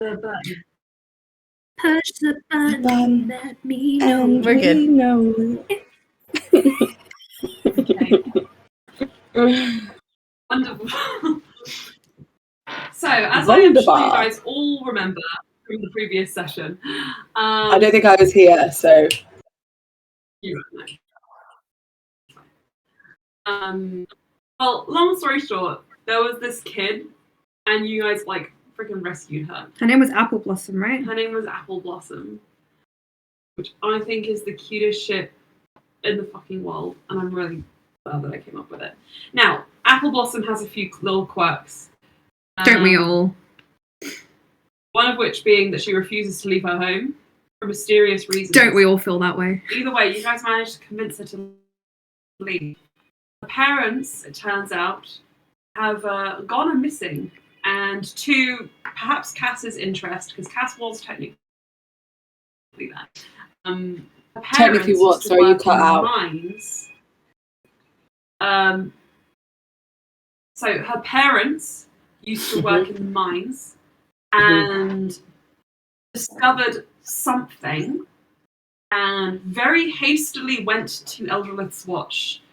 the button. Push the button. Let me know. And We're good. Know. Okay. Wonderful. So, as I am sure you guys all remember from the previous session, I don't think I was here, so. You don't know. Well, long story short, there was this kid, and you guys like freaking rescued her. Her name was Apple Blossom, right? Her name was Apple Blossom, which I think is the cutest shit in the fucking world, and I'm really glad that I came up with it. Now, Apple Blossom has a few little quirks. Don't we all? One of which being that she refuses to leave her home for mysterious reasons. Don't we all feel that way? Either way, you guys managed to convince her to leave. Her parents, it turns out, have gone missing, and to perhaps Cass's interest, because Cass was technically there. Technically what? Sorry, you cut out. Mines. So her parents used to work in the mines and discovered something and very hastily went to Eldrelith's watch.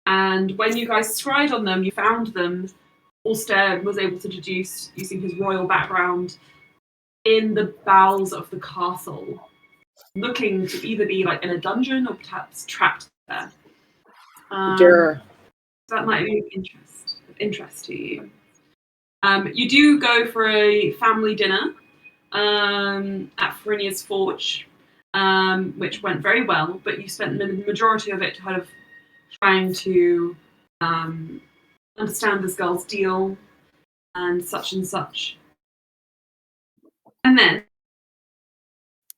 And when you guys scryed on them, you found them. Alstaer was able to deduce, using his royal background, in the bowels of the castle, looking to either be like in a dungeon or perhaps trapped there. Sure. That might be of interest to you. You do go for a family dinner at Farinia's Forge, which went very well, but you spent the majority of it kind of trying to understand this girl's deal and such and such. And then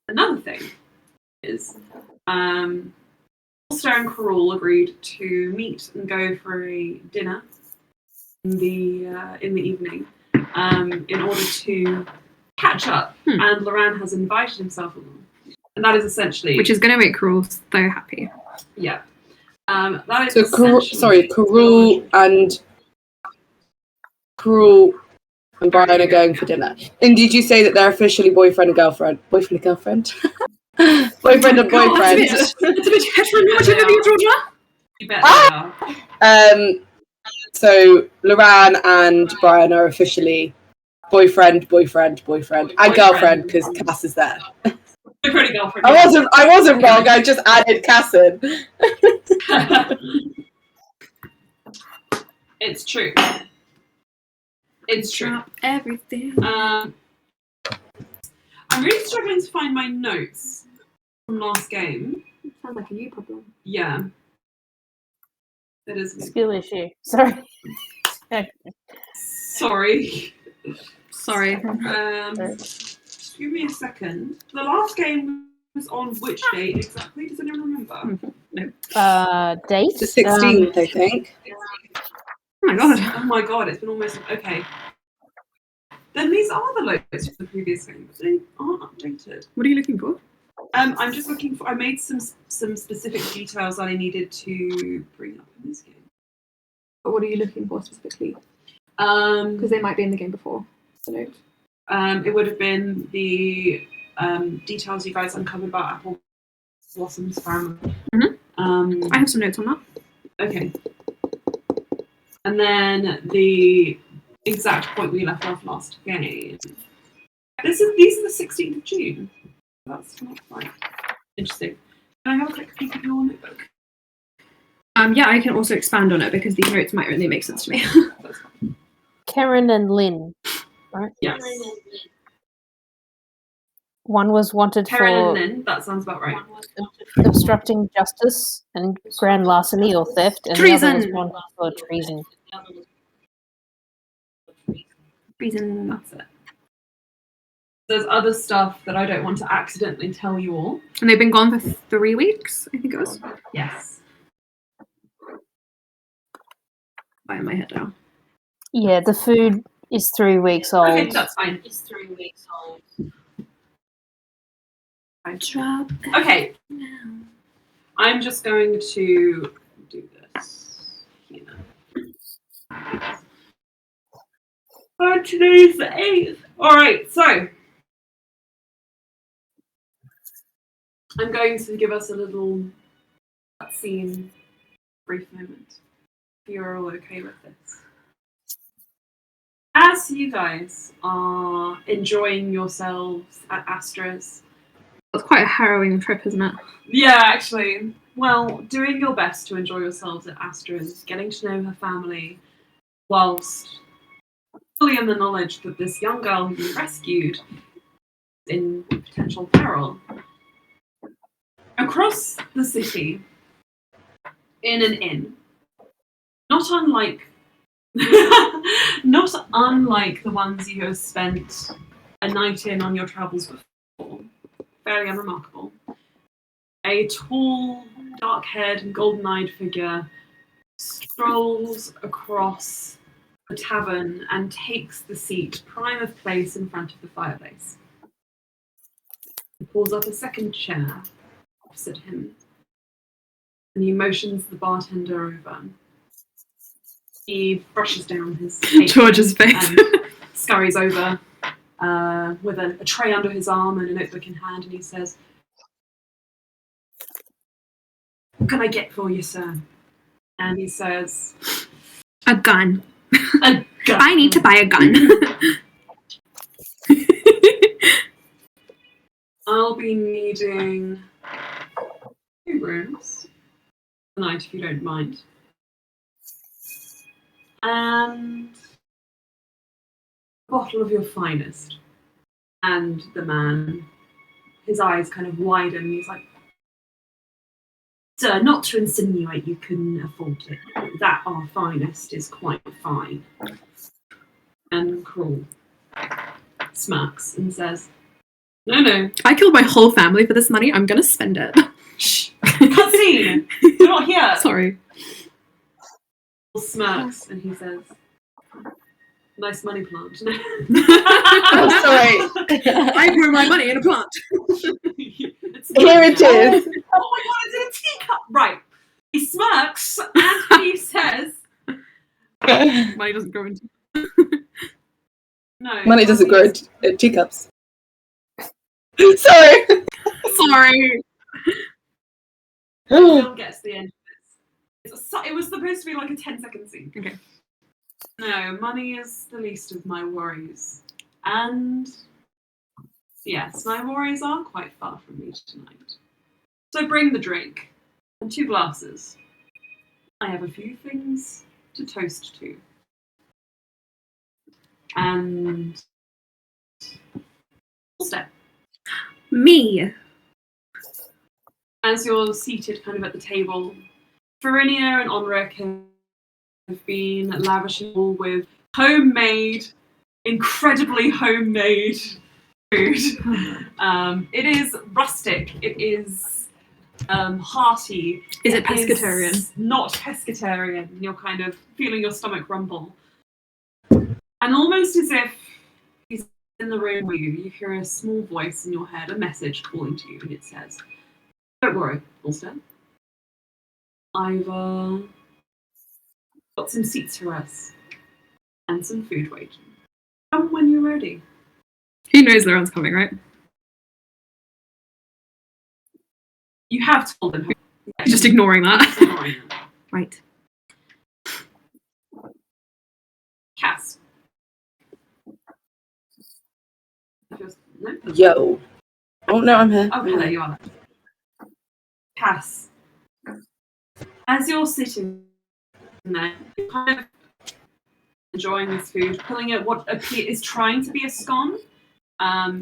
another thing is Alstaer and Karul agreed to meet and go for a dinner in the evening in order to catch up. And Luran has invited himself along. And that is essentially... Which is going to make Karul so happy. Yeah. That is so Karul and Brian are going for dinner. And did you say that they're officially boyfriend and girlfriend? Boyfriend and girlfriend? Boyfriend and boyfriend. That's a bit heteronormative of you, Georgia. You bet they are. So Luran and Brian are officially boyfriend, and girlfriend because Cass is there. Boyfriend and girlfriend. I wasn't wrong. I just added Cass in. It's true. It's true. Drop everything. I'm really struggling to find my notes from last game. Sounds like a you problem. Yeah. It is. Skill issue. Sorry. Sorry. Sorry. Give me a second. The last game was on which date exactly? Does anyone remember? No. Date? The 16th, I think. Oh my god, it's been almost... Okay. Then these are the notes from the previous game, but they aren't updated. What are you looking for? I'm just looking for... I made some specific details that I needed to bring up in this game. But what are you looking for specifically? Because they might be in the game before. The note. It would have been the details you guys uncovered about Apple Blossom's family. Mm-hmm. I have some notes on that. Okay. And then the exact point we left off last game. These are the 16th of June. That's not right. Interesting. Can I have a quick peek at your notebook? Yeah, I can also expand on it because these notes might only make sense to me. Karen and Lynn, right? Yes. One was wanted Karen for and Lynn, that sounds about right. obstructing justice and grand larceny or theft, and Treason. the other was wanted for treason. Reason. That's it. There's other stuff that I don't want to accidentally tell you all. And they've been gone for 3 weeks, I think it was. Yes. By my head down. Yeah, the food is 3 weeks old. Okay, that's fine. It's 3 weeks old. Drop. Okay. Now. I'm just going to do this here. And today's the 8th. Alright, so I'm going to give us a little cutscene, brief moment, if you're all okay with this. As you guys are enjoying yourselves at Astra's, It's quite a harrowing trip, isn't it? yeah, actually, well, doing your best to enjoy yourselves at Astra's, getting to know her family, whilst fully in the knowledge that this young girl who you rescued is in potential peril. Across the city, in an inn, not unlike the ones you have spent a night in on your travels before, fairly unremarkable, a tall, dark-haired and golden-eyed figure strolls across the tavern and takes the seat prime of place in front of the fireplace. He pulls up a second chair opposite him, and he motions the bartender over. He brushes down his George's face. and scurries over with a tray under his arm and a notebook in hand, and he says, "What can I get for you, sir?" And he says, A gun. "A gun." I need to buy a gun. I'll be needing 2 rooms tonight, if you don't mind. And a bottle of your finest. And the man, his eyes kind of widen. He's like, "Sir, not to insinuate you couldn't afford it. That our finest is quite fine." And Karul smirks and says, No. I killed my whole family for this money. I'm gonna spend it. Shh. Cutscene. You're not here. Sorry. Smirks and he says, "Nice money plant." Oh, sorry. I grew my money in a plant. Here it is. Oh my god, it's in a teacup. Right. He smirks and he says, Money doesn't grow into. "No. Money doesn't grow in teacups. Sorry. Sorry. Still gets the end of this. It was supposed to be like a 10-second scene. Okay. No, money is the least of my worries. And yes, my worries are quite far from me tonight. So bring the drink and 2 glasses. I have a few things to toast to." And step. Me. As you're seated kind of at the table, Farinia and Onric have been lavishing all with homemade, incredibly homemade food. It is rustic. It is hearty. Is it pescatarian? Is not pescatarian. You're kind of feeling your stomach rumble. And almost as if he's in the room with you, you hear a small voice in your head, a message calling to you, and it says, "Don't worry, Alstaer. I've got some seats for us and some food waiting. Come when you're ready." He knows Luran's coming, right? You have told him. He's just ignoring that. Ignoring him. Right. Cass. No? Yo. Oh, no, I'm here. Oh, hello, you are there. Cass. As you're sitting there, you're kind of enjoying this food, pulling at what is trying to be a scone,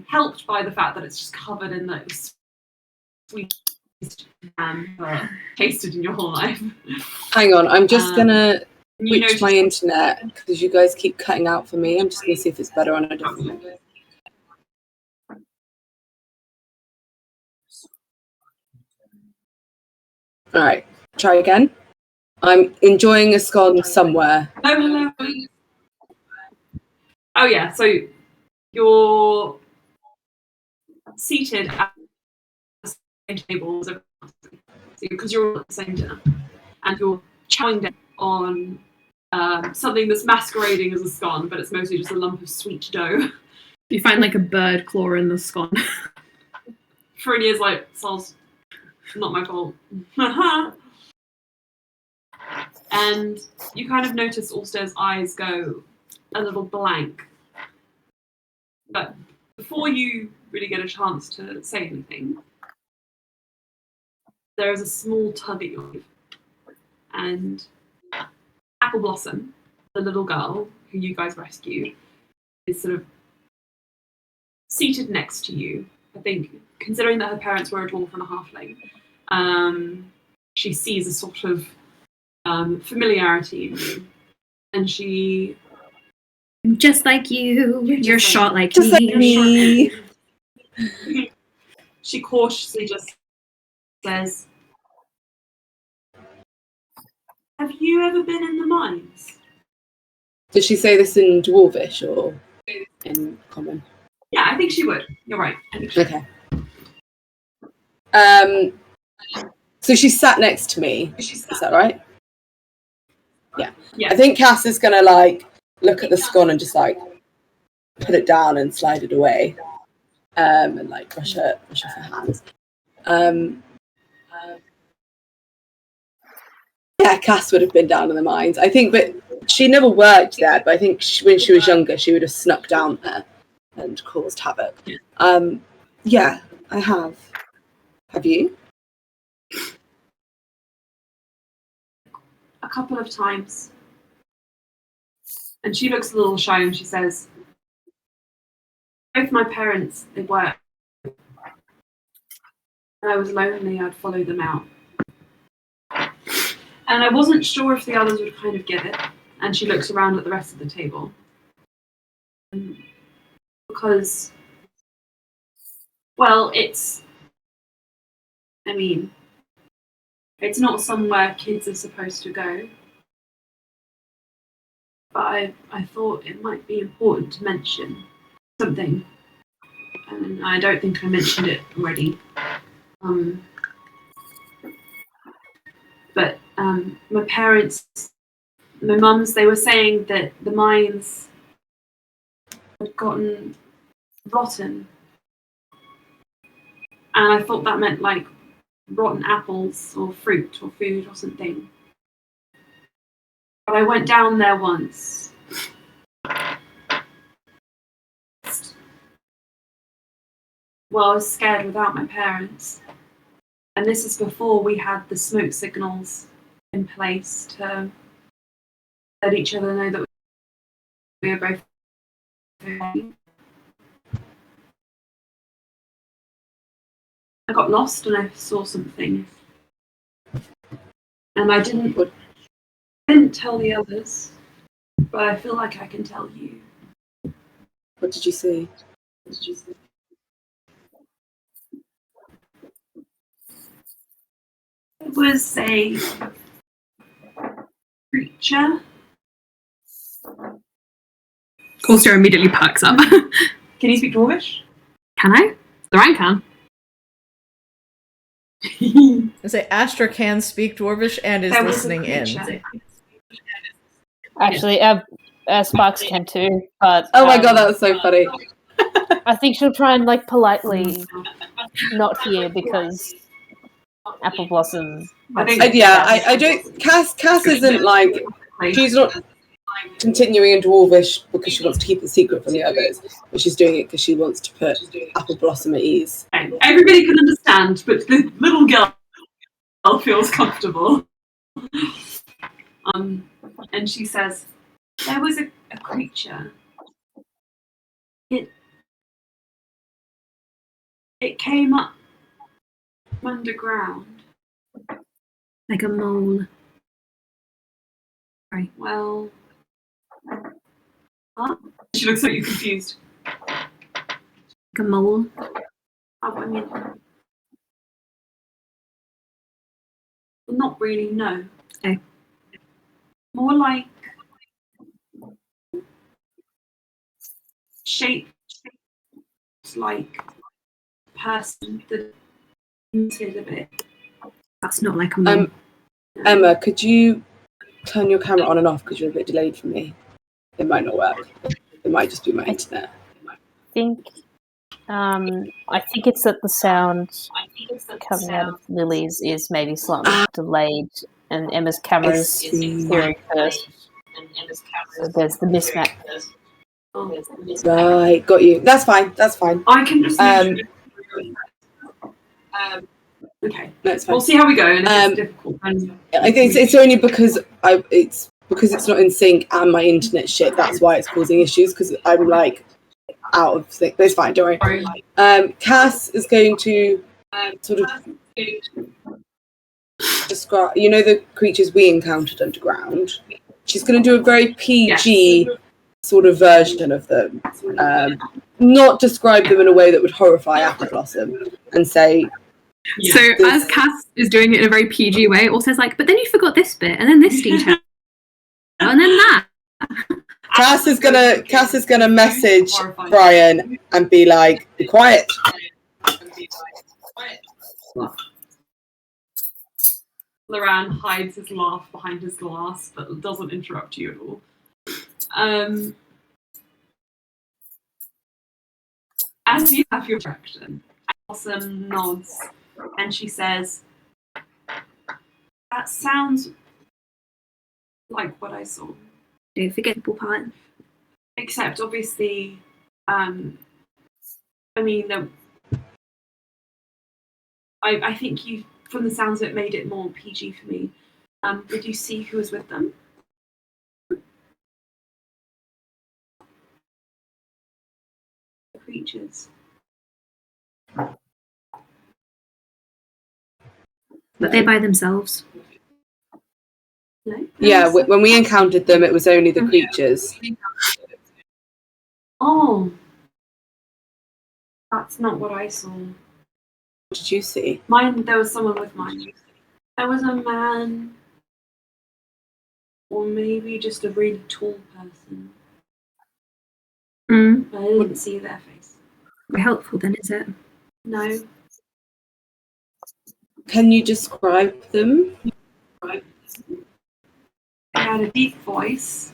helped by the fact that it's just covered in the sweetest jam tasted in your whole life. Hang on, I'm just gonna You switch my internet because you guys keep cutting out for me. I'm just gonna see if it's better on a different one. Alright, try again. I'm enjoying a scone somewhere. Oh, hello. Oh, yeah, so you're seated at the same table as everyone else, because you're all at the same dinner, and you're chowing down on something that's masquerading as a scone, but it's mostly just a lump of sweet dough. You find like a bird claw in the scone. Frinia's like, "Soz, not my fault." And you kind of notice Alstair's eyes go a little blank. But before you really get a chance to say anything, there is a small tug at your leave. And Apple Blossom, the little girl who you guys rescued, is sort of seated next to you. I think, considering that her parents were a dwarf and a halfling, she sees a sort of familiarity in you. And she... Just like you. You're short like Just me. like me. She cautiously just says, "Have you ever been in the mines?" Did she say this in Dwarvish or in Common? Yeah, I think she would. You're right. I think she would. Okay. So she sat next to me. Is that right? Yeah. Yeah. I think Cass is gonna like look at the scone and just like put it down and slide it away, and like brush off her hands. Yeah, Cass would have been down in the mines, I think, but she never worked there. But I think when she was younger, she would have snuck down there and caused havoc. Yeah, I have. Have you? A couple of times. And she looks a little shy and she says, "Both my parents, they worked. When I was lonely, I'd follow them out. And I wasn't sure if the others would kind of get it." And she looks around at the rest of the table. Because, well, it's not somewhere kids are supposed to go. But I thought it might be important to mention something. And I don't think I mentioned it already. But my parents, my mums, they were saying that the mines had gotten rotten. And I thought that meant like rotten apples or fruit or food or something. But I went down there once. Well, I was scared without my parents. And this is before we had the smoke signals in place to let each other know that we were both okay. I got lost and I saw something. And I didn't tell the others, but I feel like I can tell you. What did you see? It was a creature. Alstair immediately perks up. Can you speak Dwarvish? Can I? Luran can. I say Astra can speak Dwarvish and is There was a listening in. creature. Actually, Sparks can too, but Oh my god, that was so funny. I think she'll try and like politely not hear because Apple Blossom. I think I don't. Cass isn't like, she's not continuing in Dwarvish because she wants to keep it secret from the others, but she's doing it because she wants to put Apple Blossom at ease. Everybody can understand, but the little girl feels comfortable. And she says, "There was a creature. It came up underground. Like a mole. Right. Well, huh?" She looks at you confused. Like a mole. I mean, not really. No. Okay. More like shape, like person that hinted a bit. That's not like a mole. Emma, could you turn your camera on and off because you're a bit delayed for me. It might not work. It might just be my internet. I think it's that the sound coming out of Lily's is maybe slightly delayed, and Emma's camera's hearing first. So there's the mismatch. Right, got you. That's fine. I can just. Okay. No, it's fine. We'll see how we go. And if it's difficult, then I think it's only because it's not in sync and my internet shit. That's why it's causing issues. Because I'm like out of sync. But it's fine. Don't worry. Cass is going to sort of describe. You know the creatures we encountered underground. She's going to do a very PG sort of version of them. Not describe them in a way that would horrify Apple Blossom, and say. So as Cass is doing it in a very PG way, it also says like, but then you forgot this bit, and then this detail, and then that. Cass is gonna message Brian and be like, "Be quiet." Luran hides his laugh behind his glass, but doesn't interrupt you at all. As you have your reaction, Blossom nods, and she says, "That sounds like what I saw. Don't forget the part. Except, obviously, I mean, I think you, from the sounds of it, made it more PG for me. Did you see who was with them?" The creatures. But they're by themselves. No? Yeah, when we encountered them, it was only the creatures. Oh. That's not what I saw. What did you see? There was someone with mine. There was a man, or maybe just a really tall person. But I didn't see their face. Very helpful then, is it? No. Can you describe them? They had a deep voice.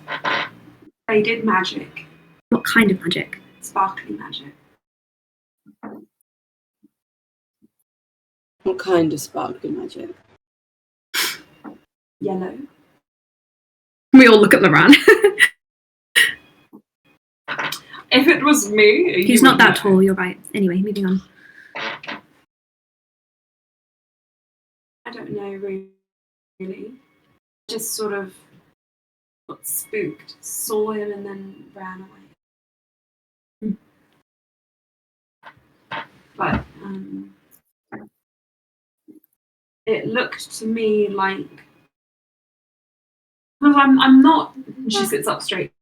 They did magic. What kind of magic? Sparkly magic. What kind of sparkly magic? Yellow. We all look at Luran. If it was me... He's not that tall, you're right. Anyway, moving on. I don't know, really. Just sort of got spooked, saw him, and then ran away. But it looked to me like, because I'm not. She sits up straight.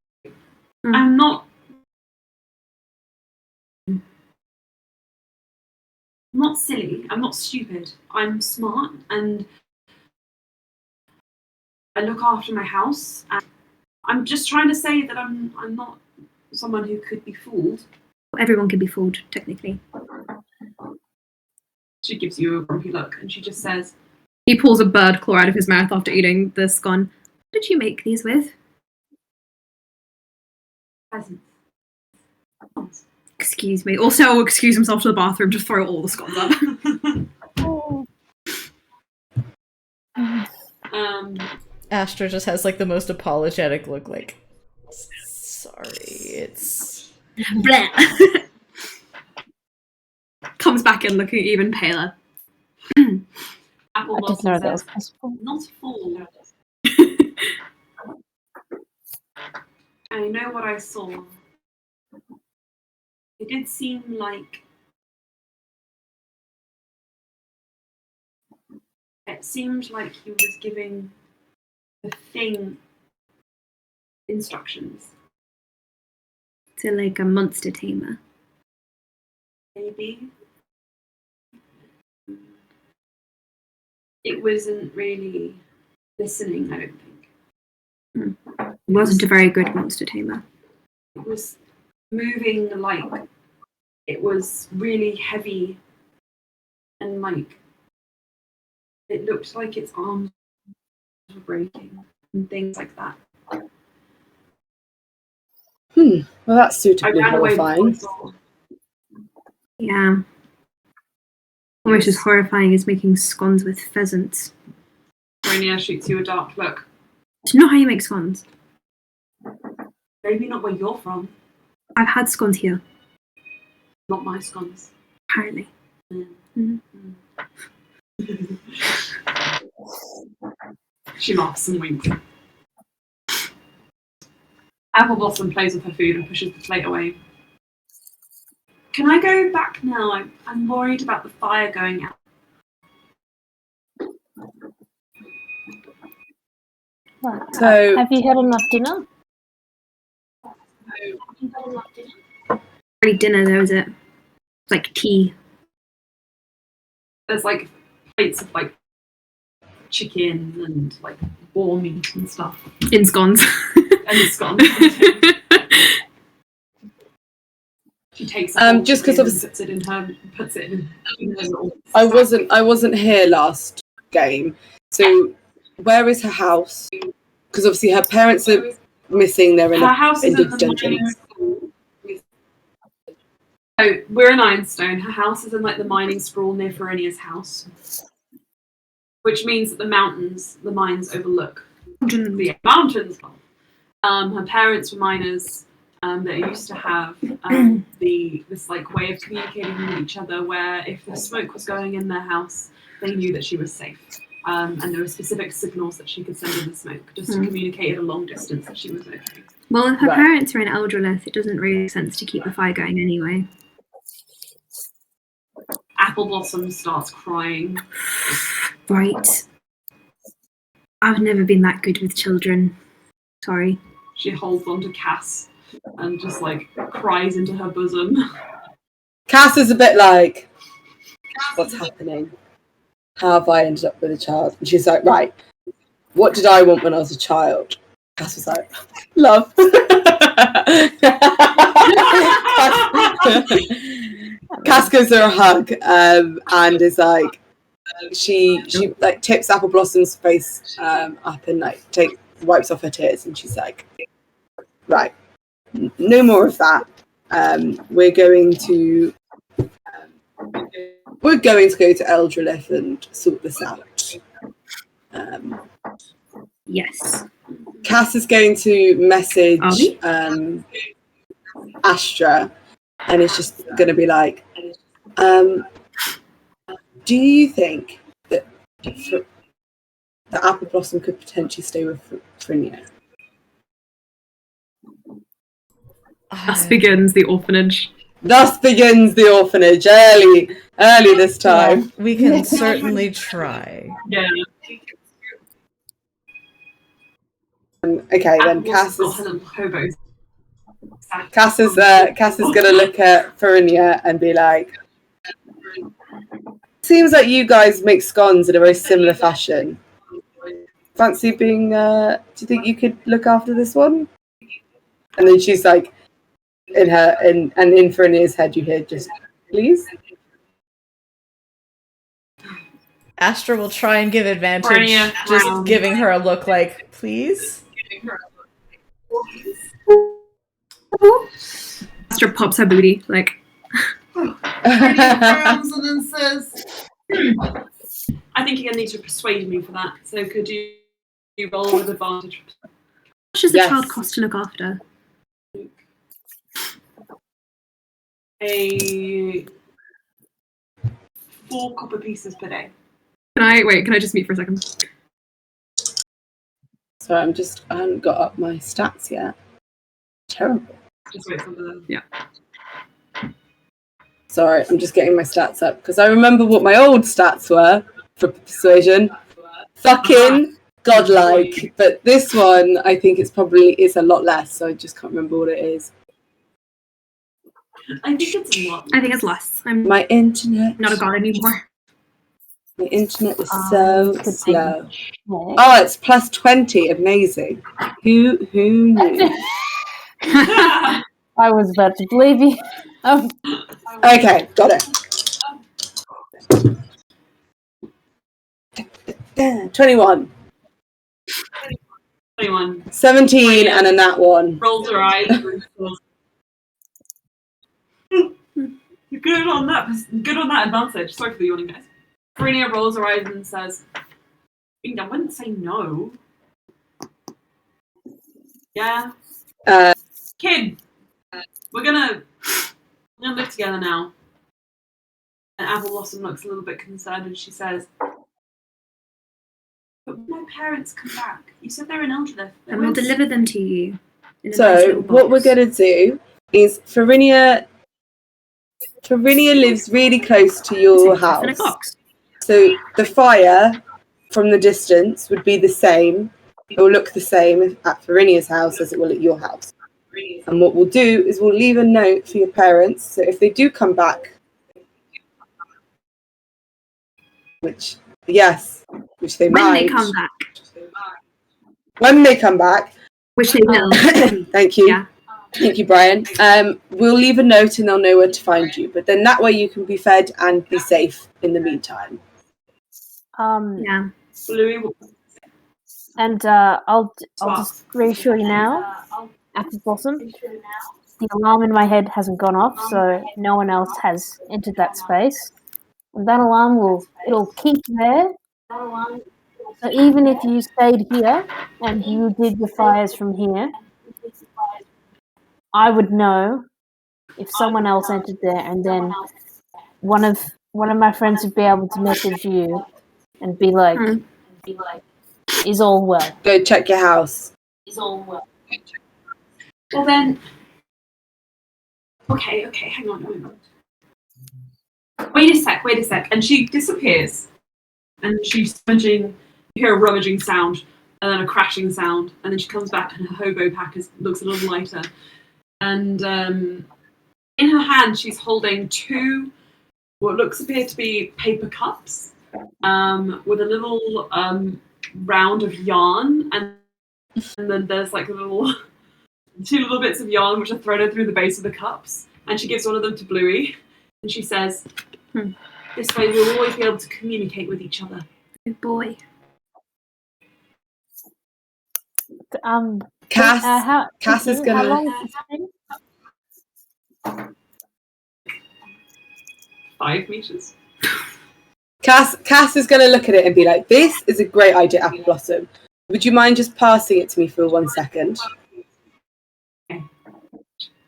I'm not silly. I'm not stupid. I'm smart, and I look after my house. And I'm just trying to say that I'm not someone who could be fooled. Everyone can be fooled, technically. She gives you a grumpy look, and she just says, He pulls a bird claw out of his mouth after eating the scone. What did you make these with? "Peasants." Excuse me. Also, I'll excuse himself to the bathroom, just throw all the scones up. Astra just has like the most apologetic look, like, sorry, it's... Bleh. Comes back in looking even paler. Apple I didn't know that was possible. "Not a fool. I know what I saw. It did seem like he was giving the thing instructions. So like a monster tamer. Maybe. It wasn't really listening, I don't think. It wasn't a very good monster tamer. It was moving like it was really heavy, and like it looked like its arms were breaking. and things like that. Well, that's I suitably ran away before I horrifying. saw. Yeah. Almost as horrifying as making scones with pheasants. Rainier shoots you a dark look. Do you know how you make scones? Maybe not where you're from. I've had scones here, Not my scones. apparently. She laughs and winks. Apple Blossom plays with her food and pushes the plate away. Can I go back now? I'm worried about the fire going out. So- have you had enough dinner? Already dinner, though, is it? Like tea. There's like plates of like chicken and like boar meat and stuff. In scones. And scones. She takes a whole just 'cause chicken of- and puts it in her little I wasn't here last game. So where is her house? Because obviously her parents are missing. They're in Her house is in the dungeon. mining school. So we're in Ironstone. Her house is in like the mining sprawl near Ferenia's house, which means that the mines overlook the mountains. Her parents were miners. They used to have this like way of communicating with each other, where if the smoke was going in their house, they knew that she was safe. And there were specific signals that she could send in the smoke, just to communicate at a long distance that she was okay. Well, if her Right. parents are in Eldrelith, it doesn't really make sense to keep the fire going anyway. Apple Blossom starts crying. Right. I've never been that good with children. Sorry. She holds onto Cass and just like cries into her bosom. Cass is a bit like, what's happening? How have I ended up with a child? And she's like, right, what did I want when I was a child? Cass was like, love. Cass gives her a hug and is like, she like tips Apple Blossom's face up and like wipes off her tears, and she's like, right, no more of that. We're going to go to Eldrelith and sort this out. Yes. Cass is going to message Are we? Astra, and it's just going to be like, do you think that Apple Blossom could potentially stay with Frinia? Thus begins the orphanage. Thus begins the orphanage, early this time. We can certainly try. Yeah. Okay, then Apple Cass Blossom's got her is little hobos. Cass is gonna look at Farinia and be like, seems like you guys make scones in a very similar fashion. Fancy being do you think you could look after this one? And then she's like, in Farinia's head you hear just, please? Astra will try and give advantage, Frania just frowns. giving her a look like, please? Astra pops her booty, like, Frowns and then says, I think you're gonna need to persuade me for that. So could you roll with advantage? how much does the Yes. child cost to look after? A 4 copper pieces per day. Can I just meet for a second? Sorry, I haven't got up my stats yet. Terrible. Just wait for the Sorry, I'm just getting my stats up because I remember what my old stats were for persuasion. Fucking godlike. But this one, I think it's a lot less, so I just can't remember what it is. I think it's a lot. I think it's less. I'm My internet. not a god anymore. My internet is so could slow. take- Oh, it's plus 20. Amazing. Who knew? I was about to believe you. Oh, Okay, got it. 21. 21. 17 and a nat 1. Rolls her eyes. Good on that advantage. Sorry for the yawning, guys. Verinia rolls her eyes and says, I wouldn't say no. Yeah. Kid, we're gonna live together now. And Apple Blossom looks a little bit concerned and she says, but when my parents come back, you said they're in Eldritch. And we'll deliver them to you. In a nice So little what we're box. going to do is Verinia lives really close to your In a house. box. So the fire from the distance would be the same. It will look the same at Verinia's house as it will at your house. And what we'll do is we'll leave a note for your parents. So if they do come back, which they When might. they come back. When they come back. Which they will. Thank you. Yeah. Thank you, Brian. We'll leave a note and they'll know where to find you. But then that way you can be fed and be safe in the meantime. Yeah. And I'll just reassure you now, Apple Blossom. The alarm in my head hasn't gone off, so no one else has entered that space. And that alarm it'll keep there. So even if you stayed here and you did the fires from here, I would know if someone else entered there, and then one of my friends would be able to message you and be like, "Is all well?" Go check your house. Well then, okay, hang on. Wait a sec. And she disappears. And she's rummaging, you hear a rummaging sound, and then a crashing sound, and then she comes back and her hobo pack looks a little lighter. And in her hand, she's holding 2 what appear to be paper cups with a little round of yarn, and then there's like 2 little bits of yarn which are threaded through the base of the cups. And she gives one of them to Bluey, and she says, this way we'll always be able to communicate with each other. Good boy. Cass is gonna. How long is this thing? 5 meters. Cass is gonna look at it and be like, "This is a great idea, Apple Blossom. Would you mind just passing it to me for 1 second?"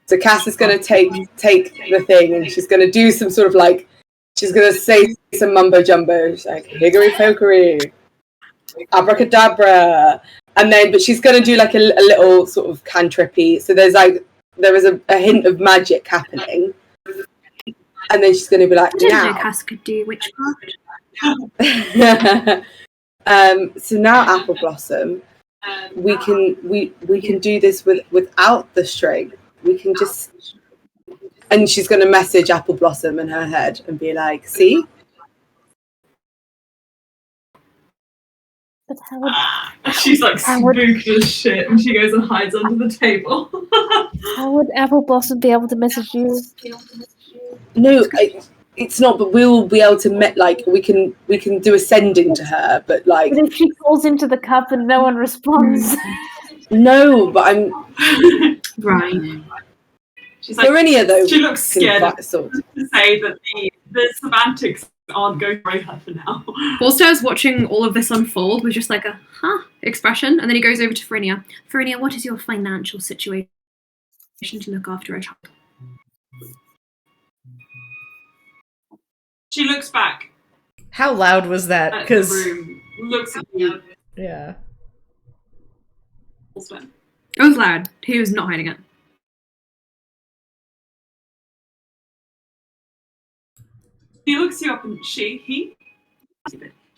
So Cass is gonna take the thing and she's gonna do some sort of she's gonna say some mumbo jumbo. She's like, "Higgery pokery, abracadabra," but she's gonna do like a little sort of cantrippy. So there is a hint of magic happening, and then she's gonna be like, I didn't "Now." know Cass could do witchcraft. So now, Apple Blossom, we can do this without the string. We can just, and she's going to message Apple Blossom in her head and be like, "See." But how would She's like spooked as shit, and she goes and hides under the table. how would Apple Blossom be able to message you? No, it's not. But we will be able to we can do a sending to her. But But if she calls into the cup and no one responds, no. But I'm Right. She's like, Verinia though. she looks scared to Sort of. say that the semantics aren't going very hard for now. Alstaer's watching all of this unfold with just like a expression, and then he goes over to Verinia. Verinia, what is your financial situation to look after a child? She looks back How loud was that? at the Because room, looks at you. yeah, Alstaer. It was loud. He was not hiding it. She looks you up and she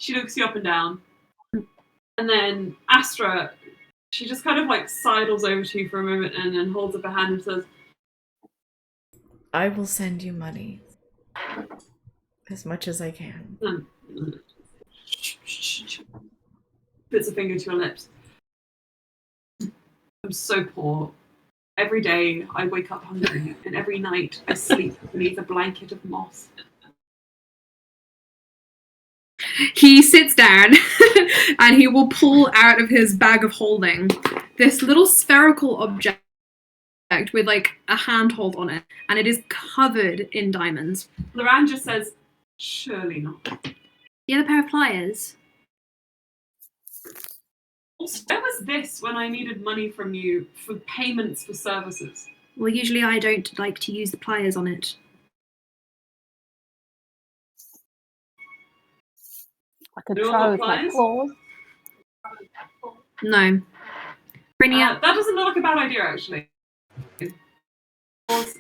looks you up and down. And then Astra, she just kind of sidles over to you for a moment and then holds up her hand and says, I will send you money as much as I can. Puts a finger to her lips. I'm so poor. Every day I wake up hungry, and every night I sleep beneath a blanket of moss. He sits down and he will pull out of his bag of holding this little spherical object with like a handhold on it, and it is covered in diamonds. Luran just says, surely not. The other pair of pliers. Where was this when I needed money from you for payments for services? Well, usually I don't like to use the pliers on it. I could Do you try want with my pliers? claws. No. Brynja, That doesn't look like a bad idea, actually. Claws,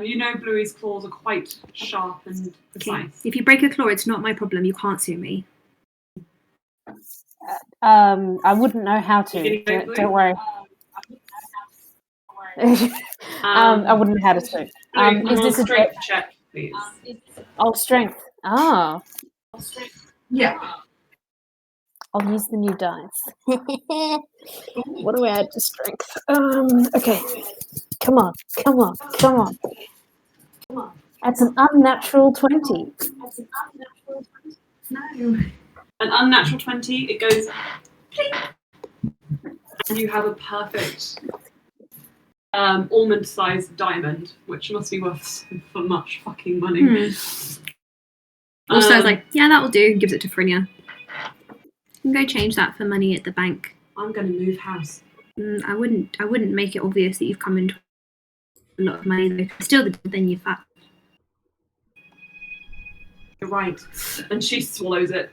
you know Bluey's claws are quite sharp and precise. if you break a claw, it's not my problem. You can't sue me. I wouldn't know how to. You gonna go, Don't worry. I wouldn't know how to swim. Is this a strength check, please? Oh, strength. Ah, Yeah. I'll use the new dice. What do I add to strength? Okay. Come on. That's an unnatural 20. No. An unnatural 20, it goes and you have a perfect almond-sized diamond, which must be worth for much fucking money. Also, I was like, yeah, that will do. Gives it to Frynja. You can go change that for money at the bank. I'm going to move house. I wouldn't make it obvious that you've come into a lot of money though. Still, then you're fat. You're right. And she swallows it.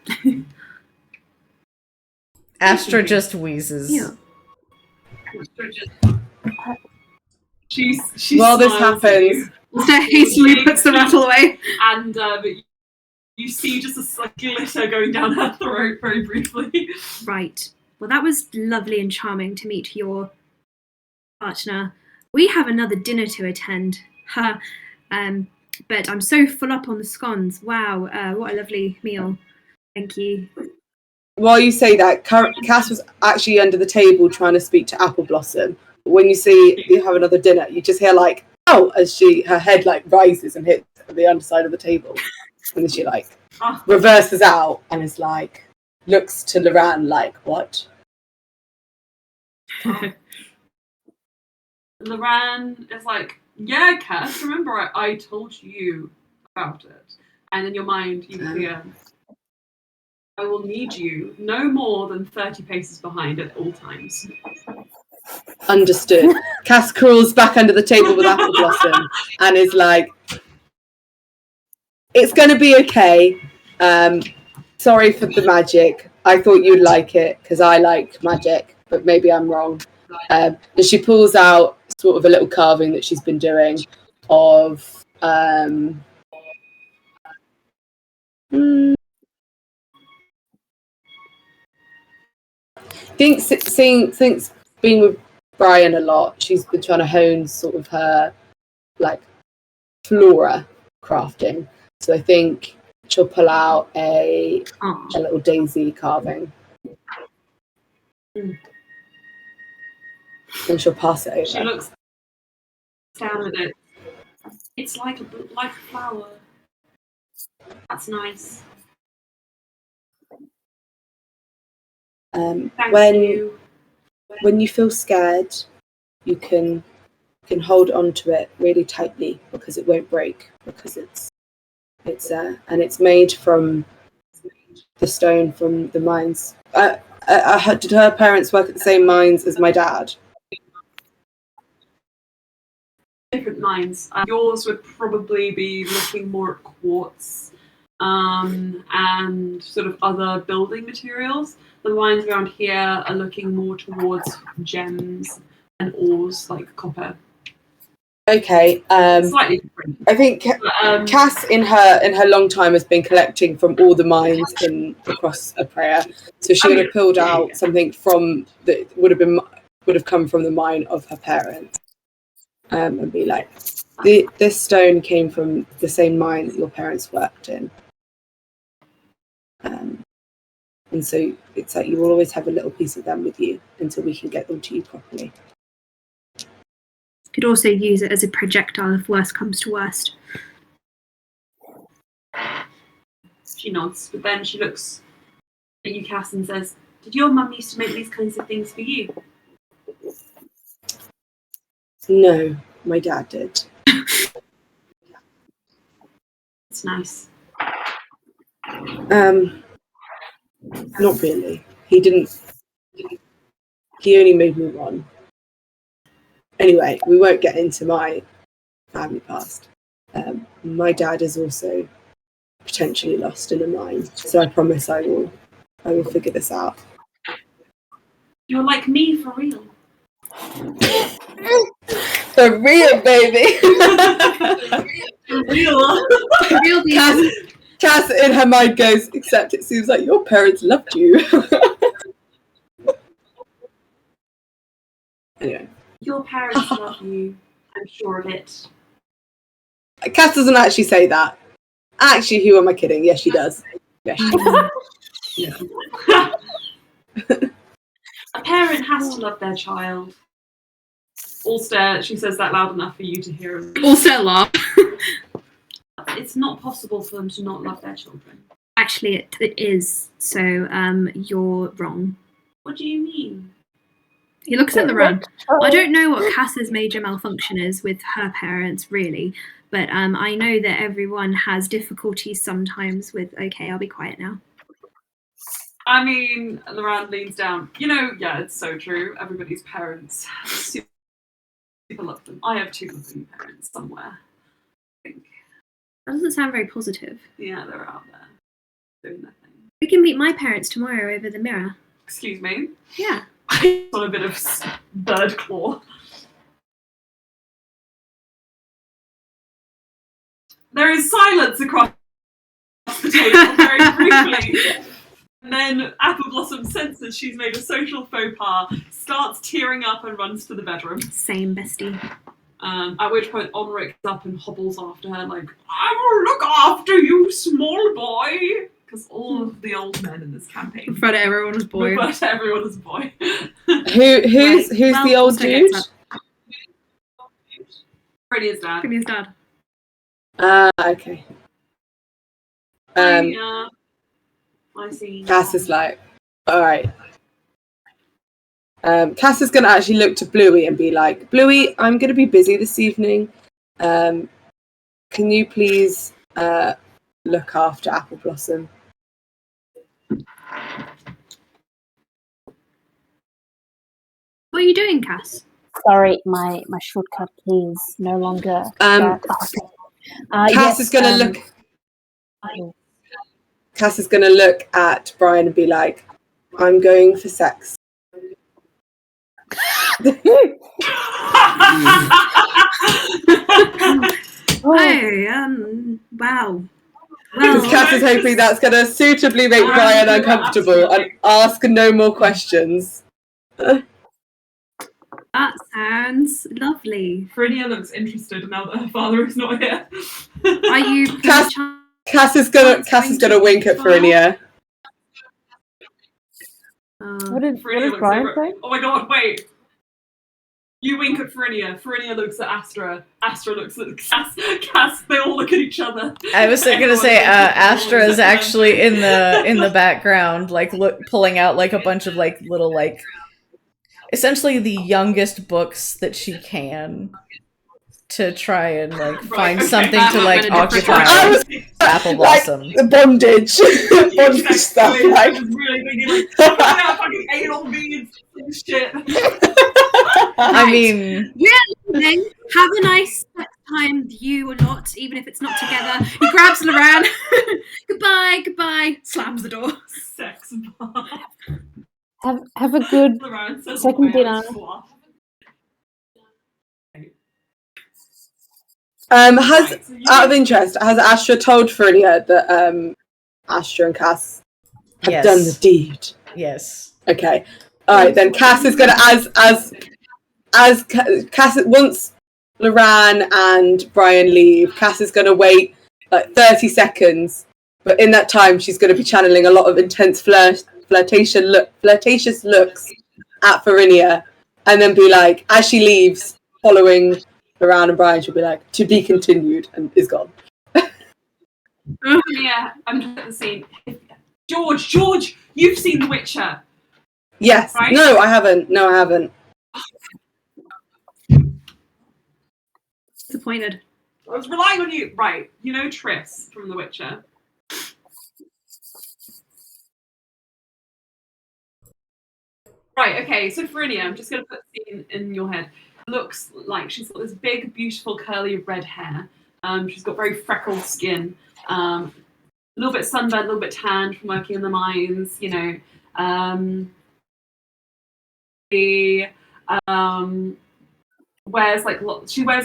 Astra just wheezes. Yeah. She While this smiles at happens, you. Also, hastily puts the rattle away. And you see just a glitter going down her throat very briefly. Right. Well, that was lovely and charming to meet your partner. We have another dinner to attend. But I'm so full up on the scones. Wow, what a lovely meal. Thank you. while you say that, Cass was actually under the table trying to speak to Apple Blossom. When you see you have another dinner, you just hear like, oh, as her head like rises and hits the underside of the table. And then she like reverses out and is like, looks to Luran like, what? Luran is like, yeah, Cass, remember I told you about it. And in your mind, you hear, I will need you no more than 30 paces behind at all times. Understood. Cass crawls back under the table with Apple Blossom and is like, it's going to be okay. Sorry for the magic. I thought you'd like it because I like magic, but maybe I'm wrong. And she pulls out sort of a little carving that she's been doing of thinks being with Brian a lot, she's been trying to hone sort of her like flora crafting. So I think she'll pull out a little daisy carving. And she'll pass it over. She looks down at it. It's like a flower. That's nice. Thank you. When you feel scared, you can hold on to it really tightly because it won't break, because it's and it's made from the stone from the mines. Did her parents work at the same mines as my dad? Different mines. Yours would probably be looking more at quartz and sort of other building materials. The mines around here are looking more towards gems and ores like copper. Okay. Slightly different. I think Cass in her long time has been collecting from all the mines across Aprea. So she would have pulled out something from that would have come from the mine of her parents. And be like, this stone came from the same mine that your parents worked in. And so it's like you will always have a little piece of them with you until we can get them to you properly. Could also use it as a projectile if worst comes to worst. She nods, but then she looks at you, Cass, and says, "Did your mum used to make these kinds of things for you?" No, my dad did. It's nice. Not really. He didn't. He only made me one. Anyway, we won't get into my family past. My dad is also potentially lost in a mine, so I promise I will figure this out. You're like me for real. For real, baby. For real. Real deal. Cass in her mind goes, except it seems like your parents loved you. Anyway. Your parents love you. I'm sure of it. Cass doesn't actually say that. Actually, who am I kidding? Yes, she does. Yes, she does. Yeah. A parent has to love their child. Alstaer, she says that loud enough for you to hear. Alstaer laugh. It's not possible for them to not love their children. Actually, it is. So, you're wrong. What do you mean? He looks at Luran. I don't know what Cass's major malfunction is with her parents, really, but I know that everyone has difficulties sometimes with, okay, I'll be quiet now. I mean, Luran leans down. Yeah, it's so true. Everybody's parents super love them. I have 2 loving parents somewhere, I think. That doesn't sound very positive. Yeah, they're out there doing their thing. We can meet my parents tomorrow over the mirror. Excuse me? Yeah. I got a bit of bird claw. There is silence across the table very briefly. And then Apple Blossom senses she's made a social faux pas, starts tearing up and runs to the bedroom. Same, bestie. At which point Onric gets up and hobbles after her like, "I will look after you, small boy." Because all of the old men in this campaign Refer to everyone as boy. refer to everyone as boy. Who's the old dude? Freddie's dad. Freddie's dad. Okay. Yeah. I see. Cass is like, all right. Cass is going to actually look to Bluey and be like, Bluey, I'm going to be busy this evening. Can you please look after Apple Blossom? What are you doing, Cass? Sorry, my shortcut key is no longer. Cass is going to look. Cass is going to look at Brian and be like, I'm going for sex. Wow. Because Cass is hoping that's going to suitably make Brian uncomfortable and ask no more questions. That sounds lovely. Frinia looks interested now that her father is not here. Are you? Cass is gonna wink at Frinia. What did Brian say? Oh my god, wait. You wink at Frinia. Frinia looks at Astra. Astra looks at Cass. Cass. They all look at each other. I was gonna say Astra is actually in the background, like pulling out like a bunch of like little like essentially the youngest books that she can to try and like find something to like occupy Apple Blossom. Like the bondage stuff. Like, really thinking like, fucking anal beads and shit. I mean, we're leaving. Have a nice time, you or not, even if it's not together. He grabs Luran. Goodbye. Slams the door. Sex bar. Have a good second dinner. Out of interest, has Astra told Frinia that Astra and Cass have done the deed? Yes. Okay. All right, then Cass is gonna as Cass once Luran and Brian leave, Cass is gonna wait like 30 seconds, but in that time she's gonna be channeling a lot of intense flirtatious looks at Frinia, and then be like, as she leaves, following Luran and Brian, she'll be like, "To be continued," and is gone. Yeah, I'm just at the scene. George, you've seen The Witcher. Yes. Right? No, I haven't. No, I haven't. Disappointed. I was relying on you. Right, you know Triss from The Witcher. Right, okay, so Farinia, I'm just going to put the scene in your head. Looks like she's got this big, beautiful, curly red hair. She's got very freckled skin. A little bit sunburned, a little bit tanned from working in the mines, you know. She wears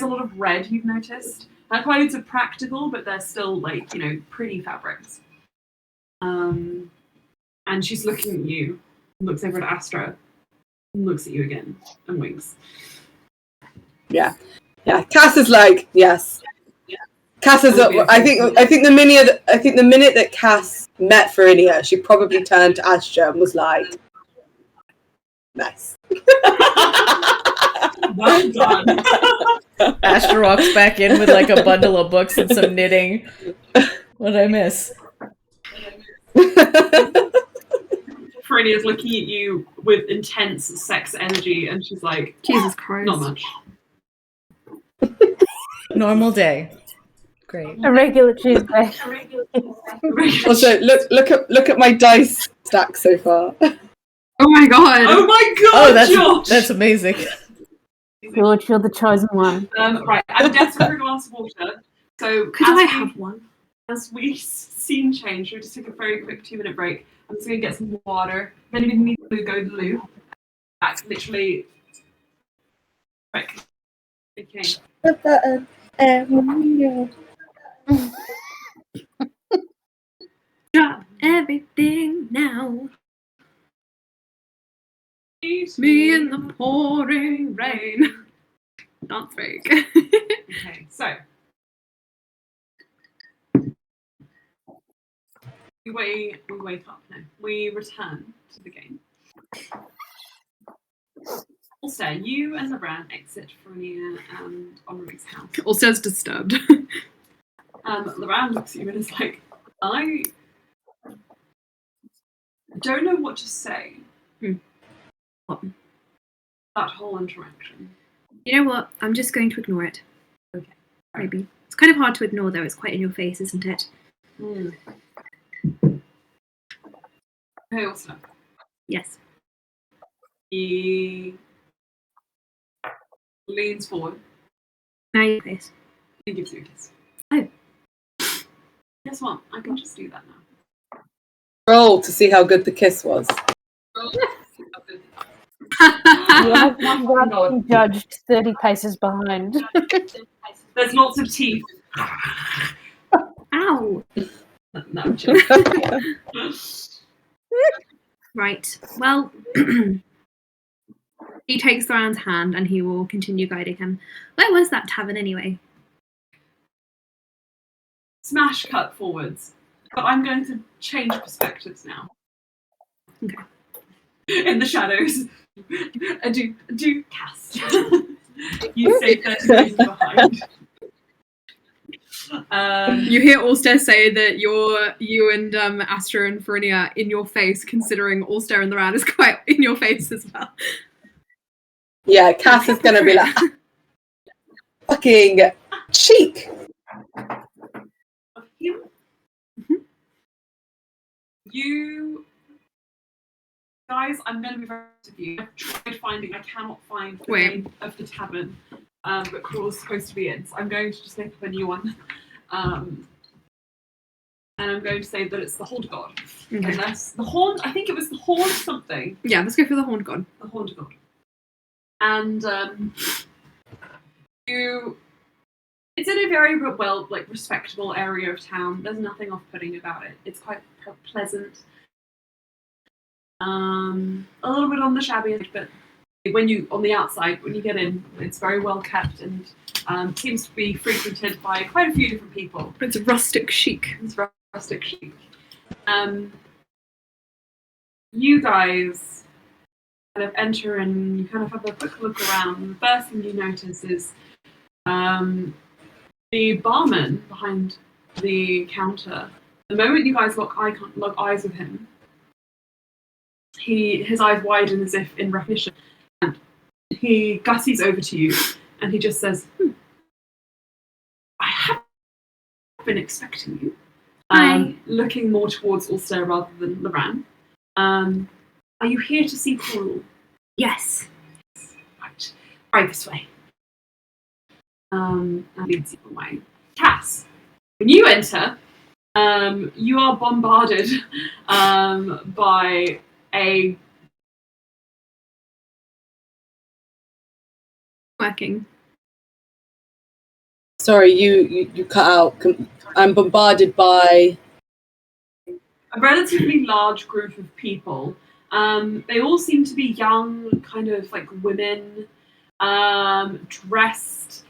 a lot of red, you've noticed. Her clothes are practical, but they're still, like, you know, pretty fabrics. And she's looking at you, looks over at Astra, and looks at you again, and winks. Yeah. Cass is like, yes. Cass is. I think the minute that Cass met Farinia, she probably turned to Astra and was like, "Nice." Well done. Astra walks back in with like a bundle of books and some knitting. What did I miss? Farinia's looking at you with intense sex energy, and she's like, Jesus Christ. not much. Normal day. Great. A regular Tuesday. Also, look at my dice stack so far. Oh my god. Oh my god, George! that's amazing. George, you're the chosen one. Right, I'm desperate for a glass of water. So Could I have one? As we scene change, we'll just take a very quick 2-minute break. I'm just going to get some water. Then we need to go to the loo. Back, literally. Quick. Okay. Drop everything now. Meet Me in the pouring rain. Not fake. Okay, so. We wake up now. We return to the game. Alstair, you and Luran exit Farinia and Henri's house. Alstair's disturbed. Luran looks at you and is like, I don't know what to say. What? That whole interaction. You know what? I'm just going to ignore it. Okay. Maybe. It's kind of hard to ignore though, it's quite in your face, isn't it? Hey, Alstair. Yes. He leans forward Now your face. and gives you a kiss. Oh. Guess what? I can just do that now. Roll to see how good the kiss was. You're judged 30 paces behind. There's lots of teeth. Ow! No, I'm joking. Right. Well, he takes Thoran's hand and he will continue guiding him. Where was that tavern anyway? Smash cut forwards. But I'm going to change perspectives now. Okay. In the shadows. Do cast. You stay 30 paces behind. You hear Alstair say that you and Astra and Farinia in your face, considering Alstair and Luran is quite in your face as well. Yeah, Cass is gonna be like, fucking cheek. Of him? You guys, I'm going to be very honest with you. I've tried finding, I cannot find the name of the tavern that Karul's supposed to be in. So I'm going to just make up a new one. And I'm going to say that it's the Horned God. Okay. Unless the Horned, I think it was the Horned something. Yeah, let's go for the Horned God. The Horned God. And it's in a very respectable area of town. There's nothing off-putting about it. It's quite pleasant. A little bit on the shabby edge, but on the outside, when you get in, it's very well kept and seems to be frequented by quite a few different people. It's rustic chic. It's rustic chic. You guys kind of enter and you kind of have a quick look around. And the first thing you notice is the barman behind the counter. The moment you guys lock eyes with him, his eyes widen as if in recognition, and he gussies over to you, and he just says, "I have been expecting you." Looking more towards Alstaer rather than Luran. Are you here to see Karul? Yes. Right this way. And leads you away. Cass, when you enter, you are bombarded by a Working. Sorry, you cut out. I'm bombarded by a relatively large group of people. They all seem to be young, kind of like women, dressed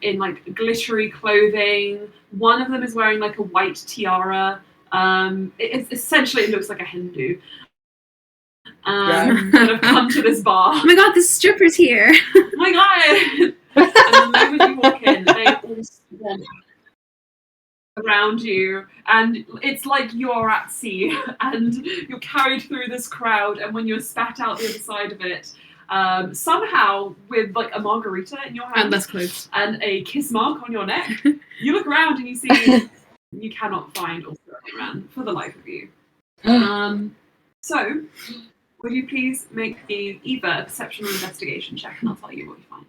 in like glittery clothing. One of them is wearing like a white tiara. Essentially, it looks like a Hindu. That have come to this bar. Oh my god, the stripper's here! Oh my god! And the moment you walk in, they all swarm around you, and it's like you're at sea, and you're carried through this crowd, and when you're spat out the other side of it, somehow with like a margarita in your hand and less clothes and a kiss mark on your neck, you look around and you see you cannot find Alstaer Luran for the life of you. So, would you please make me either a perception or investigation check, and I'll tell you what you find.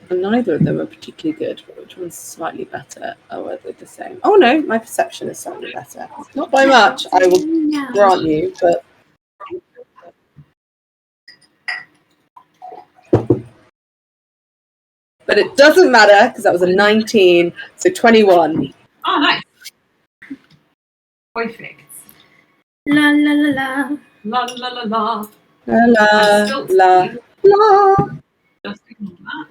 Neither of them are particularly good, but which one's slightly better? Oh, are they the same? Oh no, my perception is slightly better. Not by much, I will grant you, but it doesn't matter because that was a 19, so 21. Oh, nice. Perfect. La la la la. La la la la. La la la. Just ignore that.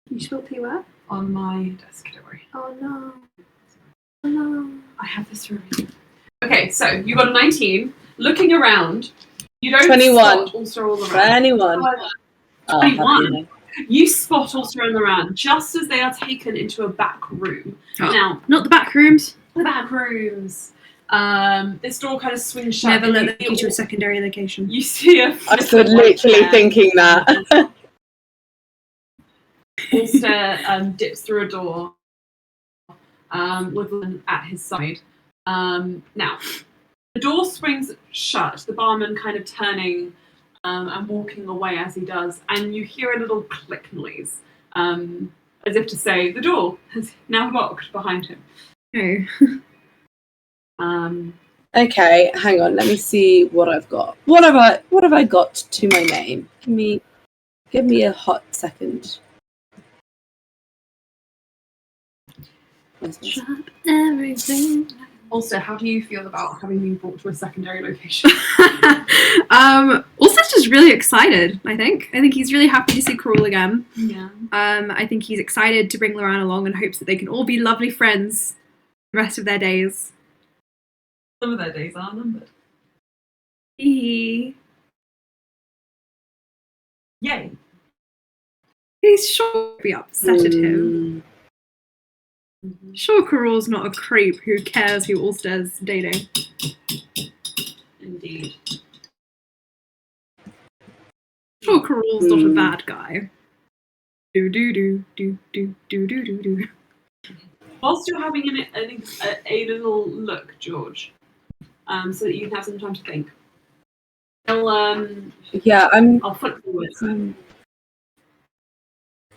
You spilled tea where? On my desk, don't worry. Oh no. Oh no. I have this for a reason. Okay, so you got a 19. Looking around, you don't 21. spot Alstaer Luran. 21. 21. You spot Alstaer Luran just as they are taken into a back room. Oh. Now, Not the back rooms. the back rooms. This door kind of swings shut. Never let them get to a secondary location. You see a I was literally thinking that. Alstaer dips through a door with one at his side. Now, the door swings shut, the barman kind of turning and walking away as he does, and you hear a little click noise, as if to say the door has now locked behind him. Oh. Okay, hang on. Let me see what I've got. What have I got to my name? Give me a hot second. Drop everything. Also, how do you feel about having been brought to a secondary location? Alstair's just really excited, I think. I think he's really happy to see Karul again. Yeah. I think he's excited to bring Luran along and hopes that they can all be lovely friends the rest of their days. Some of their days are numbered. He's Yay. sure to be upset at him. Sure, Karul's not a creep who cares who Alstair's dating. Indeed. Sure, Karul's not a bad guy. Do do do do do do do do do. Whilst you're having a little look, George, so that you can have some time to think. I'll flip forwards.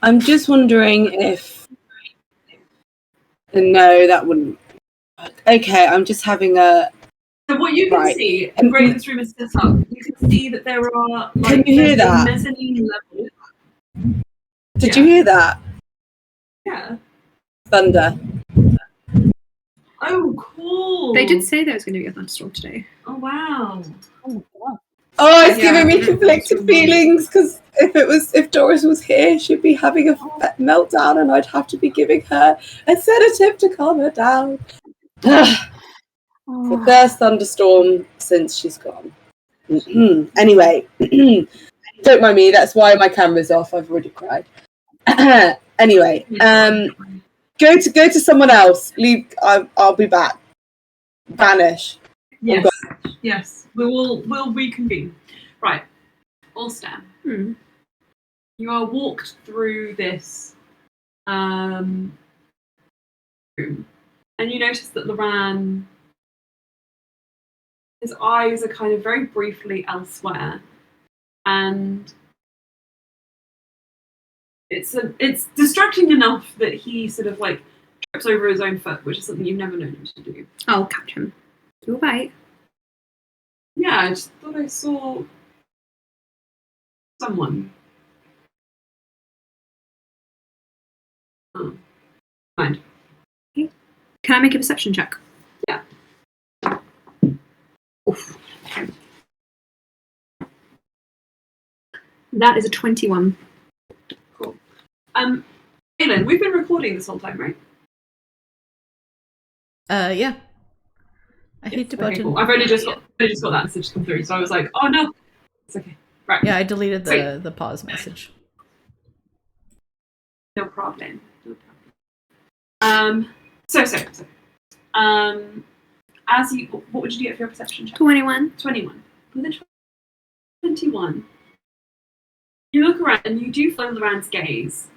I'm just wondering if. No, that wouldn't. Okay, I'm just having a. So what you can see, and the way this room is set up, you can see that there are Can you hear that? mezzanine level. Did you hear that? Yeah. Thunder. Oh, cool. They did say there was going to be a thunderstorm today. Oh wow. Oh, it's giving me conflicted feelings because if Doris was here, she'd be having a meltdown, and I'd have to be giving her a sedative to calm her down. The first thunderstorm since she's gone. Anyway, don't mind me. That's why my camera's off. I've already cried. Anyway, go to someone else. Leave. I'll be back. Vanish. Yes, yes. We'll reconvene. Right, Alstaer. You are walked through this room, and you notice that Luran, his eyes are kind of very briefly elsewhere, and it's distracting enough that he sort of like trips over his own foot, which is something you've never known him to do. I'll catch him. You all right? Yeah, I just thought I saw someone. Oh, mind. Can I make a perception check? Yeah. Oof. Okay. That is a 21. Cool. Aylin, we've been recording this whole time, right? Yeah. I hit the button. Cool. I've only just got that message come through, so I was like, oh no, it's okay. Right. Yeah, I deleted the pause message. No problem. So. As you, what would you get for your perception check? 21. 21. With a 21, you look around and you do follow Luran's gaze,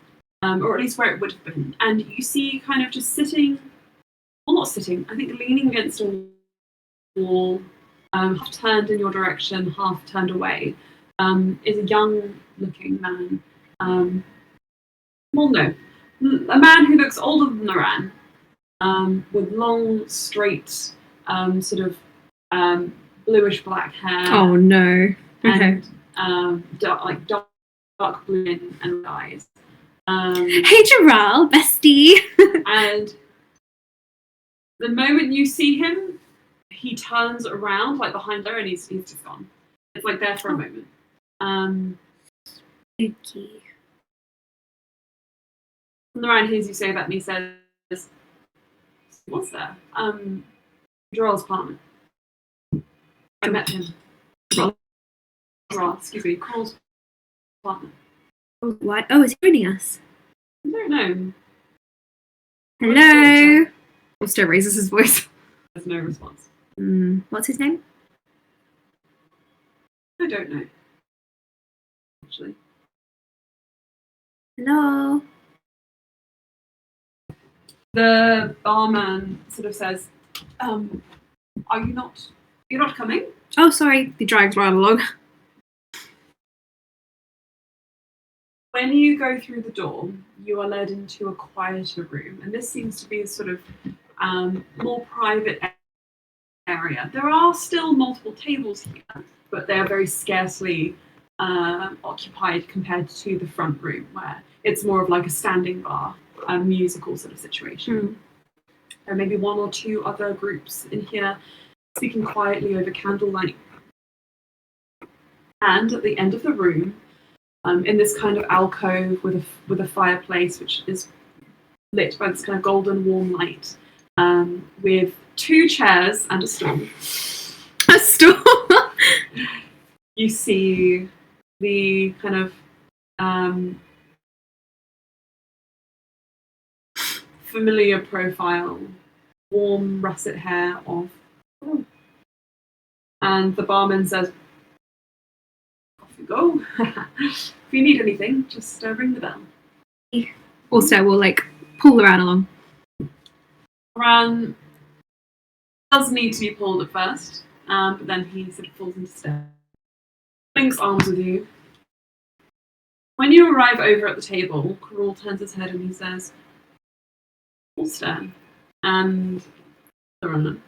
or at least where it would have been, and you see kind of just sitting, well, not sitting, I think leaning against a wall, half turned in your direction, half turned away, is a young-looking man. Well, no, a man who looks older than Luran, with long, straight, sort of bluish black hair. Oh no. Okay. And dark blue and eyes. Hey, Gerald, bestie. And the moment you see him, he turns around, like behind her, and he's just gone. It's like there for a moment. Okay. Luran hears you say that, and he says, "What's there?" Gerald's partner. I met him. Gerald, excuse me, Karul's partner. Oh, what? Oh, is he joining us? I don't know. Hello. Alstaer raises his voice. There's no response. What's his name? I don't know. Actually. Hello. The barman sort of says, "Are you not? You're not coming?" Oh, sorry. He drives right along. When you go through the door, you are led into a quieter room, and this seems to be a sort of more private area. There are still multiple tables here, but they are very scarcely occupied compared to the front room, where it's more of like a standing bar, a musical sort of situation. There are maybe one or two other groups in here speaking quietly over candlelight. And at the end of the room, in this kind of alcove with a fireplace which is lit by this kind of golden warm light, with two chairs and a stool. A stool? You see the kind of familiar profile, warm russet hair of. And the barman says, "Off you go. If you need anything, just ring the bell." Alstaer will pull Luran along. Luran does need to be pulled at first, but then he sort of falls into step. Links arms with you. When you arrive over at the table, Karul turns his head and he says, "Alstaer and Luran.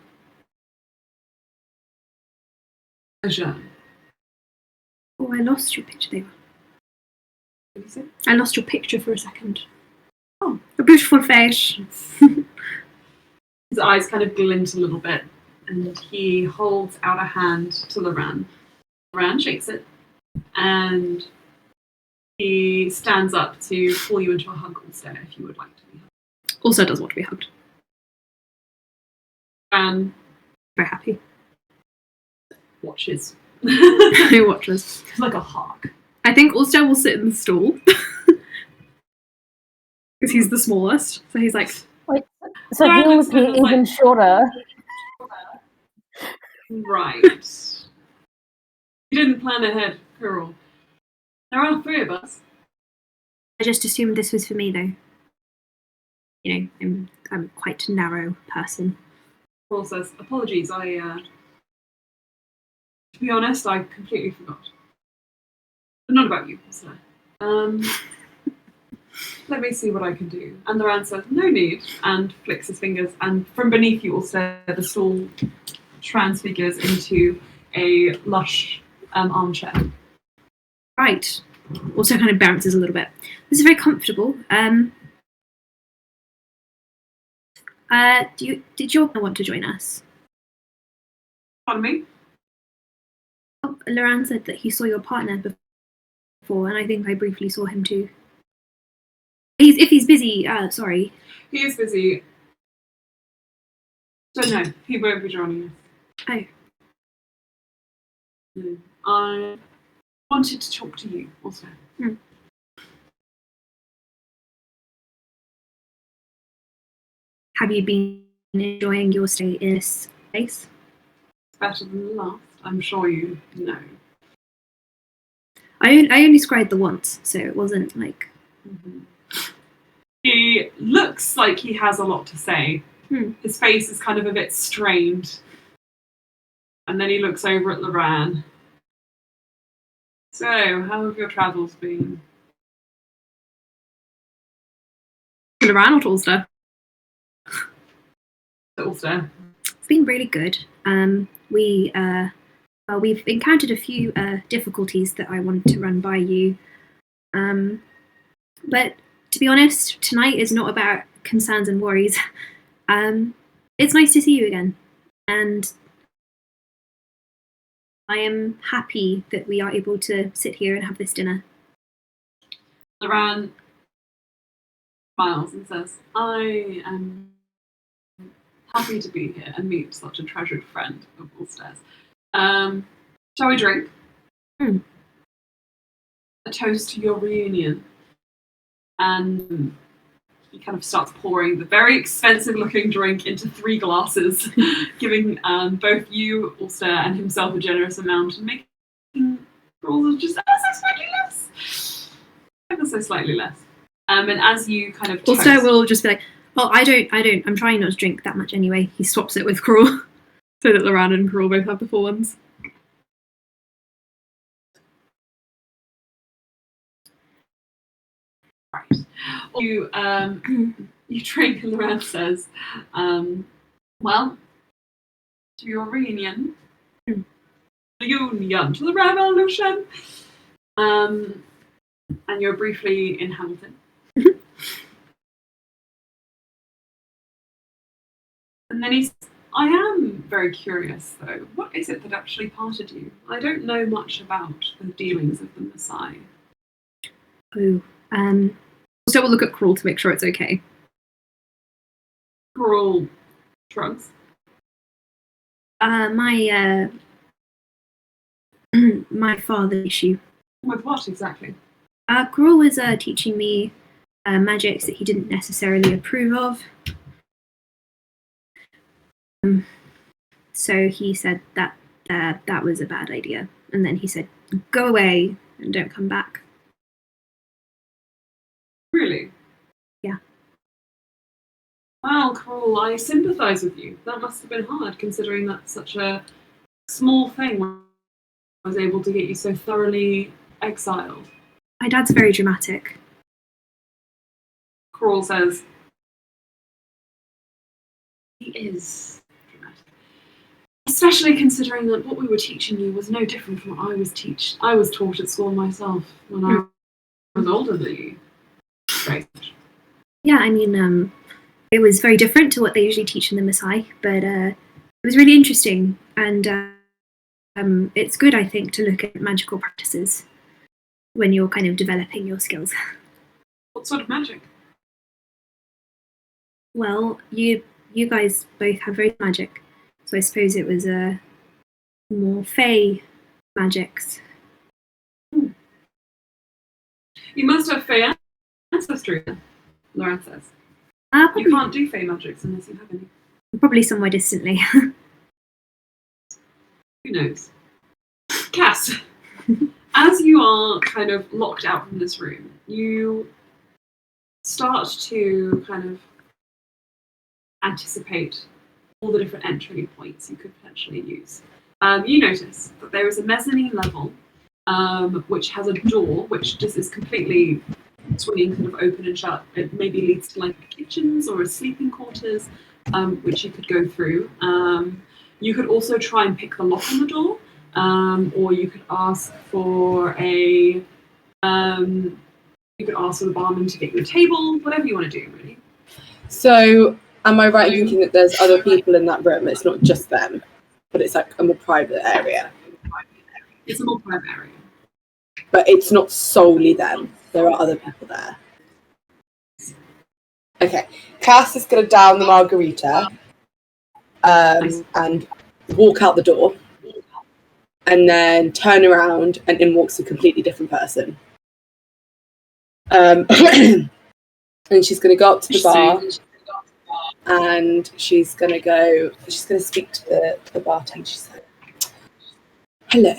Pleasure." Oh, I lost your picture there. What did you say? I lost your picture for a second. Oh. A beautiful face. His eyes kind of glint a little bit, and he holds out a hand to Luran. Luran shakes it, and he stands up to pull you into a hug, Alstaer, if you would like to be hugged. Also does want to be hugged. Luran Very happy. watches. He watches. Like a hawk. I think Alstaer will sit in the stool. because he's the smallest. So he's like, Wait, so Luran he'll looks at him appear like- even shorter. Right. You didn't plan ahead, Karul. There are 3 of us. I just assumed this was for me, though. You know, I'm quite a narrow person. Karul says, apologies, to be honest, I completely forgot. But not about you, sir. Let me see what I can do. And Luran says, no need, and flicks his fingers, and from beneath you, Alstaer, the stool transfigures into a lush armchair. Right. Also kind of bounces a little bit. This is very comfortable. Did your partner want to join us? Pardon me? Oh, Luran said that he saw your partner before, and I think I briefly saw him too. If he's busy, sorry. He is busy. So no, he won't be joining us. Oh. No. I wanted to talk to you also. Have you been enjoying your stay in this place? It's better than the last, I'm sure you know. I only scried the once, so it wasn't like... Mm-hmm. He looks like he has a lot to say. His face is kind of a bit strained. And then he looks over at Luran. So, how have your travels been? Luran or Alstaer? Alstaer. It's been really good. We've encountered a few difficulties that I wanted to run by you. But to be honest, tonight is not about concerns and worries. It's nice to see you again. And I am happy that we are able to sit here and have this dinner. Luran smiles and says, I am happy to be here and meet such a treasured friend of Alstair's. Shall we drink? A toast to your reunion. And he kind of starts pouring the very expensive looking drink into 3 glasses, giving both you, Alstair, and himself a generous amount, and making Karul just ever so slightly less. And as you kind of toast, Alstair will just be like, oh, I don't, I'm trying not to drink that much anyway. He swaps it with Karul, so that Luran and Karul both have the full ones. right. You drink, and Luran says, well, to your reunion, to the revolution, and you're briefly in Hamilton. And then I am very curious, though. What is it that actually parted you? I don't know much about the dealings of the Messiah. Oh, also we'll look at Karul to make sure it's okay. Karul shrugs. My father issue. With what exactly? Karul was teaching me magics that he didn't necessarily approve of. So he said that that was a bad idea. And then he said, go away and don't come back. Really? Yeah. Well, Karul, I sympathise with you. That must have been hard, considering that such a small thing was able to get you so thoroughly exiled. My dad's very dramatic. Karul says, he is dramatic. Especially considering that what we were teaching you was no different from what I was taught at school myself when I was older than you. Strange. Yeah, I mean, it was very different to what they usually teach in the Messiah, but it was really interesting, and it's good, I think, to look at magical practices when you're kind of developing your skills. What sort of magic? Well, you guys both have very magic, so I suppose it was more Fey magics. You must have Fey ancestry. Luran says. Probably, You can't do fey magics unless you have any. probably somewhere distantly. Who knows? Cass, as you are kind of locked out from this room, you start to kind of anticipate all the different entry points you could potentially use. You notice that there is a mezzanine level, which has a door, which just is completely swinging kind of open and shut. It maybe leads to like kitchens or a sleeping quarters, which you could go through. You could also try and pick the lock on the door, or you could ask for a you could ask for the barman to get you a table, whatever you want to do, really. So, am I right in thinking that there's other people in that room? It's not just them, but it's like a more private area. It's a more private area. But it's not solely them. There are other people there. Okay. Cass is going to down the margarita and walk out the door. And then turn around and in walks a completely different person. And she's going to go up to the bar. And she's going to speak to the bartender. She's like, hello,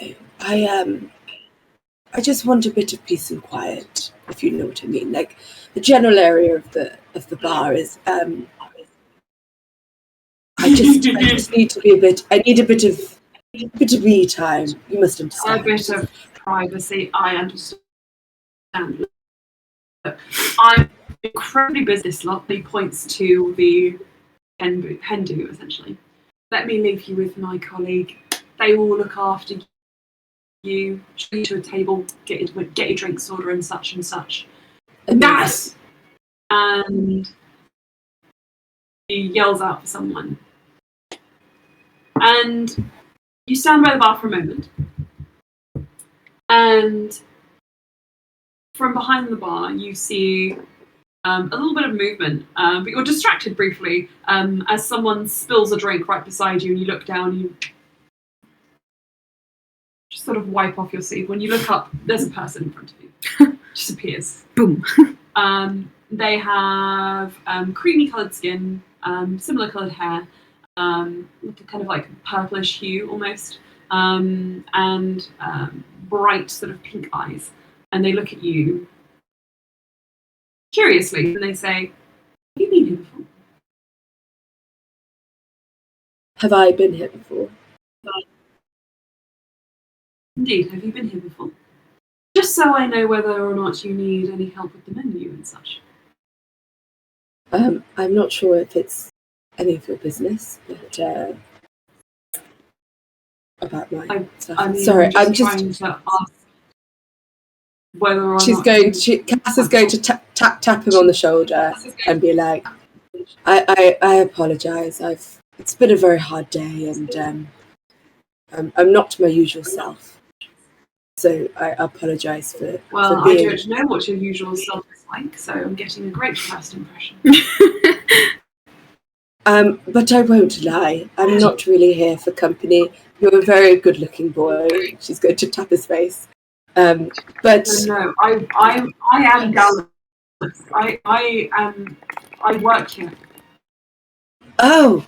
I just want a bit of peace and quiet, if you know what I mean. Like, the general area of the bar is, I just need to be I need a bit of me time. You must understand. A bit of privacy, I understand. Look, I'm incredibly busy. This lovely points to the Hindu, essentially. Let me leave you with my colleague. They will look after you, show you to a table, get your drinks order and such and such. Yes! And he yells out for someone. And you stand by the bar for a moment. And from behind the bar, you see a little bit of movement, but you're distracted briefly as someone spills a drink right beside you, and you look down, and you just sort of wipe off your sleeve. When you look up, there's a person in front of you. Just appears. Boom. They have creamy coloured skin, similar coloured hair, kind of like purplish hue almost, and bright sort of pink eyes. And they look at you curiously, and they say, have you been here before? Have I been here before? Indeed, have you been here before? Just so I know whether or not you need any help with the menu and such. I'm not sure if it's any of your business, but about my stuff. Sorry, I'm just trying to ask whether or Cass is going to tap him on the shoulder and be like, I apologise. It's been a very hard day, and I'm not my usual self. So I apologise for Well, being... I don't know what your usual self is like, so I'm getting a great first impression. But I won't lie. I'm not really here for company. You're a very good-looking boy. She's going to tap his face. But no, I am gallant. I work here. oh,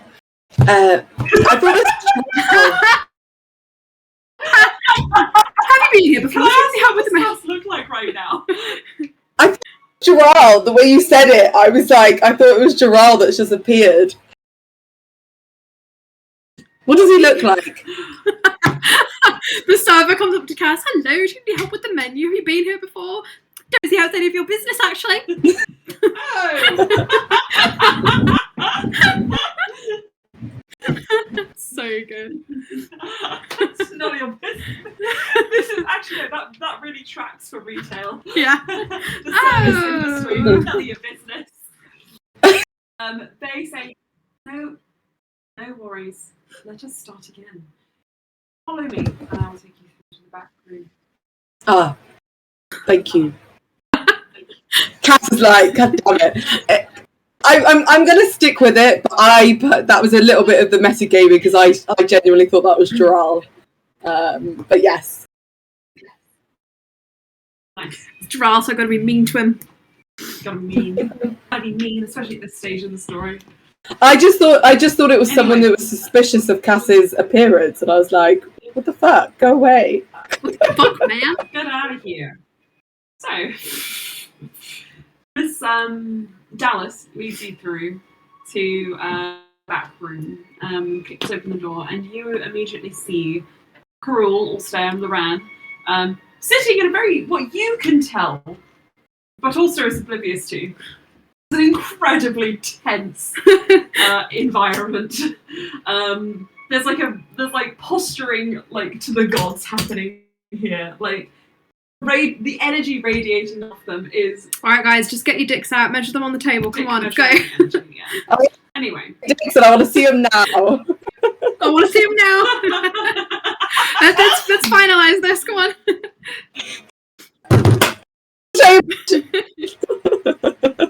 I thought Have you been here before? Can see how this house look like right now? Gerald, the way you said it, I was like, I thought it was Gerald that's just appeared. What does he look like? The server comes up to Cass. Hello, do you need help with the menu? Have you been here before? Don't see how it's any of your business, actually. So good. It's not your business. This is actually that really tracks for retail. Yeah. The service industry, none of your business. They say, no worries. Let us start again. Follow me, and I will take you through to the back room. Ah, thank you. Cass is like, God damn it. I'm going to stick with it, but that was a little bit of the messy gaming because I genuinely thought that was Gerald. But yes. Nice. Gerald, so I've got to be mean to him. Gotta be mean, especially at this stage of the story. I just thought it was someone that was suspicious of Cass's appearance, and I was like, "What the fuck? Go away!" What the fuck, man? Get out of here. So, this Dallas leads you through to back room. Kicks open the door, and you immediately see Karul, Alstaer Luran, sitting in a very, what you can tell, but also is oblivious to, it's an incredibly tense environment. There's like posturing like to the gods happening here. Like the energy radiating off them is. All right, guys, just get your dicks out, measure them on the table. Come on, let's go. Energy, yeah. Anyway, Dixon, I want to see him now. I want to see him now. Let's finalize this. Come on.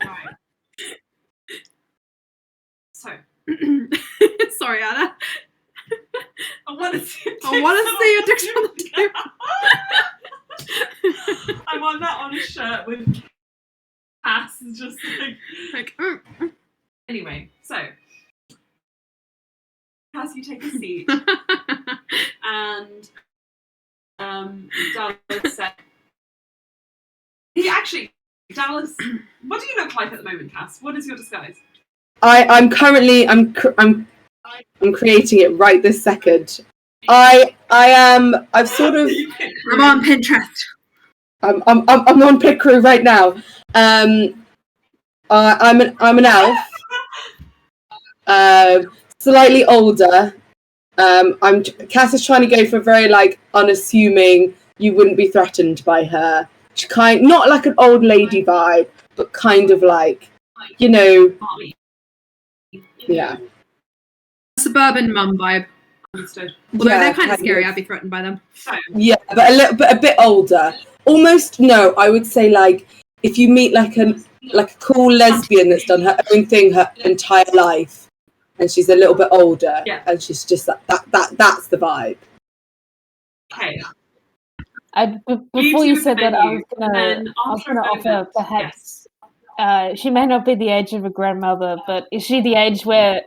right. So, sorry, Anna. I want to see your dicks on the table. I want that on a shirt with Cass just like. Anyway, so Cass, you take a seat, and Dallas said, Dallas, what do you look like at the moment, Cass? What is your disguise? I'm currently I'm creating it right this second. I've sort of I'm on Pinterest. I'm on Pit Crew right now. I'm an elf. Slightly older. Cass is trying to go for a very like unassuming. You wouldn't be threatened by her. She not like an old lady vibe, but kind of like, you know, yeah. Suburban mum vibe. Understood. Although Yeah, they're kind of kind scary, of. I'd be threatened by them. Yeah, but a bit older. Almost no, I would say like if you meet like a cool lesbian that's done her own thing her entire life, and she's a little bit older, yeah, and she's just that's the vibe. Okay. Before you said that, I was gonna offer perhaps. She may not be the age of a grandmother, but is she the age where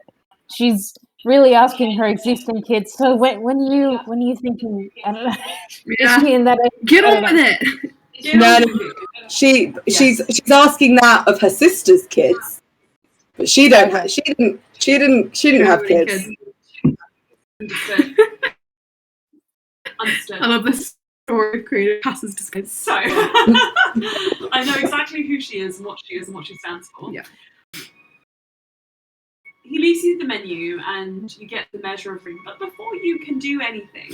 she's really asking her existing kids? So when are you thinking? I don't know. Yeah. Is she in that age? Get on with it. No, she's asking that of her sister's kids, but she didn't have kids. Understood. Understood. I love this story of creative Cass's disguise. So I know exactly who she is and what she stands for. Yeah. He leaves you the menu and you get the measure of drink, but before you can do anything,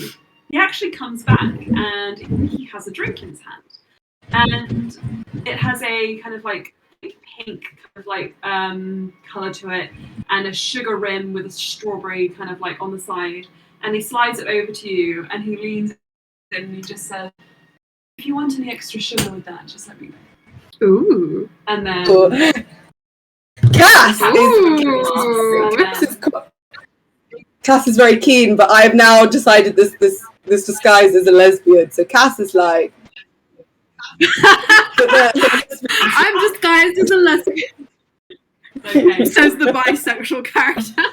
he actually comes back and he has a drink in his hand. And it has a kind of like pink kind of like colour to it and a sugar rim with a strawberry kind of like on the side. And he slides it over to you and he leans in and he just says, if you want any extra sugar with that, just let me know. Ooh. And then Cass is very keen, but I have now decided this disguise is a lesbian. So Cass is like, I'm disguised as a lesbian. Okay. Says the bisexual character.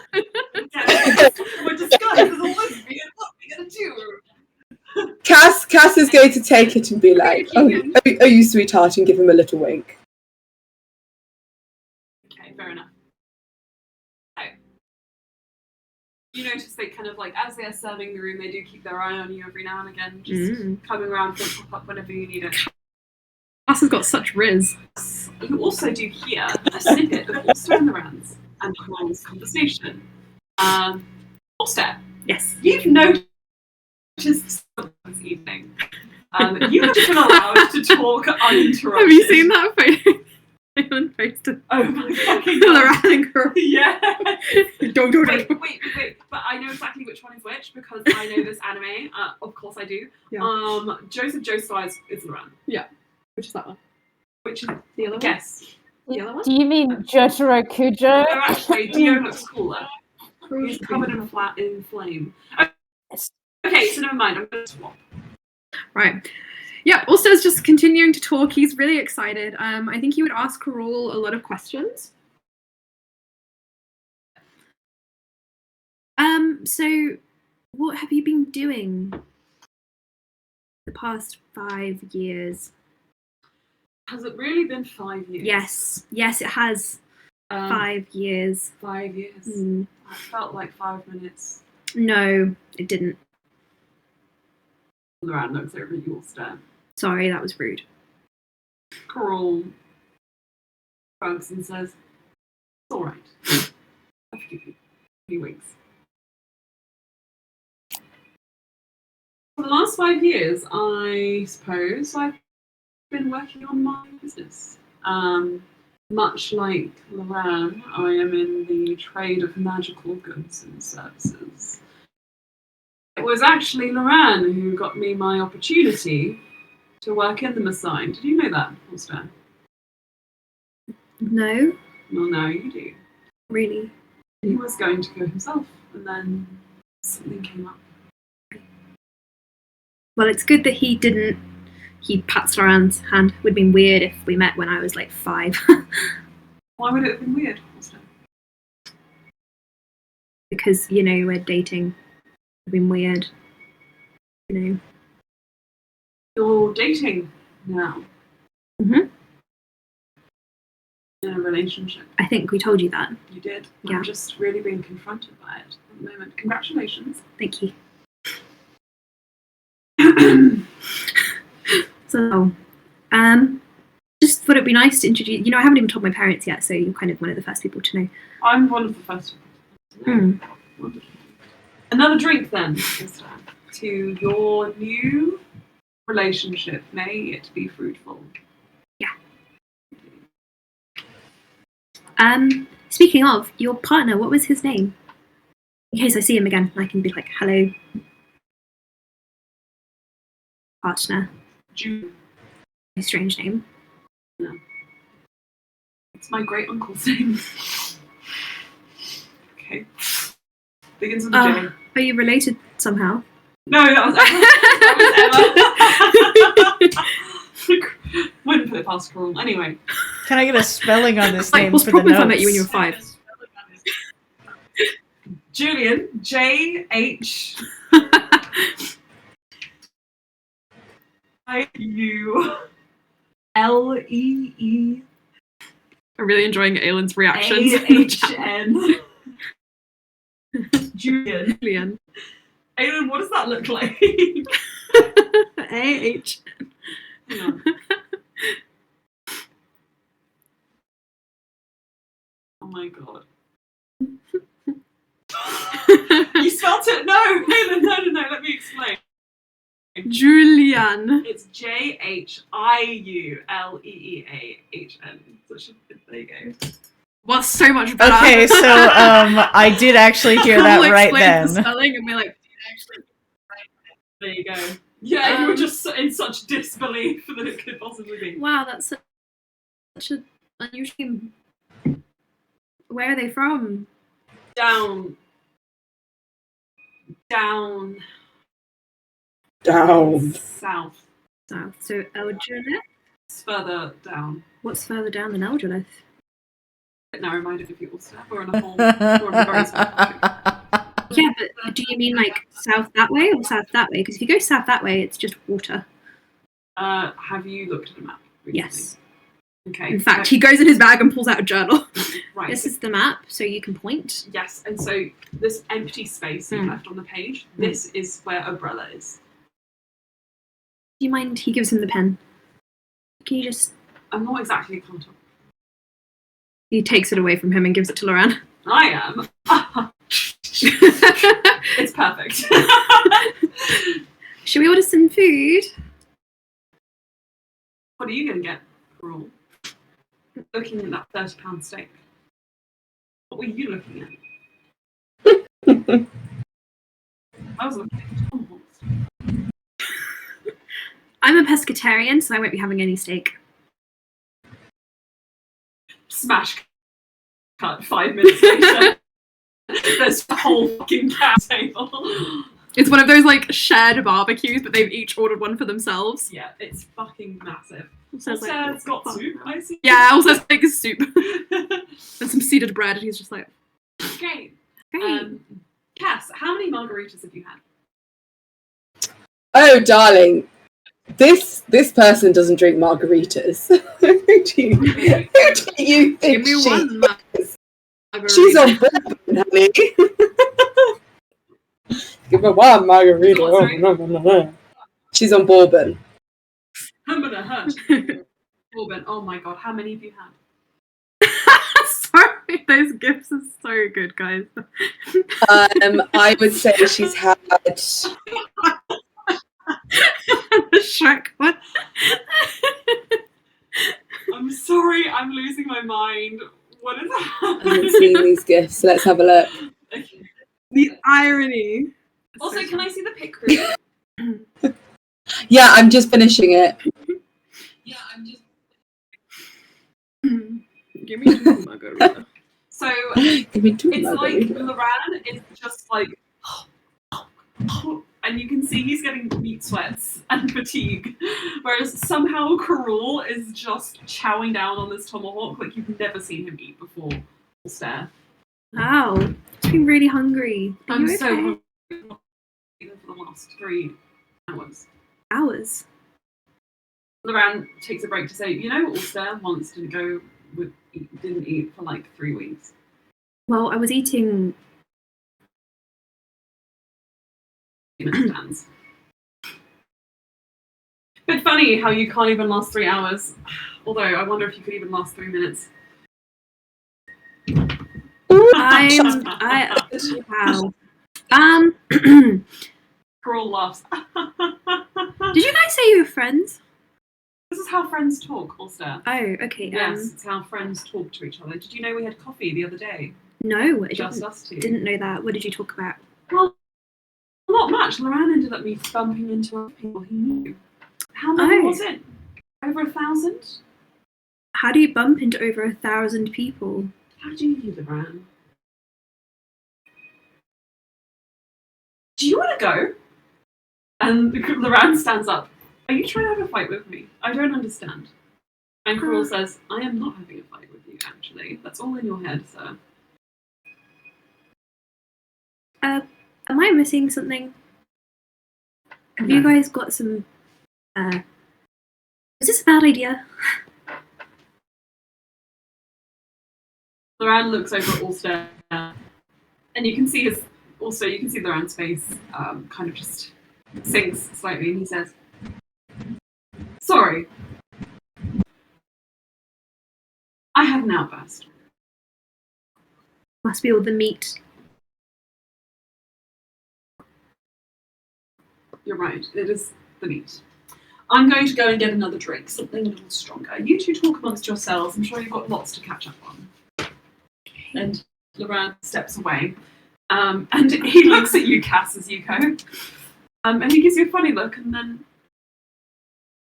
We're disguised as a lesbian. What are we gonna do? Cass is going to take it and be like, oh, you sweetheart, and give him a little wink. Okay, fair enough. So, you notice they kind of like, as they're serving the room, they do keep their eye on you every now and again, just coming around to pop up whenever you need it. Cass has got such riz. You also do hear a snippet of Alstaer Luran's and Karul's conversation. Alstaer, Yes. you've noticed something this evening. You have been allowed to talk uninterrupted. Have you seen that photo? Anyone posted? Oh my fucking god. Luran and Karul. Yeah. Don't. Wait. But I know exactly which one is which because I know this anime. Of course I do. Yeah. Joseph Joestar is Luran. Yeah. Which is that one? Which is The other one? guess. The other one? Do you mean Jotaro Kujo? No, actually, Dio looks cooler. He's covered in flame. Okay, so never mind. I'm going to swap. Right. Yeah, Alstair's just continuing to talk. He's really excited. I think he would ask Karul a lot of questions. So what have you been doing the past 5 years? Has it really been 5 years? Yes, it has. 5 years. 5 years. Mm. I felt like 5 minutes. No, it didn't. Luran looks over at you, Alstair. Sorry, that was rude. Karul shrugs and says, "It's all right. I'll forgive you. A few weeks." For the last 5 years, I suppose I've been working on my business. Much like Luran, I am in the trade of magical goods and services. It was actually Luran who got me my opportunity to work in the Messiah. Did you know that, Alstair? No, Well, now you do. really. He was going to go himself, and then something came up. Well, it's good that he didn't. He pats Luran's hand. Would have been weird if we met when I was like 5. Why would it have been weird, Alstair? Because, you know, we're dating. It would have been weird. You know. You're dating now. Mhm. In a relationship. I think we told you that. You did. Yeah. I'm just really being confronted by it at the moment. Congratulations. Thank you. So, just thought it'd be nice to introduce. You know, I haven't even told my parents yet, so you're kind of one of the first people to know. I'm one of the first people. Mm. Wonderful. Another drink then, Alstair, to your new relationship. May it be fruitful. Speaking of your partner, what was his name? In case I see him again, I can be like, "Hello, partner." June. A strange name. It's my great uncle's name. Okay. Begins with a J. Are you related somehow? No, that was Emma. Wouldn't put it past Karul. Anyway. Can I get a spelling on this Like, name what's for the the problem if I notes? met you when you were 5? Julian, J-H... I-U-L-E-E... I'm really enjoying Aylin's reactions. A-H-N. Julian. Julian. Aylin, what does that look like? A-H. Hang on. Oh my god. You spelled it? No! Aylin, no, let me explain. Julian. It's J-H-I-U-L-E-E-A-H-N. So there you go. Well, so much better. Okay, so I did actually hear that We'll right explain then. the spelling and be like, There you go. Yeah, you were just in such disbelief that it could possibly be. wow, that's such an unusual name. Where are they from? Down. South. South. So Eldrelith? It's further down. What's further down than Eldrelith? Narrow-minded of people, Steph. We're in a whole. We're in a very small country. Yeah, but do you mean like south that way or south that way? Because if you go south that way, it's just water. Have you looked at a map recently? Yes. Okay. In fact, he goes in his bag and pulls out a journal. Right. This is the map, so you can point. Yes, and so this empty space you left on the page, this is where Umbrella is. Do you mind? He gives him the pen. Can you just... I'm not exactly contact. He takes it away from him and gives it to Luran. I am. It's perfect. Should we order some food? What are you going to get, Karul? Looking at that £30 steak. What were you looking at? I was looking at tomahawks. I'm a pescatarian, so I won't be having any steak. Smash cut 5 minutes later. There's a whole fucking cow table. It's one of those like shared barbecues, but they've each ordered one for themselves. Yeah, it's fucking massive. So it's Also, like, it's got soup. I see. yeah, also it's like a soup and some seeded bread, and he's just like, Great. great. Cass, how many margaritas have you had? Oh, darling, this person doesn't drink margaritas. Who do you think Give me she one. is? Margarita. She's on bourbon, honey. Give her one margarita. What, sorry? No. She's on bourbon. I'm gonna hurt. Bourbon. Oh my god, how many have you had? Sorry, those gifts are so good, guys. I would say she's had. The Shrek one. I'm sorry, I'm losing my mind. What is I haven't happening? seen these gifts. Let's have a look. Okay. The irony. Also, can I see the pick group? Yeah, I'm just finishing it. Give me two margarita. So Give me two it's like margarita. Luran is just like, and you can see he's getting meat sweats and fatigue, whereas somehow Karul is just chowing down on this tomahawk like you've never seen him eat before. Alstaer. Wow, it's been really hungry. Are I'm you so okay? hungry for the last 3 hours. Hours. Luran takes a break to say, you know, Alstair once didn't eat for like 3 weeks. Well, I was eating. He understands. Bit funny how you can't even last 3 hours. Although I wonder if you could even last 3 minutes. Wow. Karul laughs. Did you guys say you were friends? This is how friends talk, Alstair. Oh, okay. Yes, it's how friends talk to each other. Did you know we had coffee the other day? No, I Just us two. didn't know that. What did you talk about? Well, not much. Luran ended up me bumping into other people he knew. How many was it? Over 1,000? How do you bump into over 1,000 people? How do you, Luran? Do you want to go? And Luran stands up. Are you trying to have a fight with me? I don't understand. And Karul says, I am not having a fight with you, actually. That's all in your head, sir. Am I missing something? Have No. you guys got some... is this a bad idea? Luran looks over at Alstair, and you can see Luran's face kind of just sinks slightly, and he says, sorry. I had an outburst. Must be all the meat. You're right, it is the meat. I'm going to go and get another drink, something a little stronger. You two talk amongst yourselves. I'm sure you've got lots to catch up on. And Luran steps away. And he looks at you, Cass, as you go. And he gives you a funny look and then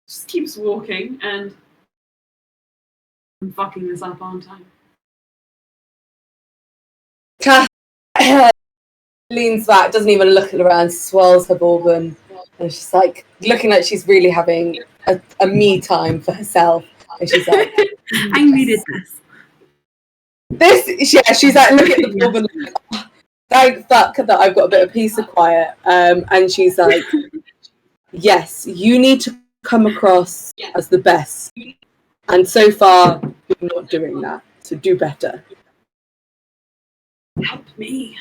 just keeps walking. And I'm fucking this up, aren't I? Cass leans back, doesn't even look at Luran, swirls her bourbon, and she's like looking like she's really having a me time for herself. And she's like, I needed this. she's like, look at the bourbon. Like, oh, thank fuck that I've got a bit of peace and quiet. And she's like, yes, you need to come across as the best. And so far, you're not doing that. So do better. Help me.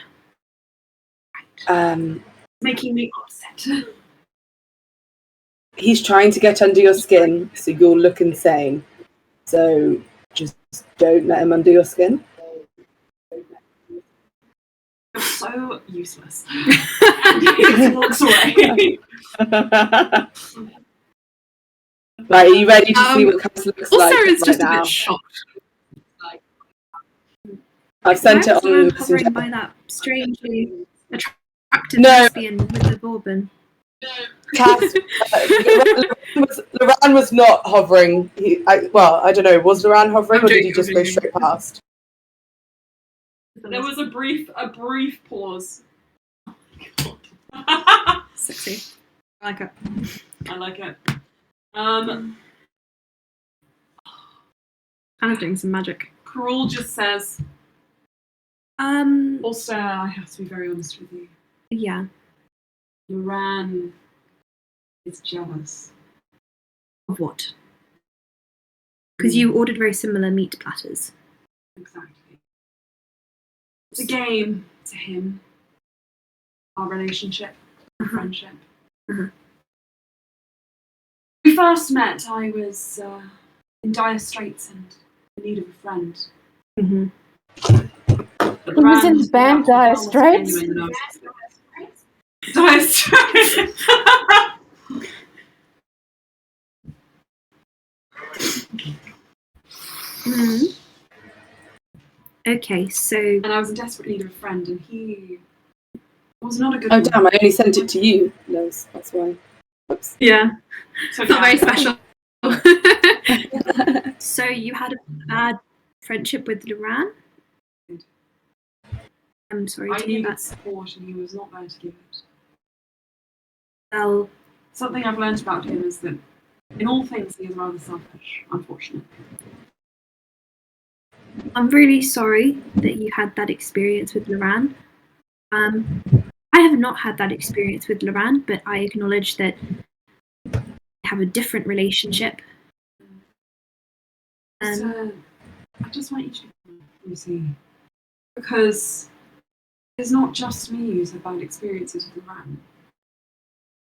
Making me upset. He's trying to get under your skin, so you'll look insane. So just don't let him under your skin. You're so useless. And he walks away. Right, are you ready to see what Cass looks like Also, it's right just a now? bit shocked. I've sent it Why was on Luran Messenger. hovering by that strangely attractive No. lesbian with the bourbon? Cass, Luran was not hovering. I don't know. Was Luran hovering, or did he just go straight past? There was a brief pause. Sexy. I like it. I like it. Hannah's doing some magic. Karul just says, Um, Alstaer, I have to be very honest with you. yeah. Luran is jealous. Of what? Because you ordered very similar meat platters. Exactly. It's a game to him. Our relationship, our friendship. Uh-huh. When we first met, I was in dire straits and in need of a friend. Mm-hmm. But He was in Luran the band was Dire far more Straits? genuine than I was. Dire Straits. Mm-hmm. Okay, so And I was in desperate need of a friend, and he was not a good Oh one. damn! I only sent it to you, Liz. That's why. Oops. yeah, So not very bad. special. So you had a bad friendship with Luran? I'm sorry I to hear needed that. support, and he was not there to give it. Well, Something I've learned about him is that in all things he is rather selfish, unfortunately. I'm really sorry that you had that experience with Luran. I have not had that experience with Luran, but I acknowledge that we have a different relationship. So, I just want you to you see, because it's not just me who's had bad experiences with Luran.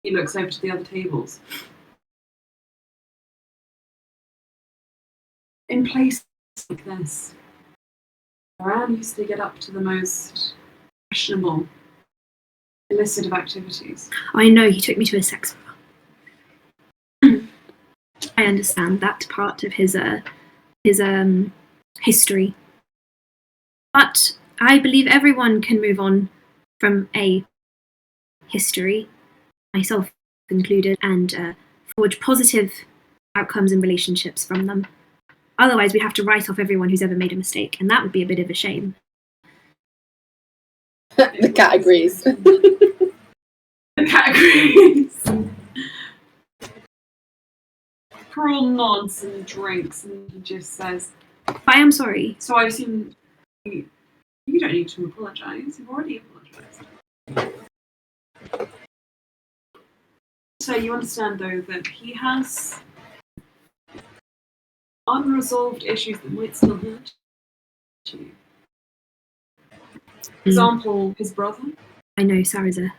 He looks over to the other tables. In places like this, Luran used to get up to the most questionable, illicit of activities. I know he took me to a sex bar. I understand that part of his history, but I believe everyone can move on from a history, myself included, and forge positive outcomes in relationships from them. Otherwise, we'd have to write off everyone who's ever made a mistake, and that would be a bit of a shame. The cat agrees. The cat agrees. Karul nods and drinks, and he just says, I am sorry. so I assume you don't need to apologise. You've already apologised. So you understand, though, that he has unresolved issues that might still hurt you. For example, his brother. I know Saraza.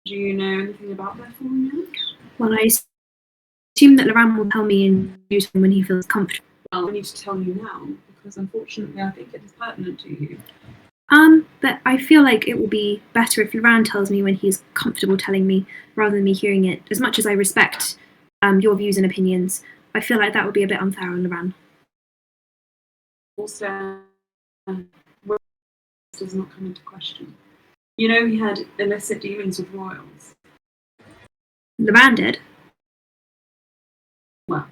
Do you know anything about their falling out? Well, I assume that Luran will tell me in due time when he feels comfortable. Well, I need to tell you now, because unfortunately I think it is pertinent to you. But I feel like it will be better if Luran tells me when he's comfortable telling me, rather than me hearing it. As much as I respect your views and opinions, I feel like that would be a bit unfair on Luran. Also, does not come into question. You know he had illicit dealings with royals. Luran did. Well,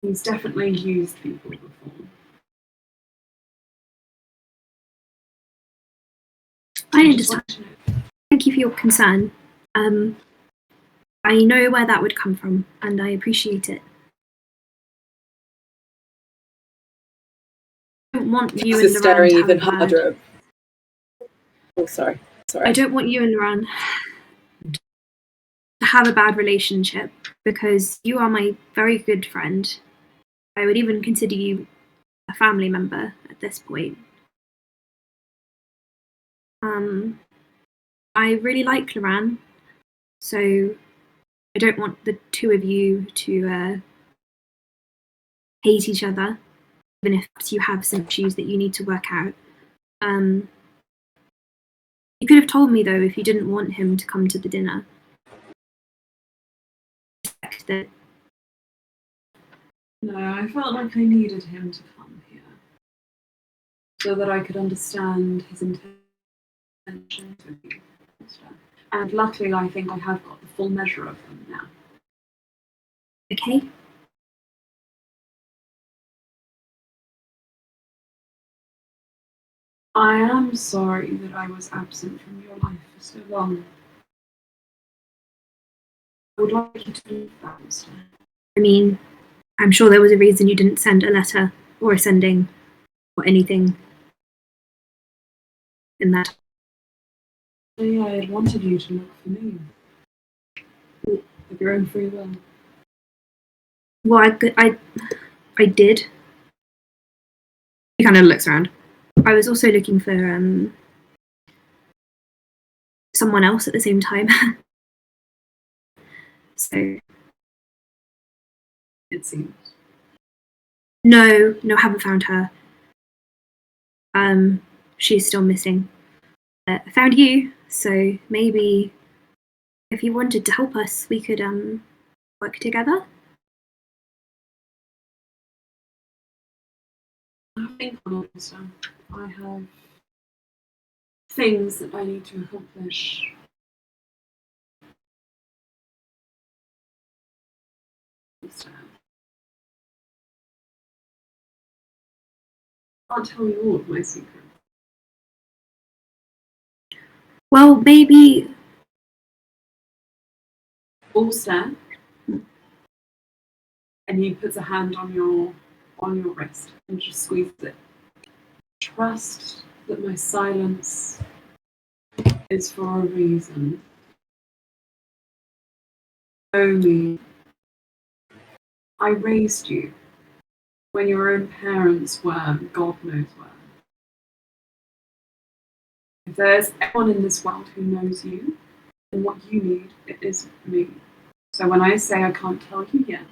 he's definitely used people before. I just understand. want to know. Thank you for your concern. I know where that would come from, and I appreciate it. I don't want you This and is Luran staring to have even a bad... harder. Oh, sorry. I don't want you and Luran to have a bad relationship, because you are my very good friend. I would even consider you a family member at this point. I really like Luran, so I don't want the two of you to hate each other, even if you have some issues that you need to work out. You could have told me, though, if you didn't want him to come to the dinner. That No, I felt like I needed him to come here so that I could understand his intentions with you. And luckily, I think I have got the full measure of them now. okay? I am sorry that I was absent from your life for so long. I would like you to leave that instead. I mean, I'm sure there was a reason you didn't send a letter or a sending or anything in that. Yeah, I had wanted you to look for me. Of your own free will. Well, I did. He kind of looks around. I was also looking for someone else at the same time. So It seems. no, I haven't found her. She's still missing. I found you, so maybe if you wanted to help us, we could work together. I think I'm also. I have things that I need to accomplish. I can't tell you all of my secrets. Well, maybe. Alstaer, and he puts a hand on your wrist and just squeezes it. Trust that my silence is for a reason. Know me. I raised you when your own parents were God knows where. If there's anyone in this world who knows you and what you need, it is me. So when I say I can't tell you yet,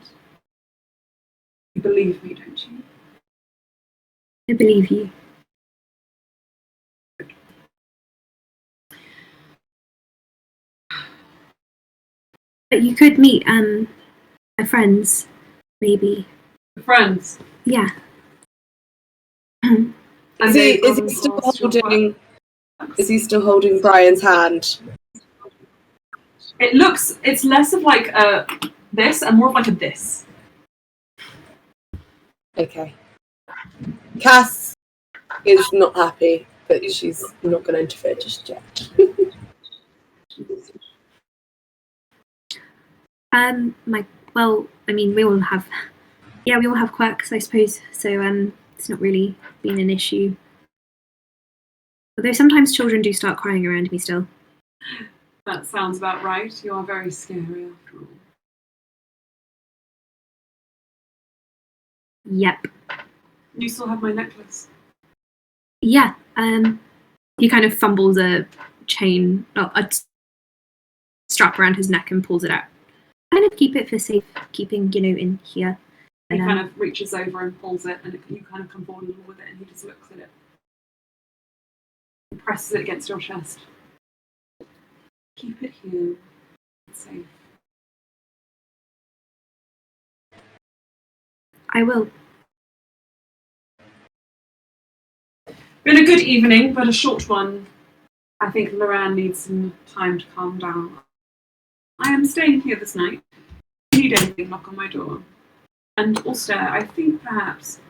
you believe me, don't you? I believe you. But you could meet my friends, maybe. Friends. Yeah. And Is he still holding? Is he still holding Brian's hand? It's less of like a this and more of like a this. Okay. Cass is not happy, but she's not going to interfere just yet. We all have quirks, I suppose. So it's not really been an issue. Although sometimes children do start crying around me still. That sounds about right. You are very scary after all. Yep. You still have my necklace. Yeah. He kind of fumbles a strap around his neck and pulls it out. Kind of keep it for safekeeping, in here. He kind of reaches over and pulls it, and you kind of come forward a little with it, and he just looks at it. He presses it against your chest. Keep it here. It's safe. I will. Been a good evening, but a short one. I think Luran needs some time to calm down. I am staying here this night. If you need anything, knock on my door. And Alstaer, I think perhaps.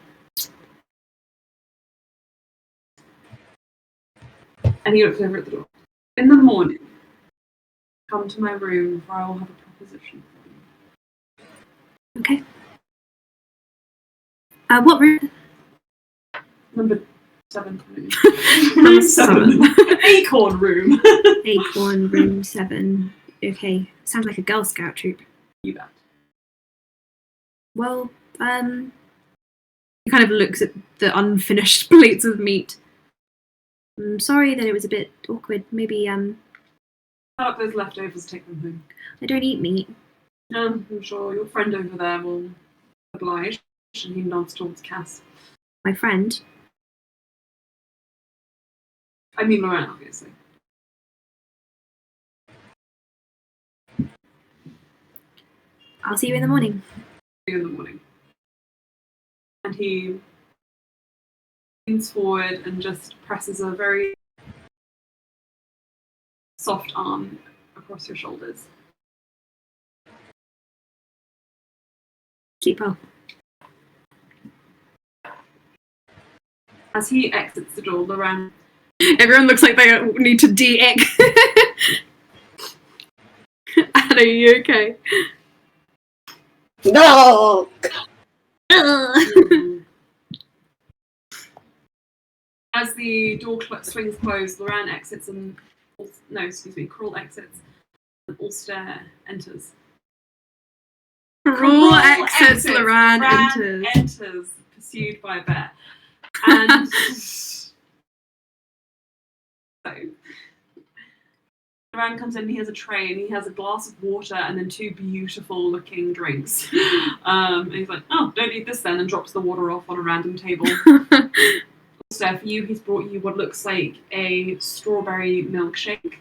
And he looks over at the door. In the morning, come to my room where I will have a proposition for you. Okay. What room? Number 7. Room 7. Acorn room. Acorn room 7. Okay. Sounds like a Girl Scout troop. You bet. Well, he kind of looks at the unfinished plates of meat. I'm sorry that it was a bit awkward. Maybe, Cut up those leftovers, take them home. I don't eat meat. I'm sure your friend over there will oblige. And he nods towards Cass. My friend? I mean Luran, obviously. I'll see you in the morning. See you in the morning. And he leans forward and just presses a very soft arm across your shoulders. Keep well. As he exits the door, Luran. Everyone looks like they need to de-egg. Anna, are you okay? No. As the door swings closed, Luran exits and Karul exits and Alstaer enters. Karul exits, Luran enters, pursued by a bear. And so Luran comes in and he has a tray and he has a glass of water and then 2 beautiful looking drinks. And he's like, oh, don't eat this then, and drops the water off on a random table. So for you, he's brought you what looks like a strawberry milkshake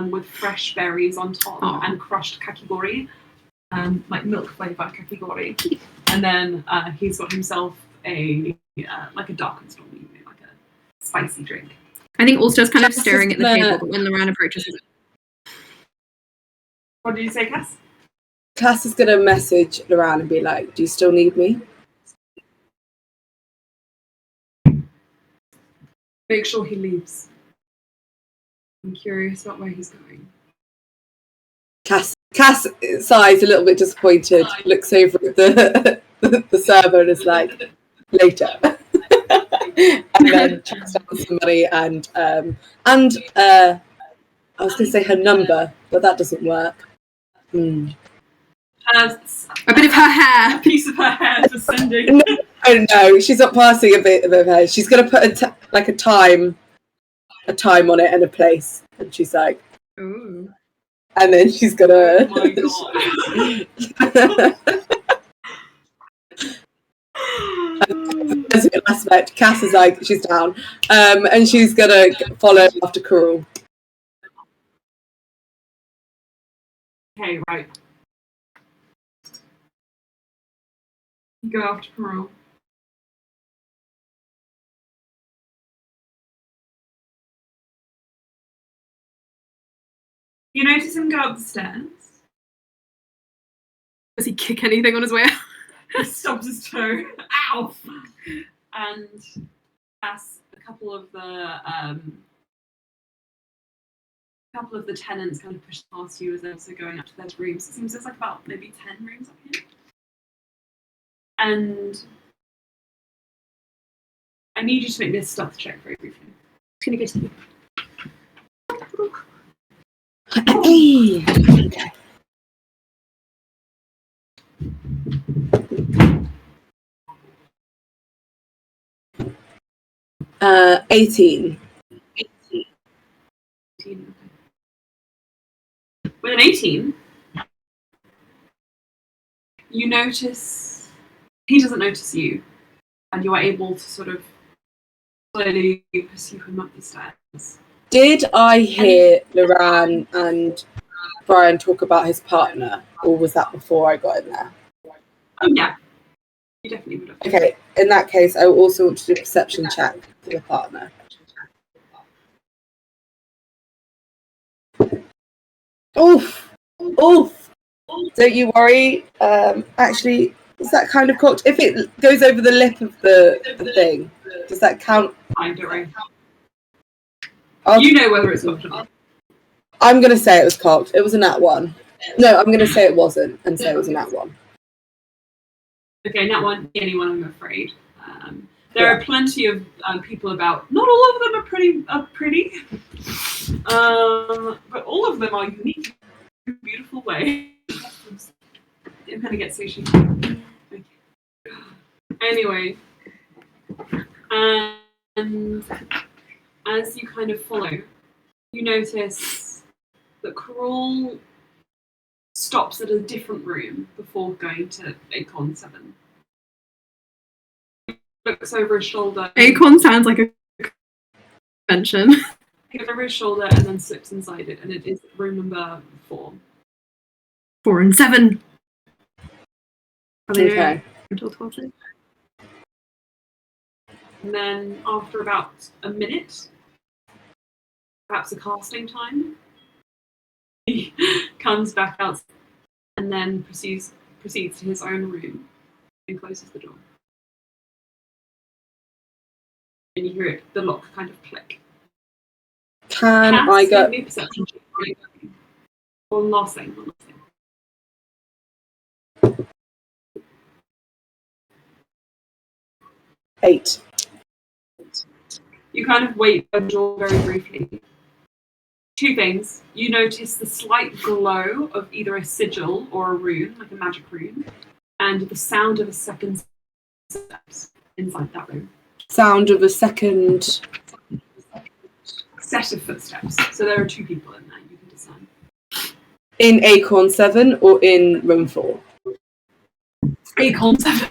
with fresh berries on top and crushed kakigori, like milk flavor kakigori. And then he's got himself a dark storm, like a spicy drink. I think Alstair's kind of staring at the table, but when Luran approaches it. What did you say, Cass? Cass is going to message Luran and be like, do you still need me? Make sure he leaves. I'm curious about where he's going. Cass sighs a little bit disappointed, looks over at the server and is like, later. And then tracks down somebody and I was going to say her number, but that doesn't work. A bit of her hair. A piece of her hair for sending. No, she's not passing a bit of her hair. She's going to put a time on it and a place. And she's like, ooh. And then she's going to... As we last met, Cass is like, she's down. And she's going to follow after Karul. Okay, right. Go after Karul. You notice him go up the stairs. Does he kick anything on his way out? He stubs his toe. Ow! And as a couple of the tenants kind of push past you as they're also going up to their rooms. It seems there's like about maybe 10 rooms up here. And I need you to make me a stealth check very briefly. It's gonna go to you. Okay. 18. 18. With an 18, you notice he doesn't notice you, and you are able to sort of slowly pursue him up the stairs. Did I hear Luran and Brian talk about his partner, or was that before I got in there? Oh yeah, you definitely would have. Okay, in that case, I also want to do a perception check for the partner. Oof! Oof! Don't you worry. Actually, is that kind of cocked? If it goes over the lip of the thing, does that count? Fine, don't worry. You know whether it's cocked or not. I'm going to say it was cocked. It was a nat 1. No, I'm going to say it wasn't and say it was a nat 1. Okay, nat 1, the only one, I'm afraid. There are plenty of people about. Not all of them are pretty. But all of them are unique in a beautiful way. I'm going to get sushi. Okay. Anyway. And as you kind of follow, you notice that Karul stops at a different room before going to Acon 7. He looks over his shoulder. Acon sounds like a convention. He looks over his shoulder and then slips inside it, and it is room number 4. 4 and 7. Are they Okay. until 12? And then after about a minute, perhaps a casting time, he comes back out and then proceeds to his own room and closes the door. and you hear the lock kind of click. Can Cass, I go? give me a perception check. One last thing. 8. You kind of wait by the door very briefly. 2 things. You notice the slight glow of either a sigil or a rune, like a magic rune, and the sound of a second steps inside that room. Sound of a second Set of footsteps. So there are 2 people in there. You can discern. in Acorn 7 or in room 4? Acorn 7.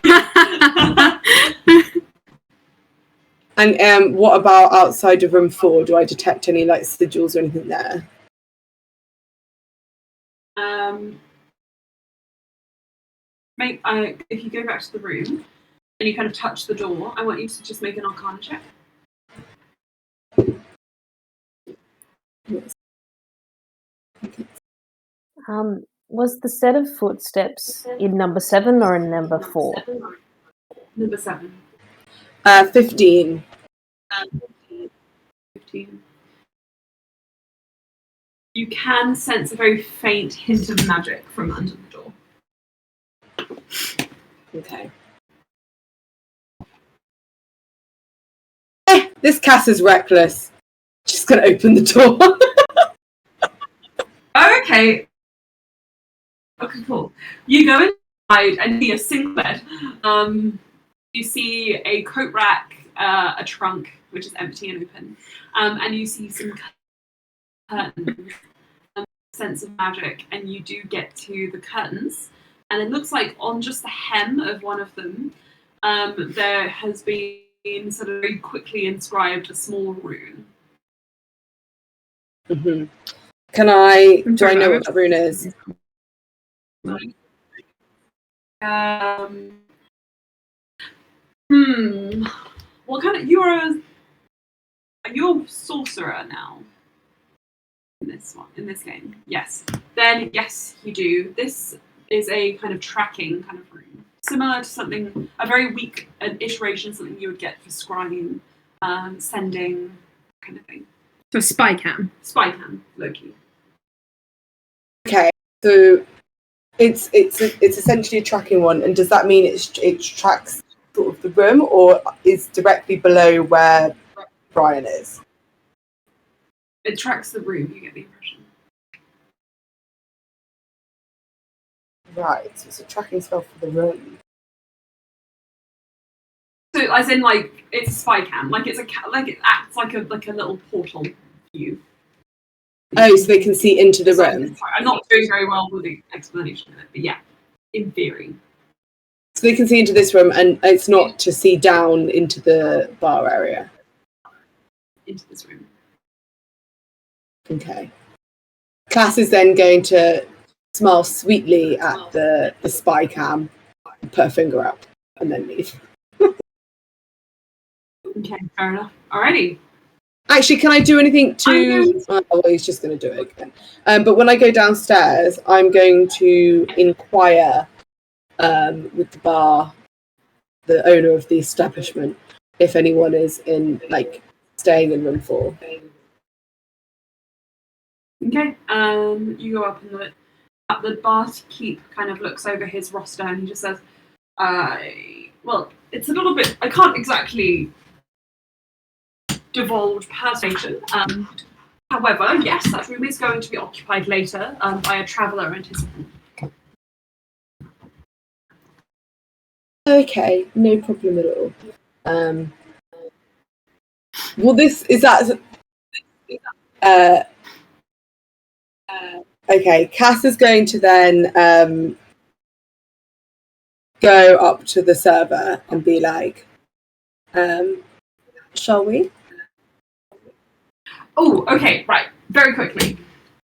And what about outside of room 4? Do I detect any like sigils or anything there? If you go back to the room and you kind of touch the door, I want you to just make an Arcana check. Was the set of footsteps in number 7 or in number 4? Number 7. 15. 15. You can sense a very faint hint of magic from under the door. Okay. This Cass is reckless. She's gonna open the door. Okay. Okay, cool. You go inside and see a single bed. You see a coat rack, a trunk, which is empty and open, and you see some curtains, sense of magic, and you do get to the curtains, and it looks like on just the hem of one of them, there has been sort of very quickly inscribed a small rune. Mm-hmm. Do I know what that rune is? What kind of you're a sorcerer now in this game? Yes. Then yes, you do. This is a kind of tracking kind of rune, similar to something a very weak iteration, something you would get for scrying, sending, kind of thing. So spy cam. Spy cam, Loki. Okay, so it's essentially a tracking one, and does that mean it tracks sort of the room, or is directly below where Brian is? It tracks the room. You get the impression. Right, so it's a tracking spell for the room. So, as in, like, it's a spy cam, like it acts like a little portal view. Oh, so they can see into the room. Sorry, I'm not doing very well with the explanation of it, but yeah, in theory. So they can see into this room, and it's not to see down into the bar area. Into this room. Okay. Cass is then going to smile sweetly at the spy cam, put her finger up, and then leave. Okay, fair enough. Alrighty. Actually, can I do anything to... well, he's just going to do it again. But when I go downstairs, I'm going to inquire with the bar, the owner of the establishment, if anyone is in, like, staying in room 4. Okay, you go up and the barkeep kind of looks over his roster and he just says, well, it's a little bit, I can't exactly divulge per station. However, yes, that room is going to be occupied later by a traveller and his... Okay, no problem at all. Well, this is that. Okay, Cass is going to then go up to the server and be like, "Shall we?" Oh, okay, right. Very quickly.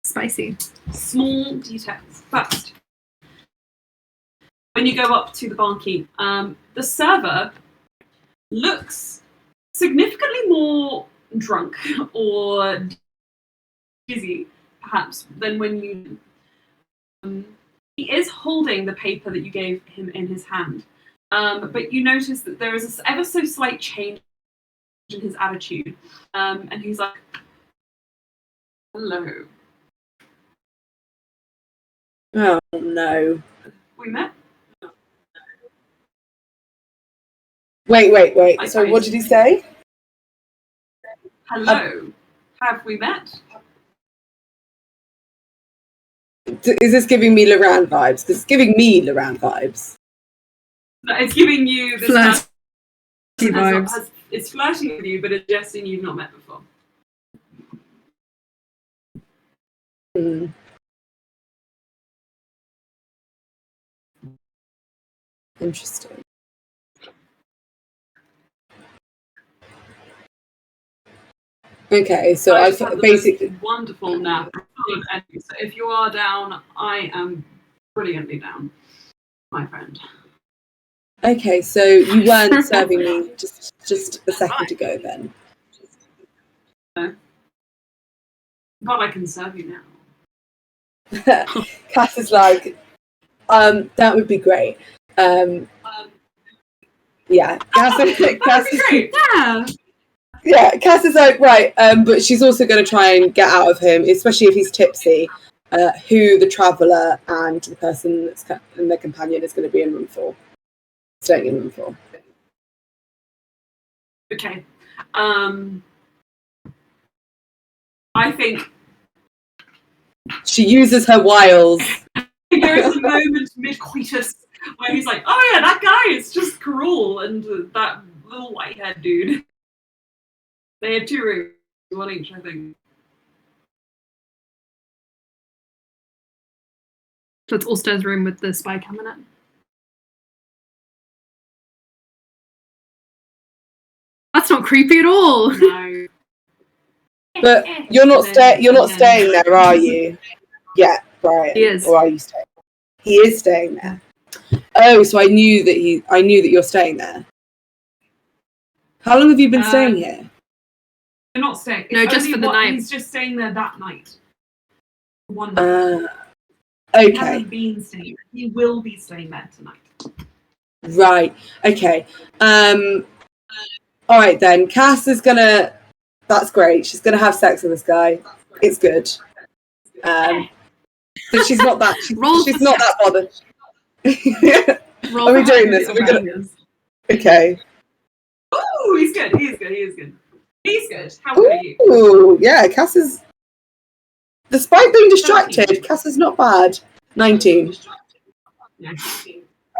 Spicy. Small details. First, when you go up to the barkeep, the server looks significantly more drunk or dizzy, perhaps, than when you... he is holding the paper that you gave him in his hand, but you notice that there is an ever so slight change his attitude. And he's like, hello. Oh no. We met? Wait. So what did he say? Hello. Have we met? Is this giving me Luran vibes? Because it's giving me Luran vibes. No, it's giving you this Flirty vibes. It's flirting with you, but it's suggesting you've not met before. Interesting. Okay, so I just had the basically most wonderful nap. So if you are down, I am brilliantly down, my friend. Okay, so you weren't serving me just a second ago then. God, I can serve you now. Cass is like, that would be great. Yeah, Cass is Great. Yeah. Cass is like, right, but she's also going to try and get out of him, especially if he's tipsy, who the traveller and the person that's and their companion is going to be in room 4. Staying in room 4. Okay. I think She uses her wiles. there is a moment mid-coitus where he's like, oh yeah, that guy is just Karul and that little white-haired dude. They had 2 rooms, one each, I think. So it's Alstair's room with the spy cam in it. That's not creepy at all. No. But you're not staying there, are you? Yeah, right. He is. Or are you staying? He is staying there. Oh, so I knew that you're staying there. How long have you been staying here? They're not staying. No, It's just only for the night. He's just staying there that night. One night. Okay. He hasn't been staying there. He will be staying there tonight. Right. Okay. All right then. Cass is gonna. That's great. She's gonna have sex with this guy. It's good. But she's not that. She's not that bothered. Are we doing this? Are we gonna? Okay. Oh, he's good. He's good. How good are you? Ooh, yeah. Cass is. Despite being distracted, Cass is not bad. 19. Yeah.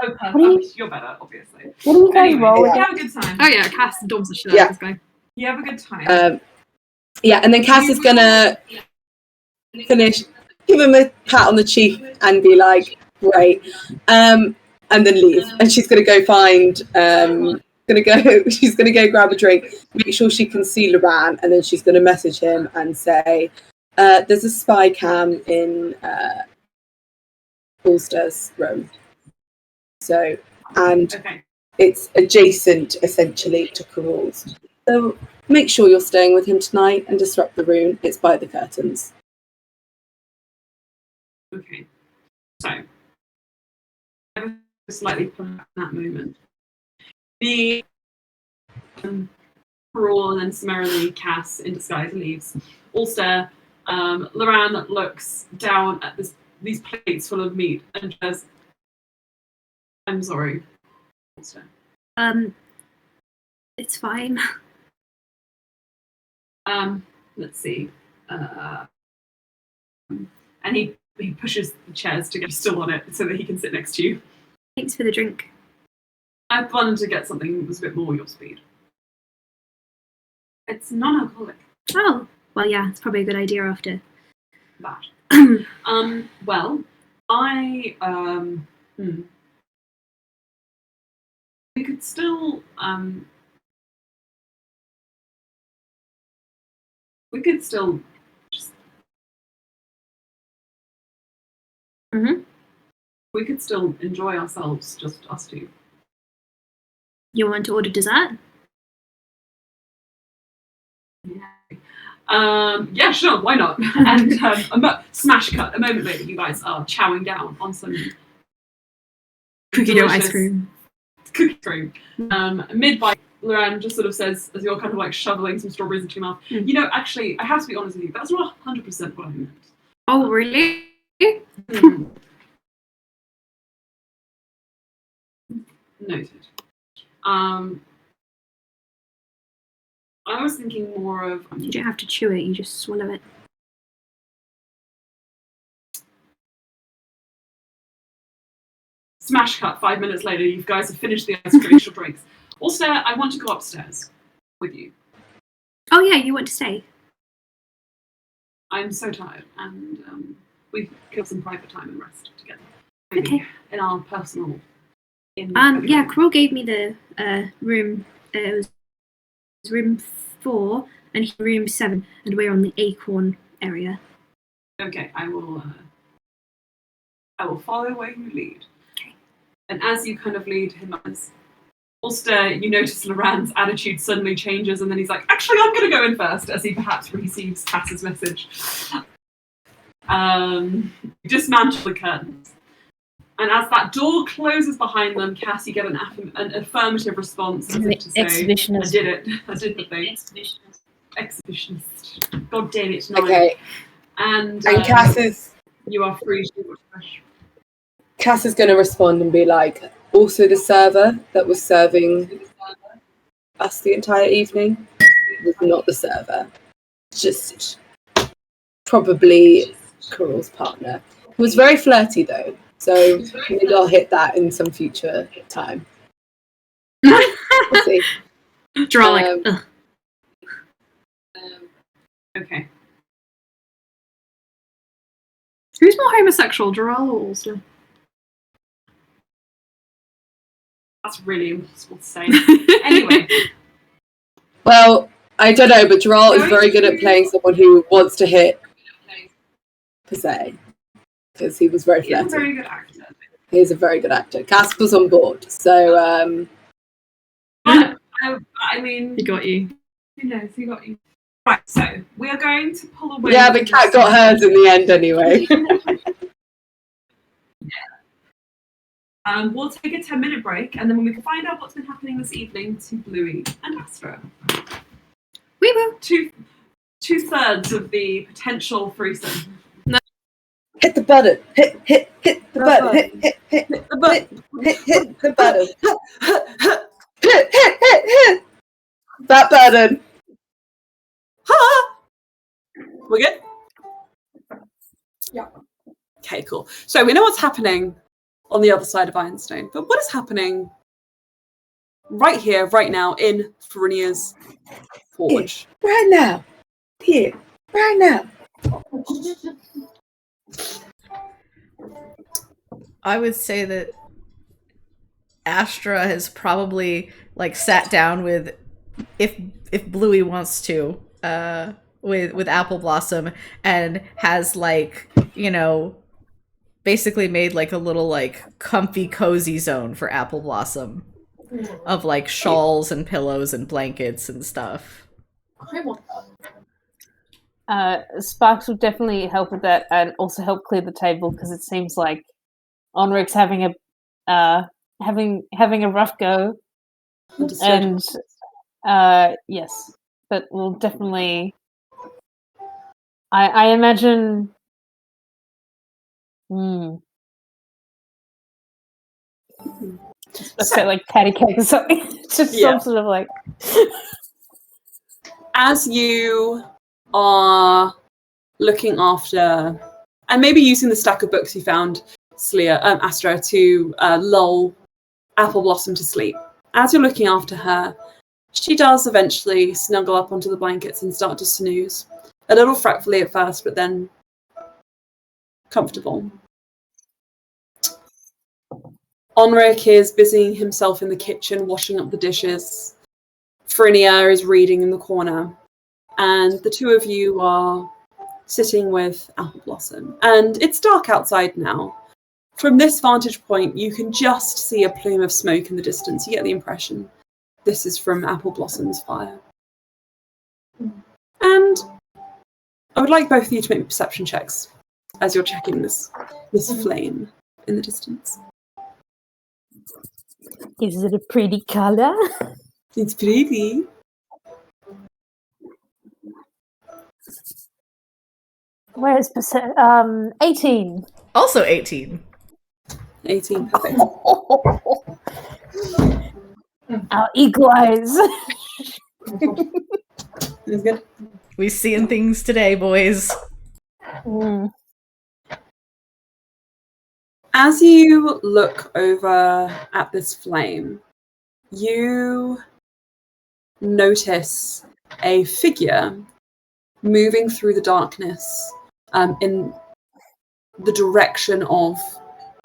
Oh, perfect. You're better, obviously. What do you guys Anyway, roll? yeah. you have a good time. Oh yeah, Cass dogs the shit out Yeah. of this guy. You have a good time. Yeah, and then Cass is gonna finish, give him a pat on the cheek, and be like, "Great," and then leave. And she's gonna go find. She's gonna go grab a drink, make sure she can see Luran, and then she's gonna message him and say, "There's a spy cam in Alstair's room." So, and Okay. it's adjacent essentially to Karul's. So make sure you're staying with him tonight and disrupt the room. It's by the curtains. Okay. So, ever so slightly from that moment, the Karul and then summarily Cass in disguise leaves. Alstair, Luran looks down at these plates full of meat and says, "I'm sorry, Alstair." It's fine. Let's see. And he pushes the chairs to get still on it so that he can sit next to you. Thanks for the drink. I wanted to get something that was a bit more your speed. It's non-alcoholic. Oh, well, yeah, it's probably a good idea after That. Well, we could still just. We could still enjoy ourselves, just us two. You want to order dessert? Yeah, sure, why not? And smash cut. A moment later, you guys are chowing down on some Cookie dough delicious ice cream. Cookie cream. Mid bite, Luran just sort of says, as you're kind of like shoveling some strawberries into your mouth, Mm. you know, actually, I have to be honest with you, that's not 100% what I meant. Oh, really? Hmm. Noted. I was thinking more of... You don't have to chew it, you just swallow it. Smash cut, 5 minutes later, you guys have finished the ice cream drinks. Also, I want to go upstairs with you. Oh yeah, you want to stay? I'm so tired, and we could have some private time and rest together. Maybe Okay. in our personal... Yeah, Karul gave me the room. It was room 4 and room 7, and we're on the acorn area. Okay, I will follow where you lead. Okay. And as you kind of lead him up, Alstaer, you notice Luran's attitude suddenly changes, and then he's like, actually, I'm going to go in first, as he perhaps receives Cass's message. Dismantle the curtains. And as that door closes behind them, Cass, you get an affirmative response, as if to say, Exhibitionist. I did it. I did the thing. Exhibitionist. God damn it, no. Okay. And Cass is you are free to refresh. Cass is going to respond and be like, also the server that was serving us the entire evening was not the server. Just probably Karul's partner. Who was very flirty though, so maybe I'll hit that in some future time. We'll see. Draw like, ugh. Okay. Who's more homosexual, Jarrell or Alstaer? That's really impossible to say. Anyway. Well, I don't know, but Jarrell is very good at playing someone who wants to hit, per se, because he was very He's a flirty. very good actor. He's a very good actor. Cass was on board, so But, I mean, He got you. who knows? He got you. Right, so we are going to pull away. yeah, but Kat got hers in the end anyway. We'll take a 10-minute break, and then when we find out what's been happening this evening to Bluey and Astra. We will. Two-thirds of the potential threesome. Hit the button. Hit the button. Hit The button. the button. Hit that button. We're good? Yeah. Okay, cool. So we know what's happening on the other side of Ironstone, but what is happening right here, right now, in Farinia's forge? Right now. Here. Right now. I would say that Astra has probably like sat down with, if Bluey wants to, with Apple Blossom, and has like, you know, basically made like a little like comfy cozy zone for Apple Blossom of like shawls and pillows and blankets and stuff. Sparks would definitely help with that, and also help clear the table, because it seems like Onric's having a rough go. Understood. And yes, but we'll definitely. I imagine. Let's say like patty cake or something. Just Yeah. some sort of like. As you are looking after, and maybe using the stack of books you found, Astra, to lull Apple Blossom to sleep. As you're looking after her, she does eventually snuggle up onto the blankets and start to snooze. A little fretfully at first, but then comfortable. Onric is busying himself in the kitchen, washing up the dishes. Frinia is reading in the corner. And the two of you are sitting with Apple Blossom. And it's dark outside now. From this vantage point, you can just see a plume of smoke in the distance. You get the impression this is from Apple Blossom's fire. And I would like both of you to make perception checks as you're checking this flame in the distance. Is it a pretty color? It's pretty. Where is percent? 18. Also 18. 18, perfect. Our eagle eyes. That's good. We seeing things today, boys. As you look over at this flame, you notice a figure moving through the darkness in the direction of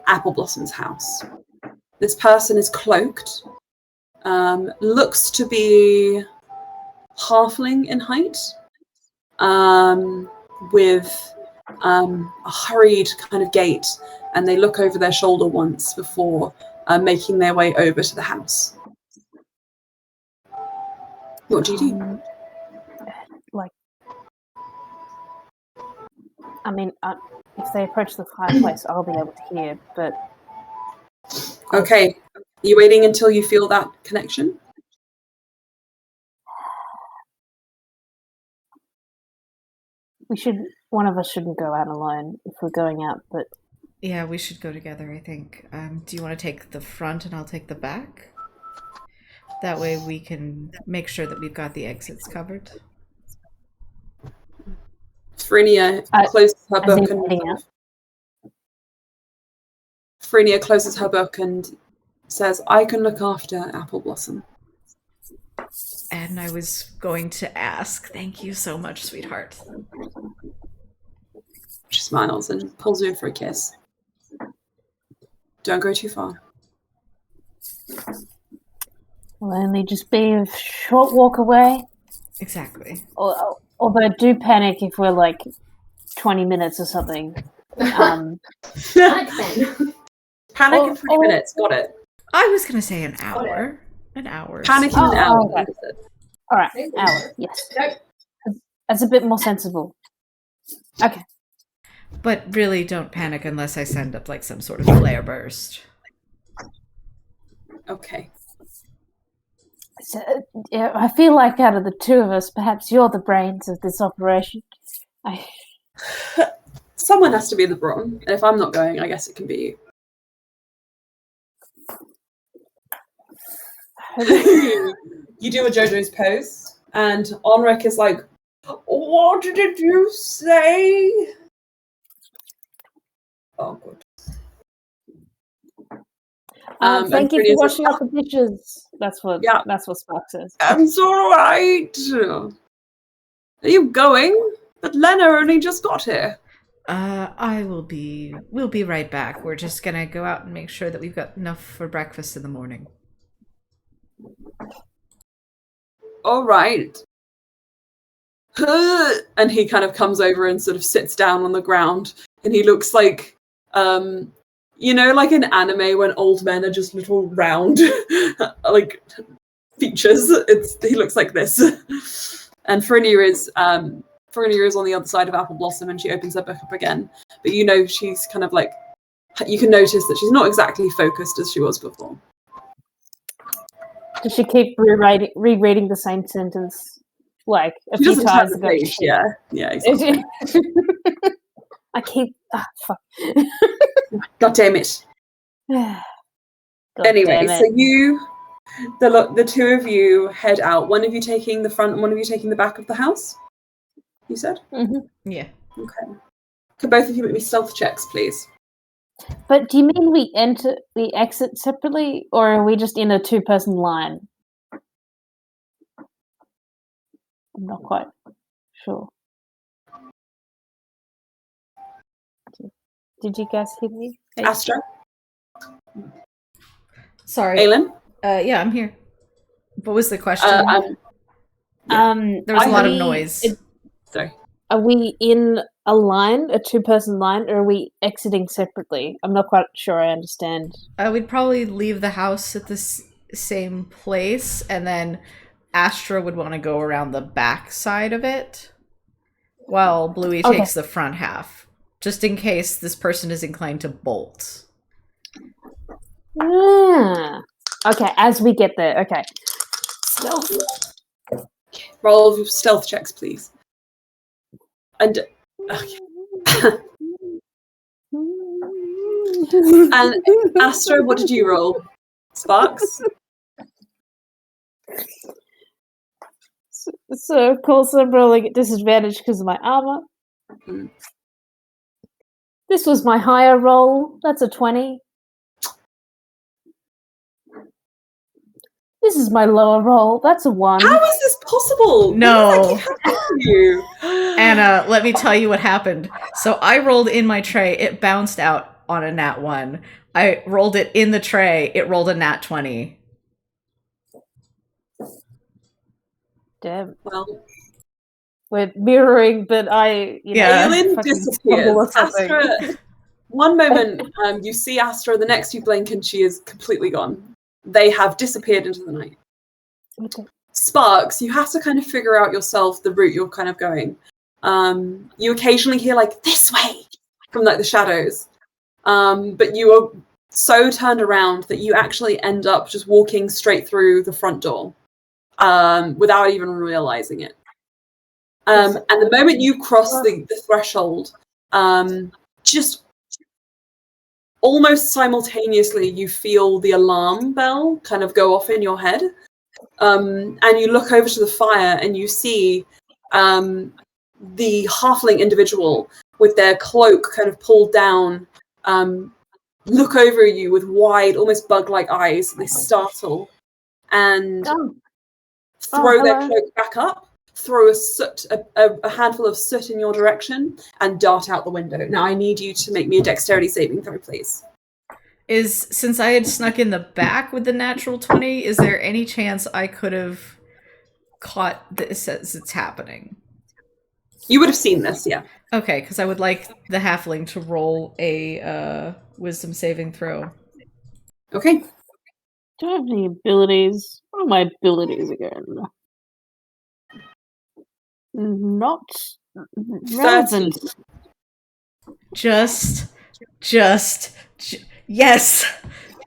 Apple Blossom's house. This person is cloaked, looks to be halfling in height, with a hurried kind of gait, and they look over their shoulder once before making their way over to the house. What do you do? I mean, if they approach the fireplace, I'll be able to hear, but... Okay, are you waiting until you feel that connection? One of us shouldn't go out alone if we're going out, but... Yeah, we should go together, I think. Do you want to take the front and I'll take the back? That way we can make sure that we've got the exits covered. Phrynia closes her book and Phrynia closes her book and says, "I can look after Apple Blossom." And I was going to ask, thank you so much, sweetheart. She smiles and pulls you in for a kiss. Don't go too far. Will only just be a short walk away. Exactly. Although do panic if we're like 20 minutes or something. Panic in 20 minutes. Got it. I was going to say an hour. An hour. Panic in an hour. Okay. All right, hour. Yes. That's a bit more sensible. Okay. But really, don't panic unless I send up like some sort of flare burst. Okay. So, yeah, I feel like out of the two of us, perhaps you're the brains of this operation. Someone has to be the brawn, and if I'm not going, I guess it can be you. You do a JoJo's pose, and Onric is like, "What did you say?" Oh, good. Thank you for washing up the dishes. That's what Spark says. It's all right. Are you going? But Lena only just got here. We'll be right back. We're just gonna go out and make sure that we've got enough for breakfast in the morning. All right. And he kind of comes over and sort of sits down on the ground, and he looks like, like in anime when old men are just little round, like features. He looks like this. And Phrynia is on the other side of Apple Blossom, and she opens her book up again. But she's kind of like, you can notice that she's not exactly focused as she was before. Does she keep rereading the same sentence like a few times ago? Yeah, exactly. I keep fuck. God damn it. Anyway, so the two of you head out. One of you taking the front and one of you taking the back of the house? You said? Mm-hmm. Yeah. Okay. Could both of you make me stealth checks, please? But do you mean we exit separately, or are we just in a two-person line? I'm not quite sure. Did you guys hear me? Astra? Sorry. Aylin? Yeah, I'm here. What was the question? There was a lot of noise. Sorry. Are we in a line, a two-person line, or are we exiting separately? I'm not quite sure I understand. We'd probably leave the house at the same place, and then Astra would want to go around the back side of it, while Bluey takes the front half, just in case this person is inclined to bolt. Okay, as we get there. Okay. Stealth. Roll stealth checks, please. And okay. And Astra, what did you roll? Sparks? So, of course, I'm rolling at disadvantage because of my armor. Mm. This was my higher roll. That's a 20. This is my lower roll. That's a 1. How is this possible? No. What is that happening to you? Anna, let me tell you what happened. So I rolled in my tray. It bounced out on a nat 1. I rolled it in the tray. It rolled a nat 20. Damn. Well, We're mirroring, but I, Yeah. Aelin fucking disappears. stumble or something. Astra, one moment you see Astra, the next you blink and she is completely gone. They have disappeared into the night. Okay. Sparks, you have to kind of figure out yourself the route you're kind of going. You occasionally hear like, this way, from like the shadows. But you are so turned around that you actually end up just walking straight through the front door without even realizing it. And the moment you cross the threshold, just almost simultaneously you feel the alarm bell kind of go off in your head. And you look over to the fire and you see the halfling individual with their cloak kind of pulled down look over you with wide, almost bug-like eyes. They startle and throw their cloak back up, throw a handful of soot in your direction, and dart out the window. Now I need you to make me a dexterity saving throw, please. Since I had snuck in the back with the natural 20, is there any chance I could have caught this as it's happening? You would have seen this, yeah. Okay, because I would like the halfling to roll a wisdom saving throw. Okay. Do I have any abilities? What are my abilities again? Not relevant. 30. Just yes!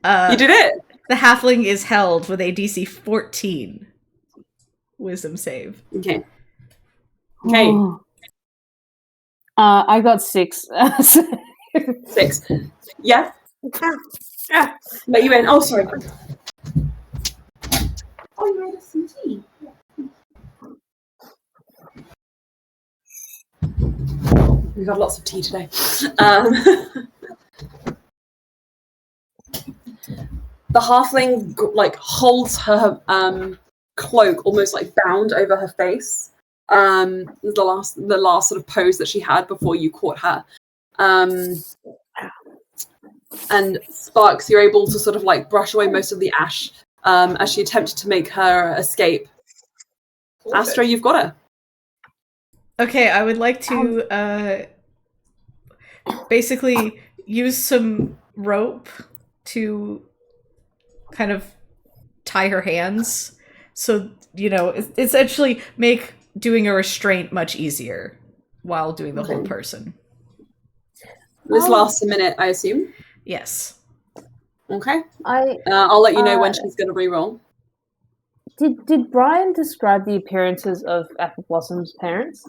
You did it! The halfling is held with a DC 14 wisdom save. Okay. Okay. Oh. I got 6. 6. Yeah? Let you in. Oh, sorry. Oh, you made us some tea. We've had lots of tea today. The halfling holds her cloak almost like bound over her face. The last sort of pose that she had before you caught her. And Sparks, you're able to sort of like brush away most of the ash as she attempted to make her escape. Astra, you've got her. Okay, I would like to basically use some rope to kind of tie her hands. So, essentially make doing a restraint much easier while doing the whole person. This lasts a minute, I assume. Yes. Okay. I'll let you know when she's going to re-roll. Did Brian describe the appearances of Apple Blossom's parents?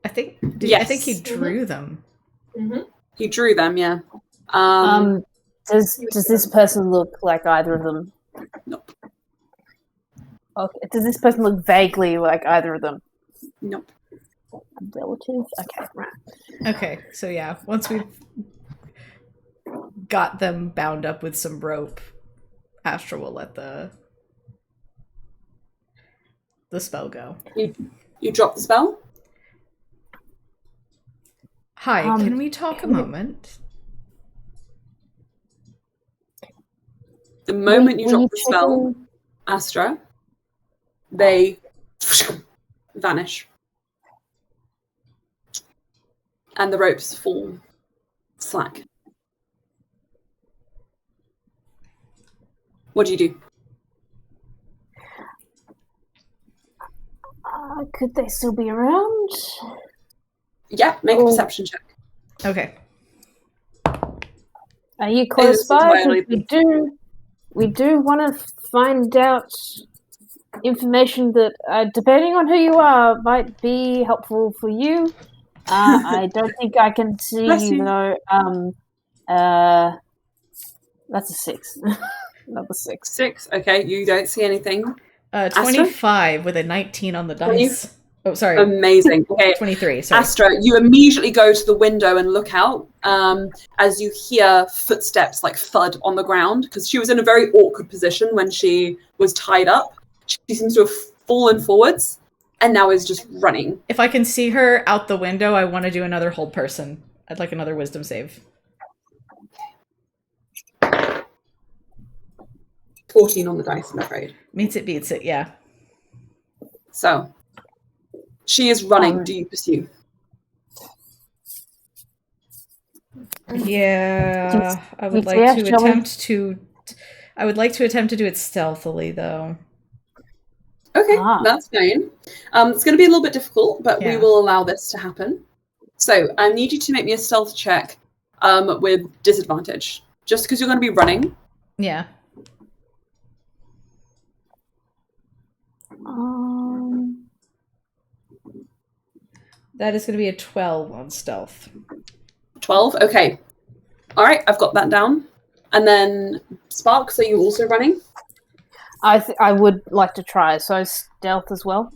I think yes. I think he drew them. Mm-hmm. He drew them, yeah. Does this person look like either of them? Nope. Okay. Does this person look vaguely like either of them? Nope. Relative? Okay, right. Okay, so yeah, once we've got them bound up with some rope, Astra will let the spell go. You drop the spell? Hi, can we talk a moment? The moment you drop the spell, Astra, they vanish. And the ropes fall slack. What do you do? Could they still be around? Yeah, make a perception check. Okay. Are you close by? We do want to find out, information that, depending on who you are, might be helpful for you. I don't think I can see Bless you, you. though. That's a 6. Another 6. 6. Okay, you don't see anything. 25 with a 19 on the dice. Oh, sorry. Amazing. Okay, 23, sorry. Astra, you immediately go to the window and look out as you hear footsteps like thud on the ground, because she was in a very awkward position when she was tied up. She seems to have fallen forwards and now is just running. If I can see her out the window, I want to do another hold person. I'd like another wisdom save. 14 on the dice, I'm afraid. Meets it, beats it, yeah. So, she is running. Do you pursue? Yeah, I would like to attempt to. I would like to attempt to do it stealthily, though. Okay, that's fine. It's going to be a little bit difficult, but we Yeah. will allow this to happen. So, I need you to make me a stealth check with disadvantage, just because you're going to be running. Yeah. That is going to be a 12 on stealth. 12? Okay. All right, I've got that down. And then, Sparks, are you also running? I would like to try, so stealth as well.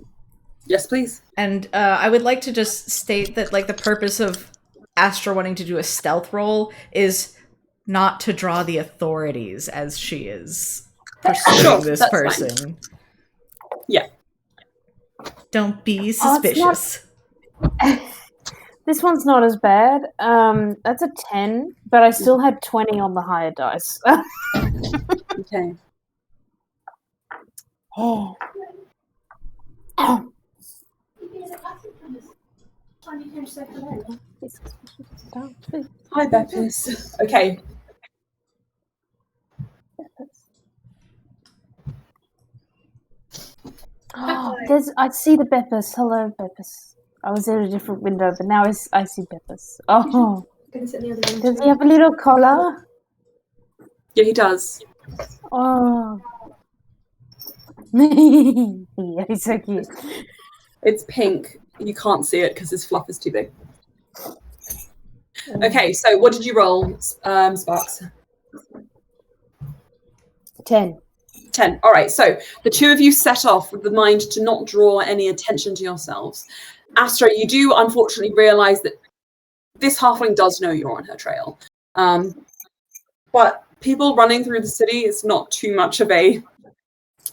Yes, please. And I would like to just state that, like, the purpose of Astra wanting to do a stealth roll is not to draw the authorities as she is pursuing this person. Fine. Yeah. Don't be suspicious. This one's not as bad. That's a 10, but I still had 20 on the higher dice. Okay. Oh. Hi, Beppis. Okay. Oh, I see the Beppis. Hello, Beppis. I was at a different window, but now I see Beppis. Oh, does he have a little collar? Yeah, he does. Oh. Yeah, he's so cute. It's pink. You can't see it because his fluff is too big. Okay, so what did you roll, Sparks? 10. 10. All right, so the two of you set off with the mind to not draw any attention to yourselves. Astra, you do unfortunately realize that this halfling does know you're on her trail. But people running through the city is not too much of a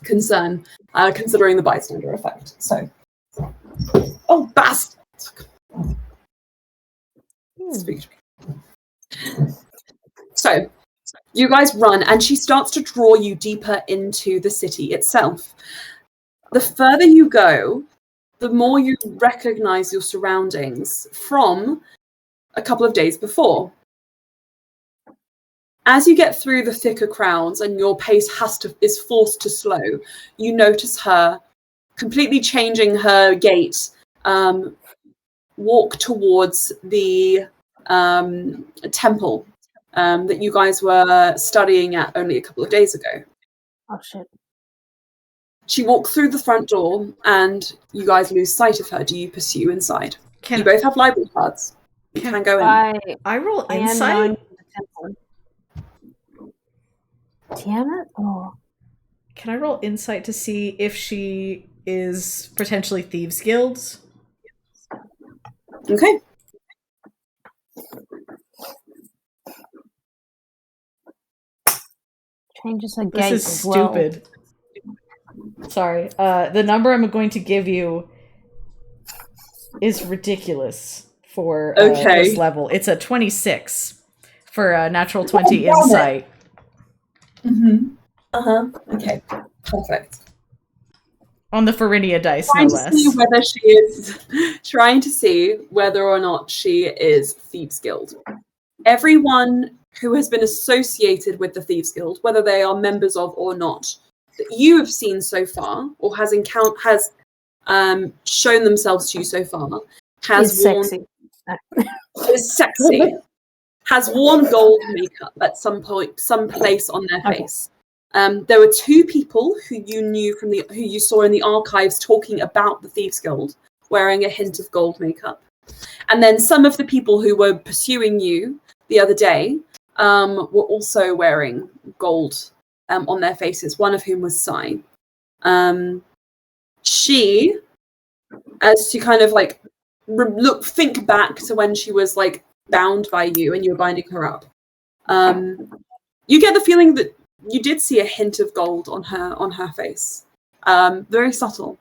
concern, considering the bystander effect. So, oh, bastard! Speak to me. So, you guys run, and she starts to draw you deeper into the city itself. The further you go, the more you recognize your surroundings from a couple of days before. As you get through the thicker crowds and your pace is forced to slow, you notice her completely changing her gait, walk towards the temple that you guys were studying at only a couple of days ago. Oh, shit. She walked through the front door and you guys lose sight of her. Do you pursue inside? You both have library cards. You can go in. I roll I am insight? going to the temple. Damn it. Oh. Can I roll insight to see if she is potentially Thieves' Guilds? Okay. Changes her gait This is as well. stupid. Sorry. The number I'm going to give you is ridiculous for this level. It's a 26 for a natural 20 insight. Mm-hmm. Okay. Perfect. On the Farinia dice, Trying no to less. see whether she is trying to see whether or not she is Thieves' Guild. Everyone who has been associated with the Thieves' Guild, whether they are members of or not, that you have seen so far, or has shown themselves to you so far, has is sexy, has worn gold makeup at some point, some place on their face, There were 2 people who you saw in the archives talking about the Thieves Guild, wearing a hint of gold makeup. And then some of the people who were pursuing you the other day were also wearing gold on their faces, one of whom was Sai. She, as she kind of like think back to when she was like bound by you and you were binding her up, you get the feeling that you did see a hint of gold on her face. Very subtle.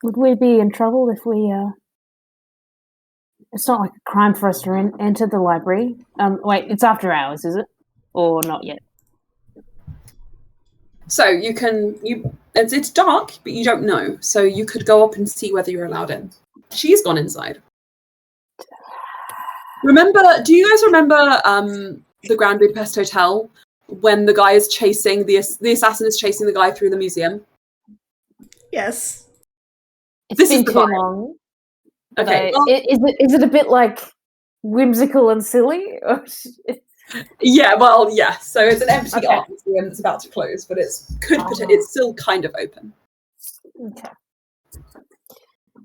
Would we be in trouble if we? It's not like a crime for us to enter the library. Wait, it's after hours, is it, or not yet? So it's dark, but you don't know. So you could go up and see whether you're allowed in. She's gone inside. Do you guys remember the Grand Budapest Hotel when the guy is chasing the assassin is chasing the guy through the museum? Yes. It's been too long. Okay. Is it a bit like whimsical and silly? Yeah. Well, yeah. So it's an empty art museum that's about to close, but it's still kind of open. Okay.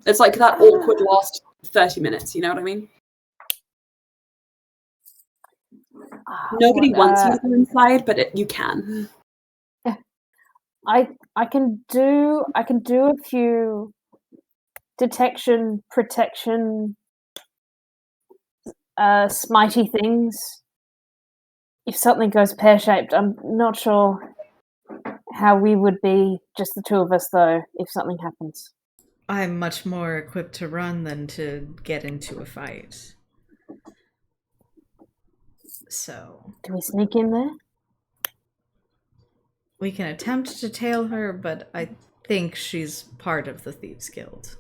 It's like that awkward last 30 minutes. You know what I mean? Nobody wants you to go inside, but you can. I can do a few detection, protection, smitey things. If something goes pear-shaped, I'm not sure how we would be, just the 2 of us, though, if something happens. I'm much more equipped to run than to get into a fight. So... Can we sneak in there? We can attempt to tail her, but I think she's part of the Thieves Guild.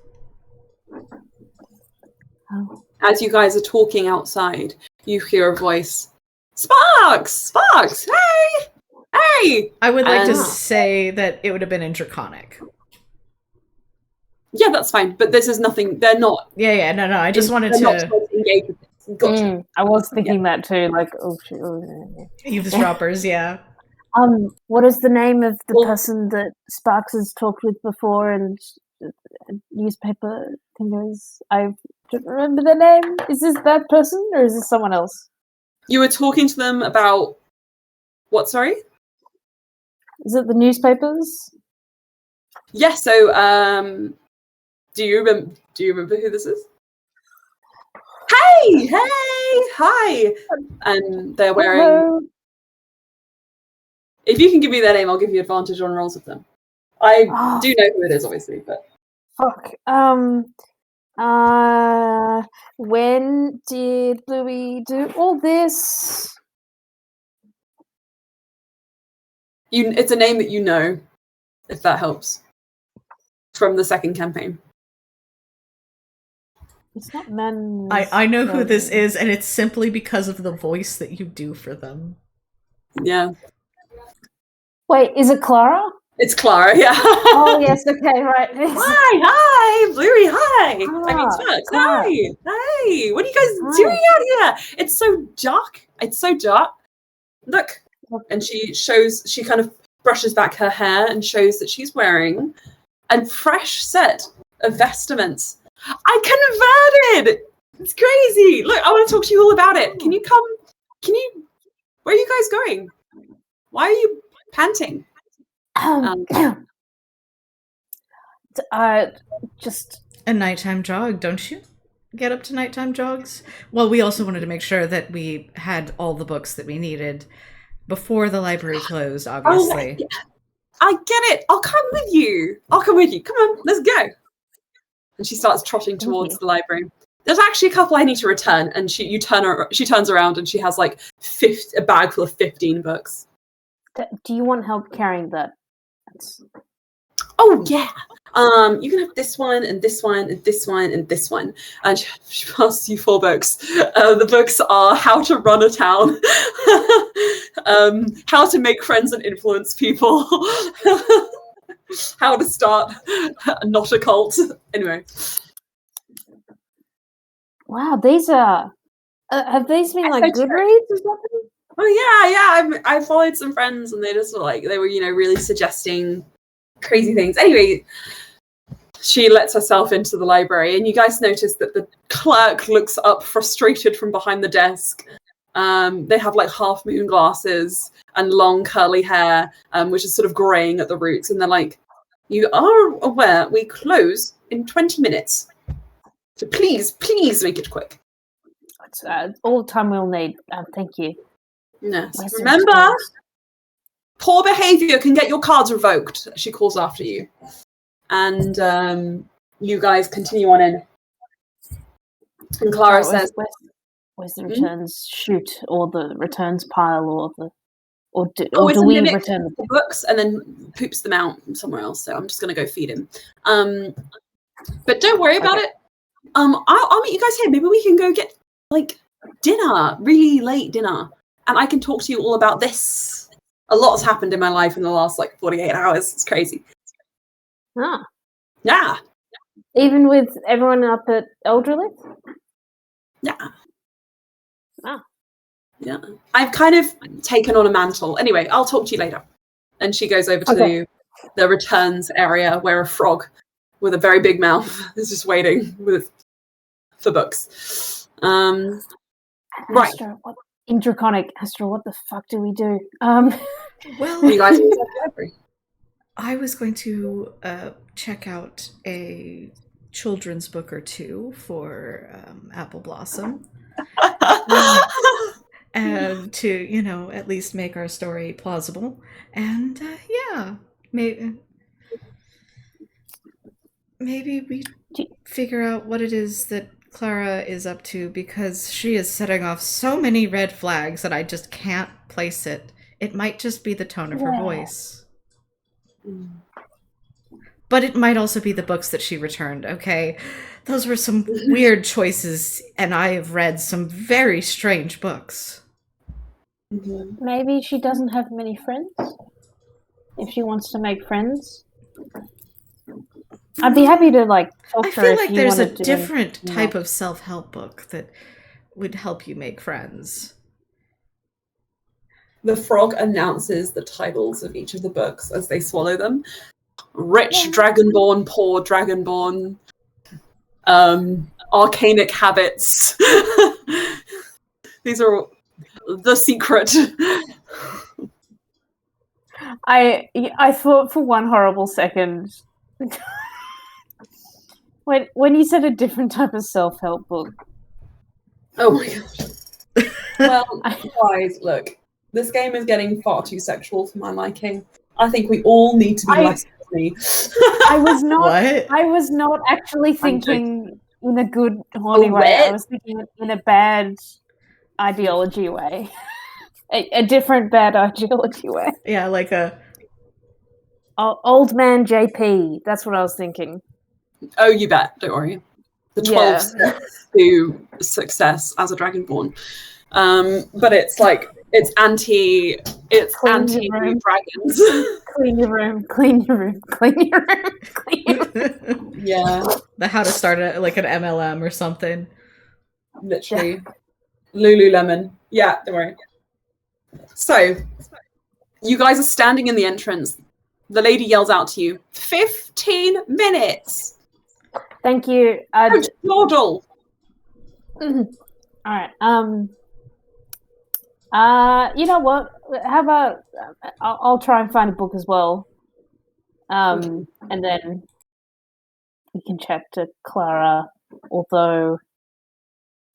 Oh. As you guys are talking outside, you hear a voice. Sparks! Sparks! Hey! Hey! I would like to say that it would have been in Draconic. Yeah, that's fine. But this is nothing. They're not. Yeah, no. I just wanted to engage with this. Gotcha. I was thinking that too. Like, oh shit. Eavesdroppers, yeah. What is the name of the person that Sparks has talked with before and newspaper thingers? I don't remember their name. Is this that person or is this someone else? You were talking to them about what? Sorry. Is it the newspapers? Yeah. So, do you remember who this is? Hey! Hi! And they're wearing. Hello. If you can give me their name, I'll give you advantage on rolls of them. I do know who it is, obviously, but. Fuck. When did Bluey do all this? It's a name that you know, if that helps. From the second campaign. It's not men. I know who this is, and it's simply because of the voice that you do for them. Yeah. Wait, is it Clara? It's Clara, yeah. Oh, yes, okay, right. Hi, Bluey, hi. I mean, Sparks, Clara. hi. What are you guys doing out here? It's so dark. Look. And she kind of brushes back her hair and shows that she's wearing a fresh set of vestments. I converted! It's crazy. Look, I want to talk to you all about it. Can you come? Where are you guys going? Why are you panting? Just a nighttime jog, don't you? Get up to nighttime jogs? Well, we also wanted to make sure that we had all the books that we needed before the library closed, obviously. Oh, I get it. I'll come with you. Come on, let's go. And she starts trotting towards the library. There's actually a couple I need to return, and she turns around and she has like a bag full of 15 books. Do you want help carrying that? Oh yeah. You can have this one and this one and this one and this one. And she passes you 4 books. The books are How to Run a Town, How to Make Friends and Influence People, How to Start Not a Cult. Anyway. Wow, these are Have these been I like said good check. reads or something? Oh yeah. I followed some friends, and they just were like, they were, really suggesting crazy things. Anyway, she lets herself into the library, and you guys notice that the clerk looks up frustrated from behind the desk. They have like half moon glasses and long curly hair, which is sort of graying at the roots, and they're like, "You are aware we close in 20 minutes. So please make it quick." It's all the time we'll need. Thank you. Yes. Where's the Remember, returns? poor behavior can get your cards revoked. She calls after you. And you guys continue on in. And Clara Sorry, says, where's the returns chute or the returns pile or do it's a we mimic return the books and then poops them out somewhere else. So I'm just going to go feed him. But don't worry about it. I'll meet you guys here. Maybe we can go get like dinner, really late dinner. And I can talk to you all about this. A lot's happened in my life in the last like 48 hours. It's crazy. Ah, Yeah. even with everyone up at Eldrelith? Yeah. Ah. Yeah. I've kind of taken on a mantle. Anyway, I'll talk to you later. And she goes over to the returns area where a frog with a very big mouth is just waiting for books. Right. Astra, in Draconic, Astra, what the fuck do we do? Well, You guys inside the library. I was going to check out a children's book or two for Apple Blossom. And to, at least make our story plausible. And maybe we figure out what it is that Clara is up to, because she is setting off so many red flags that I just can't place it. It might just be the tone of her voice. But it might also be the books that she returned, okay? Those were some weird choices, and I have read some very strange books. Maybe she doesn't have many friends. If she wants to make friends, I'd be happy to talk I to her. feel if like you there's a wanna do different anything type else. of self-help book that would help you make friends. The frog announces the titles of each of the books as they swallow them. Rich Dragonborn, Poor Dragonborn, Arcanic Habits. These are The Secret. I thought for one horrible second when you said a different type of self-help book. Oh my god. Well, guys, look. This game is getting far too sexual for my liking. I think we all need to be less horny. I was not. What? I was not actually thinking in a good horny Oh, way. I wet? was thinking in a bad ideology way, a different bad ideology way. Yeah, like a... Old man JP. That's what I was thinking. Oh, you bet. Don't worry. The 12 steps to success as a Dragonborn. But it's like it's anti room. dragons. Clean your room. Clean your room. Clean your room. Clean your room. Yeah, the how to start an MLM or something. literally. Lululemon. Yeah, don't worry. So, you guys are standing in the entrance. The lady yells out to you, 15 minutes! Thank you. Coach Laudel! All right. You know what? How about I'll try and find a book as well. And then we can chat to Clara. Although,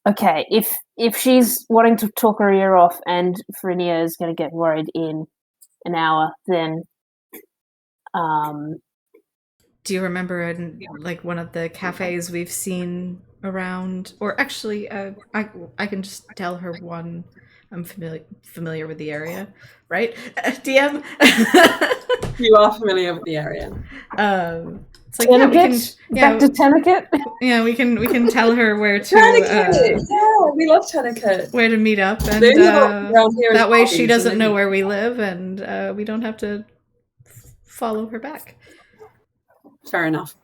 okay, if she's wanting to talk her ear off and Frinia is going to get worried in an hour, then do you remember in one of the cafes we've seen around? Or actually, I can just tell her one. I'm familiar with the area, right? DM. You are familiar with the area. It's like back to Tourniquet. Yeah, we can tell her where to. Yeah, we love Tourniquet. Where to meet up, and that way she doesn't know where we live, and we don't have to follow her back. Fair enough.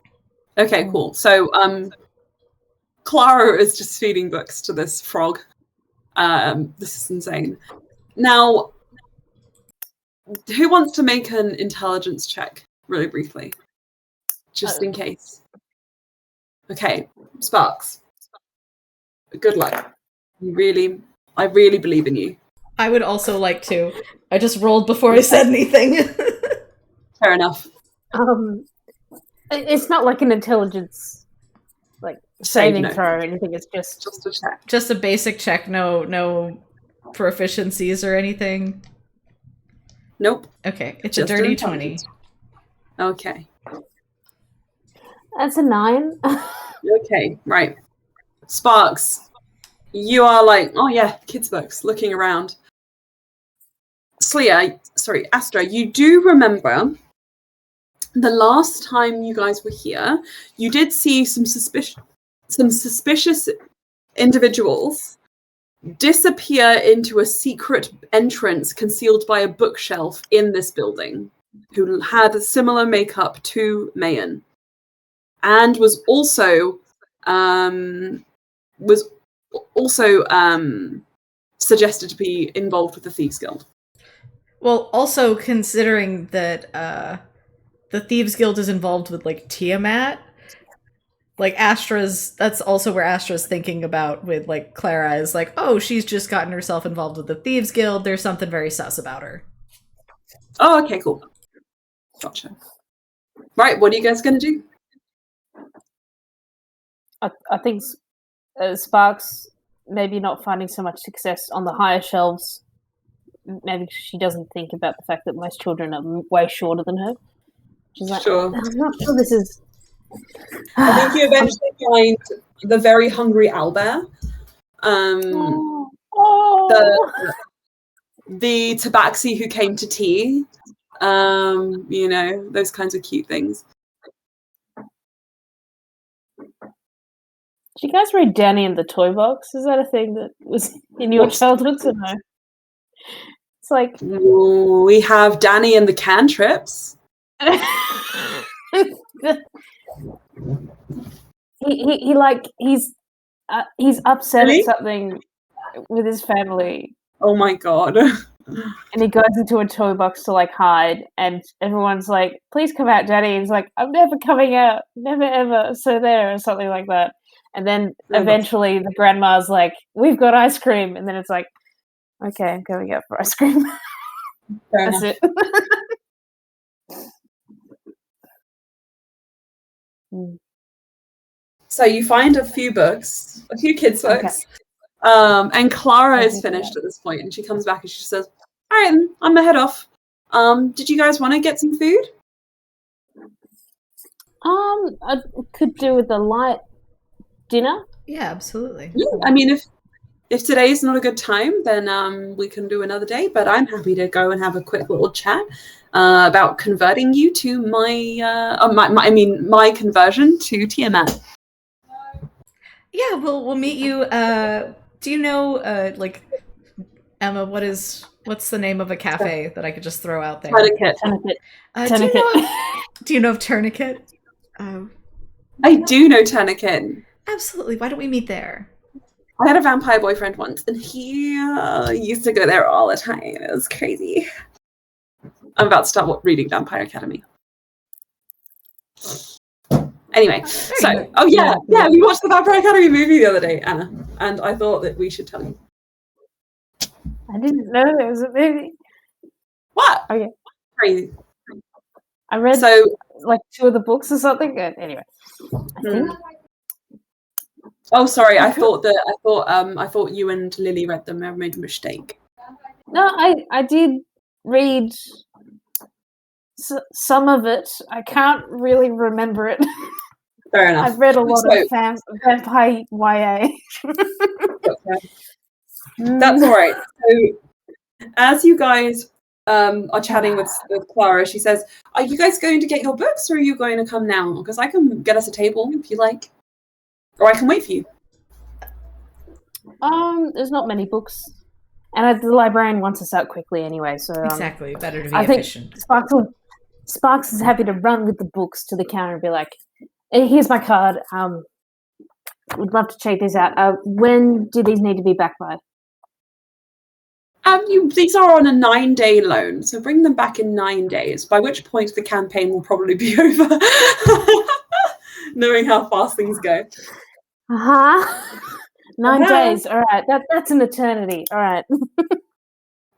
Okay, cool. So, Clara is just feeding books to this frog. This is insane. Now, who wants to make an intelligence check really briefly? Just in case. Okay, Sparks. Good luck. I really believe in you. I would also like to. I just rolled before I said anything. Fair enough. It's not like an intelligence, like saving throw or anything. It's just a check. Just a basic check. No proficiencies or anything. Nope. Okay, it's Just a an dirty intelligence. 20. Okay. That's a 9. Okay, right. Sparks, you are like, oh yeah, kids' books, looking around. Astra, you do remember the last time you guys were here, you did see some suspicious individuals disappear into a secret entrance concealed by a bookshelf in this building, who had a similar makeup to Mayan, and was also suggested to be involved with the Thieves Guild. Well, also considering that the Thieves Guild is involved with like Tiamat, like that's also where Astra's thinking about with like Clara is like, oh, she's just gotten herself involved with the Thieves Guild. There's something very sus about her. Oh, okay, cool. Gotcha. Right, what are you guys going to do? I think Sparks maybe not finding so much success on the higher shelves. Maybe she doesn't think about the fact that most children are way shorter than her. She's like, Sure. I'm not sure this is. I think you eventually find the very hungry owlbear. The tabaxi who came to tea. Those kinds of cute things. Did you guys read Danny and the Toy Box? Is that a thing that was in your childhood? Or no? It's like we have Danny and the Cantrips. he's upset at something with his family. Oh my god. And he goes into a toy box to like hide, and everyone's like, please come out, Daddy. And he's like, I'm never coming out, never ever. So there, or something like that. And then eventually the grandma's like, we've got ice cream. And then it's like, okay, I'm going out for ice cream. That's it. So you find a few kids' books. Okay. And Clara is finished at this point, and she comes back and she says, all right, I'm gonna head off. Did you guys want to get some food? I could do with a light dinner. Yeah, absolutely. Yeah, I mean, if today is not a good time, then we can do another day. But I'm happy to go and have a quick little chat about converting you to my conversion to Tiamat. Yeah, we'll meet you. Do you know, like, Emma? What's the name of a cafe that I could just throw out there? Tourniquet. Do you know of Tourniquet? I do know Tourniquet. Absolutely. Why don't we meet there? I had a vampire boyfriend once, and he used to go there all the time. It was crazy. I'm about to start reading Vampire Academy. Anyway, we watched the Vampire Academy movie the other day, Anna, and I thought that we should tell you. I didn't know there was a movie. What? Okay. Crazy. I read like 2 of the books or something. Anyway, I think. Oh, sorry. I thought you and Lily read them. I made a mistake. No, I did read some of it. I can't really remember it. Fair enough. I've read a lot of vampire YA. That's all right. So, as you guys are chatting with Clara, she says, "Are you guys going to get your books, or are you going to come now? Because I can get us a table if you like, or I can wait for you." There's not many books, and the librarian wants us out quickly anyway. So exactly, better to be efficient. Sparks is happy to run with the books to the counter and be like, "Here's my card. Would love to check this out. When do these need to be back by?" These are on a 9-day loan, so bring them back in 9 days, by which point the campaign will probably be over. Knowing how fast things go. 9 days. All right. That's an eternity. All right.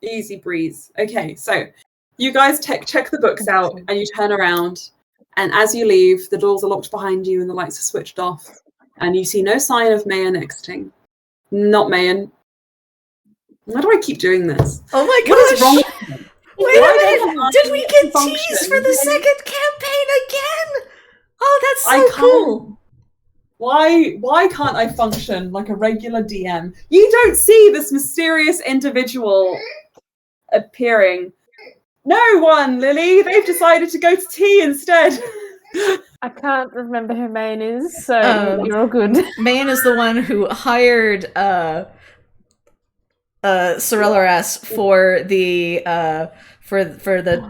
Easy breeze. Okay, so you guys check the books out and you turn around, and as you leave, the doors are locked behind you and the lights are switched off, and you see no sign of Mayan exiting. Not Mayan. Why do I keep doing this? Oh my What is wrong gosh! with me? Wait a Why minute! don't Did we I get function? teased for the second campaign again? Oh, that's I so can't. cool! Why can't I function like a regular DM? You don't see this mysterious individual appearing. No one, Lily. They've decided to go to tea instead. I can't remember who Maine is, so Um, you're all good. Man is the one who hired Cerellaras for the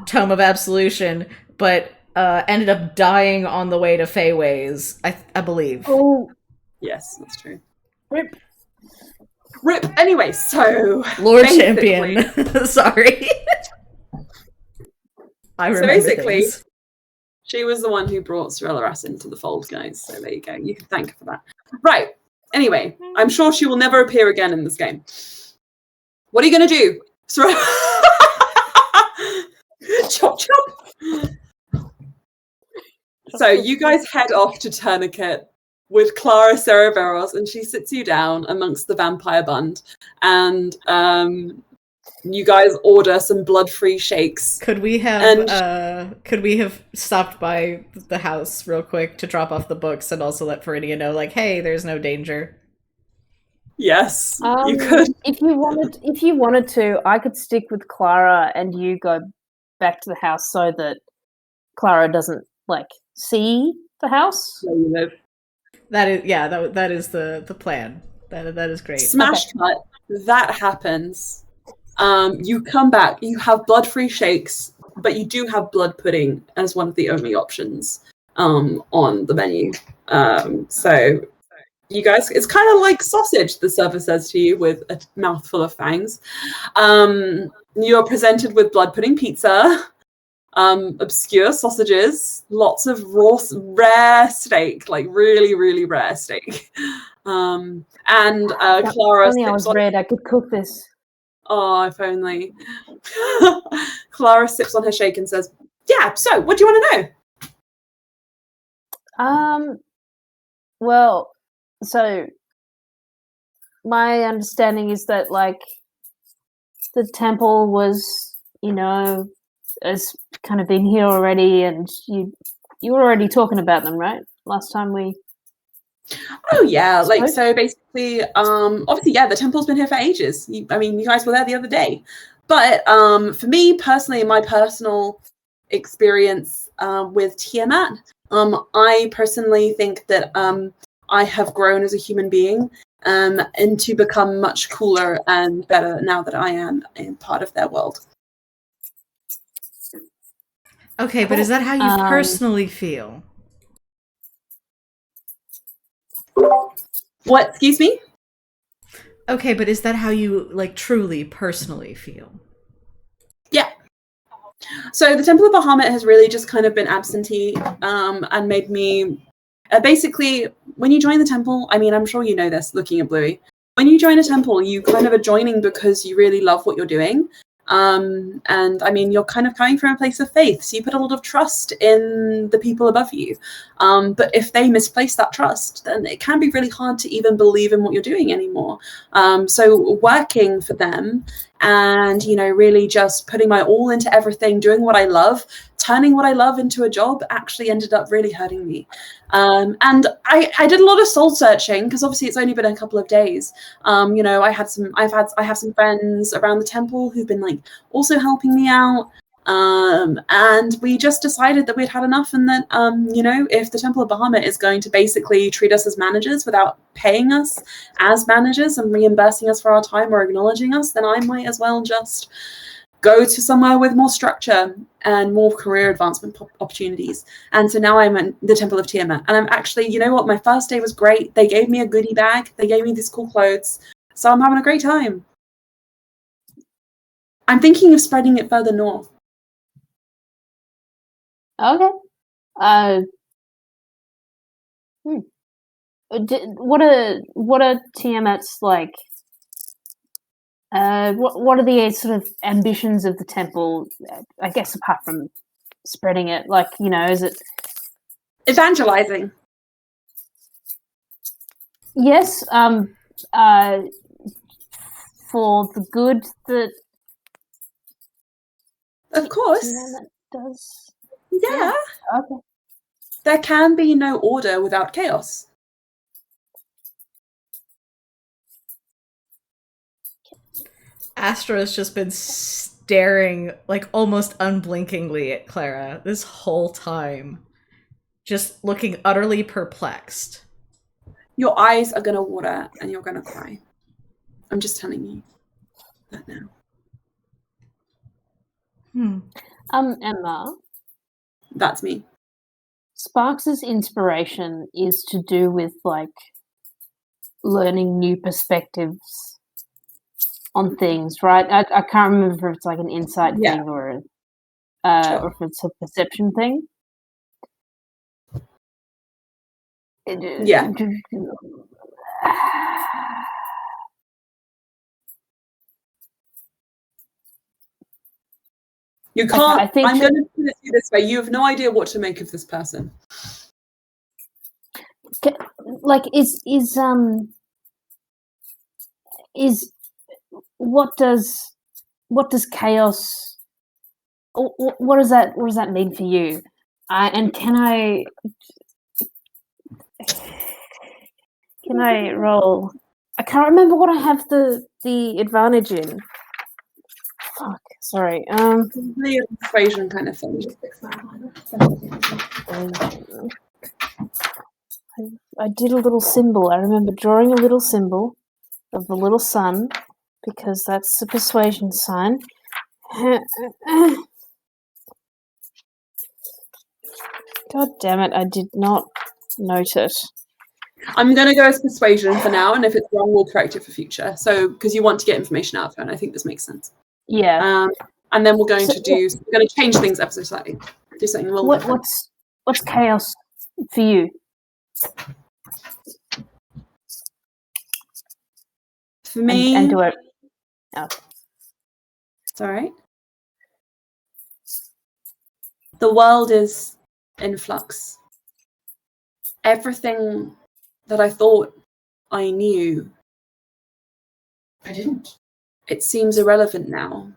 Tome of Absolution, but ended up dying on the way to Feyways, I believe. Oh, Yes, that's true. rip. Rip. Anyway, so Lord basically- Champion. Sorry. I remember basically- things. She was the one who brought Cerellaras into the fold, guys. So there you go. You can thank her for that. Right. Anyway, I'm sure she will never appear again in this game. What are you going to do? Chop, chop. So you guys head off to Tourniquet with Clara Cereveros, and she sits you down amongst the vampire bund. And you guys order some blood-free shakes. Could we have stopped by the house real quick to drop off the books and also let Veridia know, like, hey, there's no danger? Yes, you could. If you wanted to, I could stick with Clara and you go back to the house so that Clara doesn't see the house. Where you live. That is the plan. That is great. Smash cut. That happens. You come back. You have blood-free shakes, but you do have blood pudding as one of the only options on the menu. So you guys, it's kind of like sausage, the server says to you with a mouthful of fangs. You are presented with blood pudding pizza, obscure sausages, lots of rare steak, like really, really rare steak. And Clara Only I was red, I could cook this. Oh, if only. Clara sips on her shake and says, yeah, so what do you want to know? Well, so my understanding is that the temple was, has kind of been here already, and you were already talking about them, right? Last time we Oh yeah, so basically, obviously, yeah, the temple's been here for ages. You guys were there the other day. But for me personally, my personal experience with Tiamat, I personally think that I have grown as a human being and to become much cooler and better now that I am in part of their world. Okay, but is that how you personally feel? What? Excuse me? Okay, but is that how you truly personally feel? Yeah. So the Temple of Bahamut has really just kind of been absentee and made me basically, when you join the temple, I'm sure you know this looking at Bluey, when you join a temple, you kind of are joining because you really love what you're doing. And you're kind of coming from a place of faith, so you put a lot of trust in the people above you. But if they misplace that trust, then it can be really hard to even believe in what you're doing anymore. So working for them and, really just putting my all into everything, doing what I love, turning what I love into a job actually ended up really hurting me. And I did a lot of soul searching because obviously it's only been a couple of days. I have some friends around the temple who've been also helping me out. And we just decided that we'd had enough and that, if the Temple of Bahamut is going to basically treat us as managers without paying us as managers and reimbursing us for our time or acknowledging us, then I might as well just go to somewhere with more structure and more career advancement opportunities. And so now I'm in the Temple of Tiamat. And I'm actually, my first day was great. They gave me a goodie bag. They gave me these cool clothes. So I'm having a great time. I'm thinking of spreading it further north. Okay. What are Tiamat's like? What are the sort of ambitions of the temple? I guess apart from spreading it, like, you know, is it Evangelizing. yes? For the good that Of course. Tiamat does. Yeah. Okay. There can be no order without chaos. Astra has just been staring, like, almost unblinkingly at Clara this whole time. Just looking utterly perplexed. Your eyes are going to water and you're going to cry. I'm just telling you that now. Emma, That's me. Sparks's inspiration is to do with, like, learning new perspectives on things, right? I can't remember if it's like an insight thing or or if it's a perception thing. Yeah. You can't. I think I'm going to put it this way. You have no idea what to make of this person. like is what does chaos? What does that mean for you? And can I roll? I can't remember what I have the advantage in. Fuck, sorry. The persuasion kind of thing. I did a little symbol. I remember drawing a little symbol of the little sun because that's the persuasion sign. God damn it! I did not note it. I'm going to go as persuasion for now, and if it's wrong, we'll correct it for future. So, because you want to get information out of her, and I think this makes sense. Yeah. And then we're going to change things ever so slightly. Do something a little different. What's chaos for you? For me, and do it. Oh. It's all right. The world is in flux. Everything that I thought I knew, I didn't. It seems irrelevant now.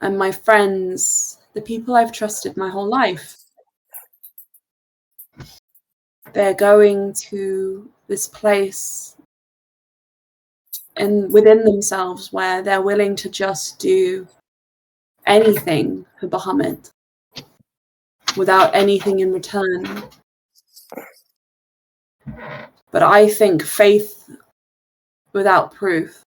And my friends, the people I've trusted my whole life, they're going to this place and within themselves where they're willing to just do anything for Bahamut without anything in return. But I think faith without proof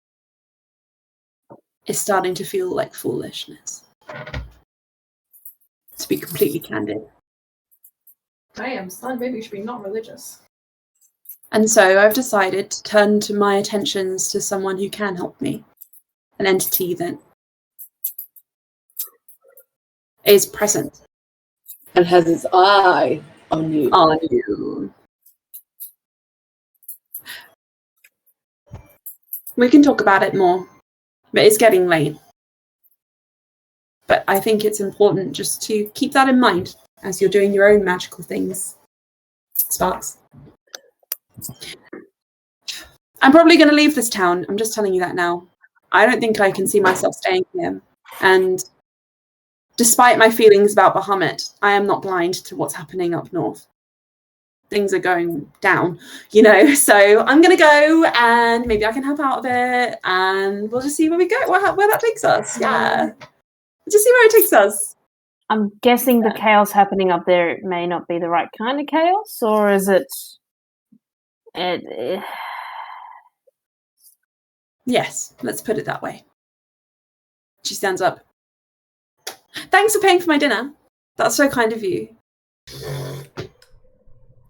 is starting to feel like foolishness. To be completely candid. Damn, son, maybe you should be not religious. And so I've decided to turn to my attentions to someone who can help me. An entity that is present. And has its eye on you. On you. We can talk about it more, but it's getting late. But I think it's important just to keep that in mind as you're doing your own magical things. Sparks. I'm probably going to leave this town. I'm just telling you that now. I don't think I can see myself staying here. And despite my feelings about Bahamut, I am not blind to what's happening up north. Things are going down, you know, so I'm going to go and maybe I can help out a bit and we'll just see where we go, where that takes us. Yeah. We'll just see where it takes us. I'm guessing the chaos happening up there may not be the right kind of chaos, or is it... Yes, let's put it that way. She stands up. Thanks for paying for my dinner. That's so kind of you.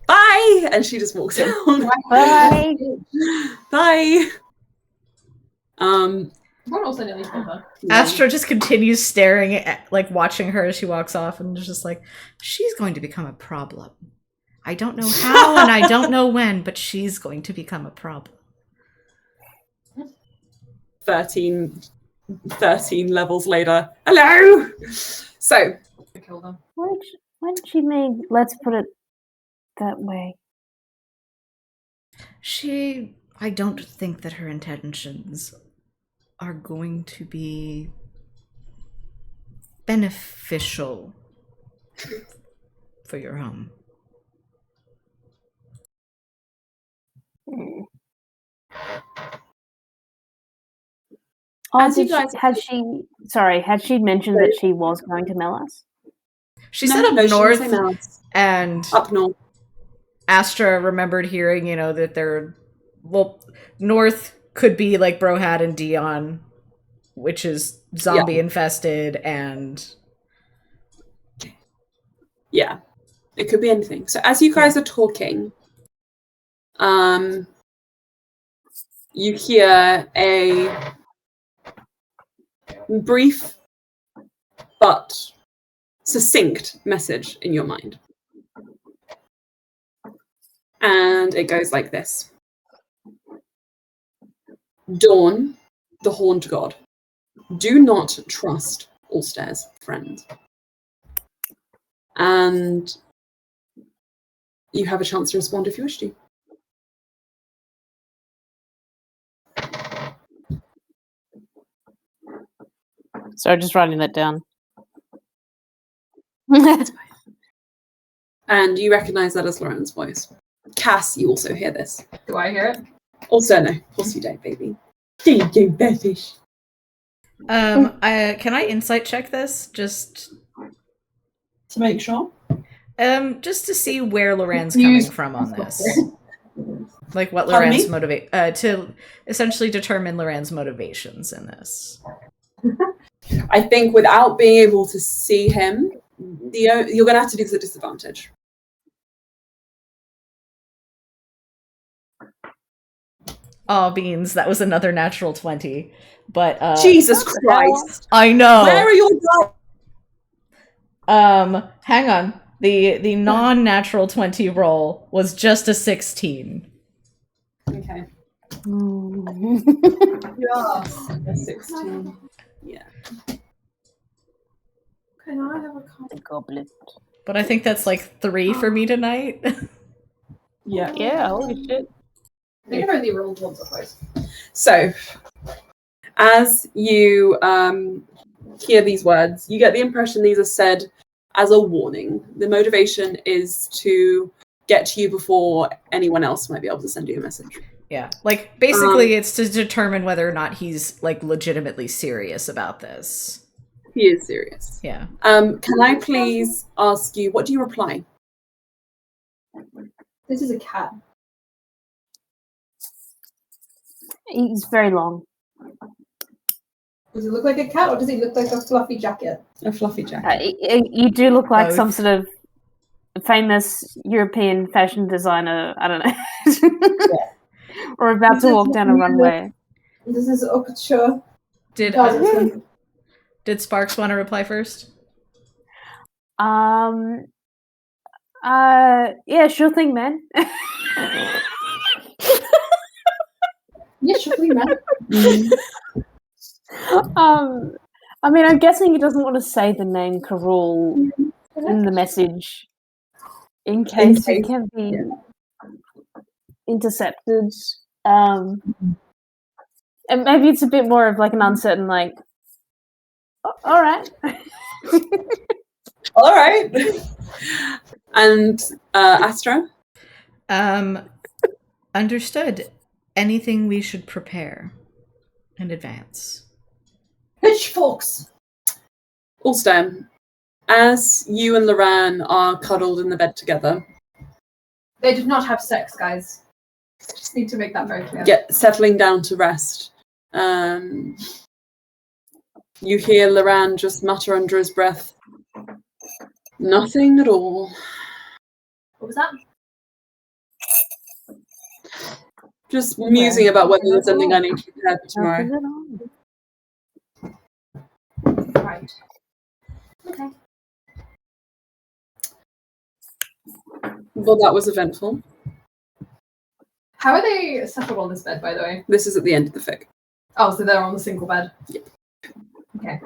Bye! And she just walks out. Bye! Bye! We're also nearly killed her. Astra just continues staring at, like, watching her as she walks off, and is just like, she's going to become a problem. I don't know how, and I don't know when, but she's going to become a problem. 13 levels later. Hello! So, Killed her. Why did she mean, let's put it that way? I don't think that her intentions are going to be beneficial for your home. Oh, As you guys- had she mentioned that she was going to Melas? She said up she didn't north, say Melas. and Up north. Astra remembered hearing, that they're, north could be like Brohad and Dion, which is zombie infested, and Yeah. It could be anything. So as you guys are talking, you hear a brief but succinct message in your mind. And it goes like this. Dawn, the Horned God. Do not trust Alstair's friends. And you have a chance to respond if you wish to. So just writing that down. And you recognize that as Luran's voice. Cass, you also hear this. Do I hear it? Also, no. Of course you don't, baby. Do you befish? can I insight check this just To make sure. just to see where Luran's coming from on this, like what Pardon Luran's me? to essentially determine Luran's motivations in this. I think without being able to see him, you're going to have to do this at disadvantage. Oh, beans! That was another natural 20. But Jesus Christ! I know. Where are your dice? Hang on. The non-natural 20 roll was just a 16. Okay. Yes. A 16. Yeah. Okay, now I have a card. Goblet. But I think that's like 3 for me tonight. Yeah. Yeah, holy shit. I think I've only rolled once or twice. So, as you hear these words, you get the impression these are said as a warning. The motivation is to get to you before anyone else might be able to send you a message. Yeah. Like, basically, it's to determine whether or not he's, like, legitimately serious about this. He is serious. Yeah. Can I please ask you, what do you reply? This is a cat. He's very long. Does it look like a cat or does it look like a fluffy jacket? A fluffy jacket. You do look like Both. some sort of famous European fashion designer. I don't know. Or about to walk down a runway. This is Okacha. Did Sparks want to reply first? Yeah, sure thing, man. Yeah, sure thing, man. I mean, I'm guessing he doesn't want to say the name Karul in the message in case it can be intercepted. And maybe it's a bit more of like an uncertain, like, all right. All right. And Astra? Understood. Anything we should prepare in advance. Pitchforks. Alstair, as you and Luran are cuddled in the bed together, They did not have sex, guys. Just need to make that very clear. settling down to rest, you hear Luran just mutter under his breath, nothing at all. What was that? Just musing about whether there's something I need to prepare for tomorrow. Right. Okay. Well, that was eventful. How are they settled on this bed, by the way? This is at the end of the fic. Oh, so they're on the single bed. Yep. Okay.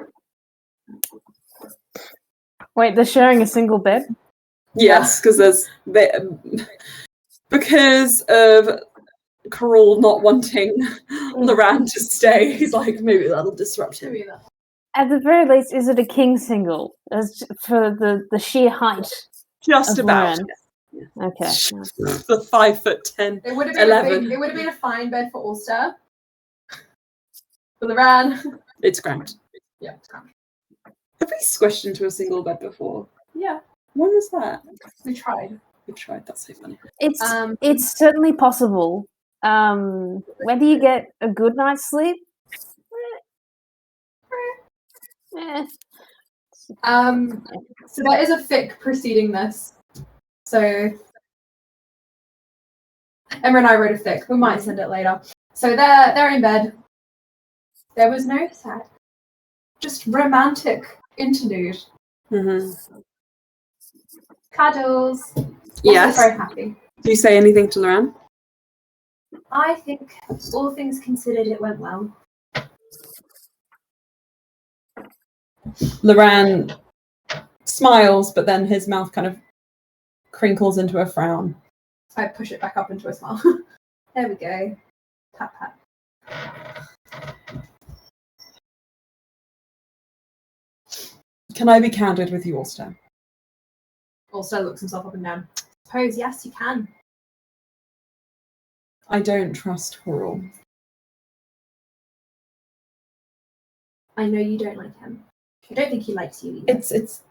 Wait, they're sharing a single bed? Yes, because because of Karul not wanting Luran to stay. He's like, maybe that'll disrupt him. At the very least, is it a king single? For the sheer height Just of about. Luran? Okay. The 5'10". It would have been 11. it would have been a fine bed for Alstaer. For Luran. It's cramped. Yeah, it's cramped. Have we squished into a single bed before? Yeah. When was that? We tried. We tried. That's so funny. It's certainly possible. Whether you get a good night's sleep, So there is a fic preceding this. So Emma and I wrote a fic. We might send it later. So they're in bed. There was no sad, just romantic interlude. Mm-hmm. Cuddles. Yes. Also very happy. Do you say anything to Luran? I think, all things considered, it went well. Luran smiles, but then his mouth kind of crinkles into a frown. I push it back up into a smile. There we go. Pat pat. Can I be candid with you, Alstaer? Alstair looks himself up and down. Suppose, yes, you can. I don't trust Karul. I know you don't like him. I don't think he likes you either. It's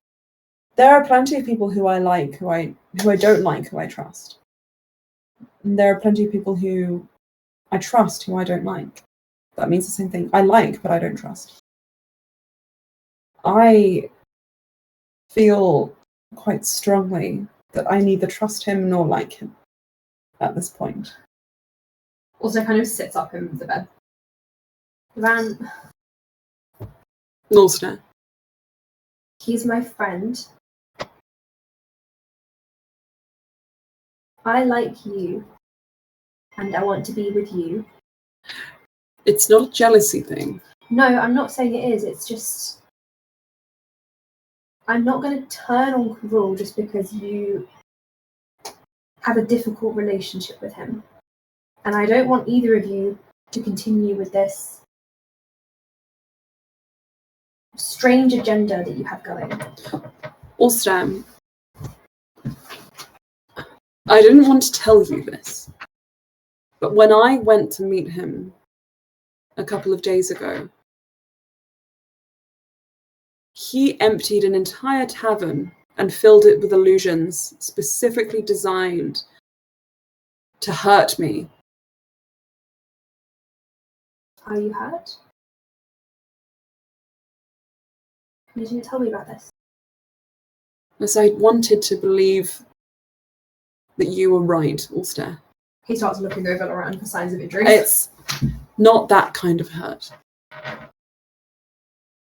there are plenty of people who I like, who I don't like, who I trust. And there are plenty of people who I trust who I don't like. That means the same thing. I like, but I don't trust. I feel quite strongly that I neither trust him nor like him at this point. Alstair kind of sits up in the bed. Luran, Alstaer. he's my friend. I like you. And I want to be with you. It's not a jealousy thing. No, I'm not saying it is. It's just... I'm not going to turn on Karul just because you have a difficult relationship with him. And I don't want either of you to continue with this strange agenda that you have going. Alstaer, I didn't want to tell you this, but when I went to meet him a couple of days ago, he emptied an entire tavern and filled it with illusions specifically designed to hurt me. Are you hurt? You didn't tell me about this. As I wanted to believe that you were right, Alstair. He starts looking over around for signs of injury. It's not that kind of hurt.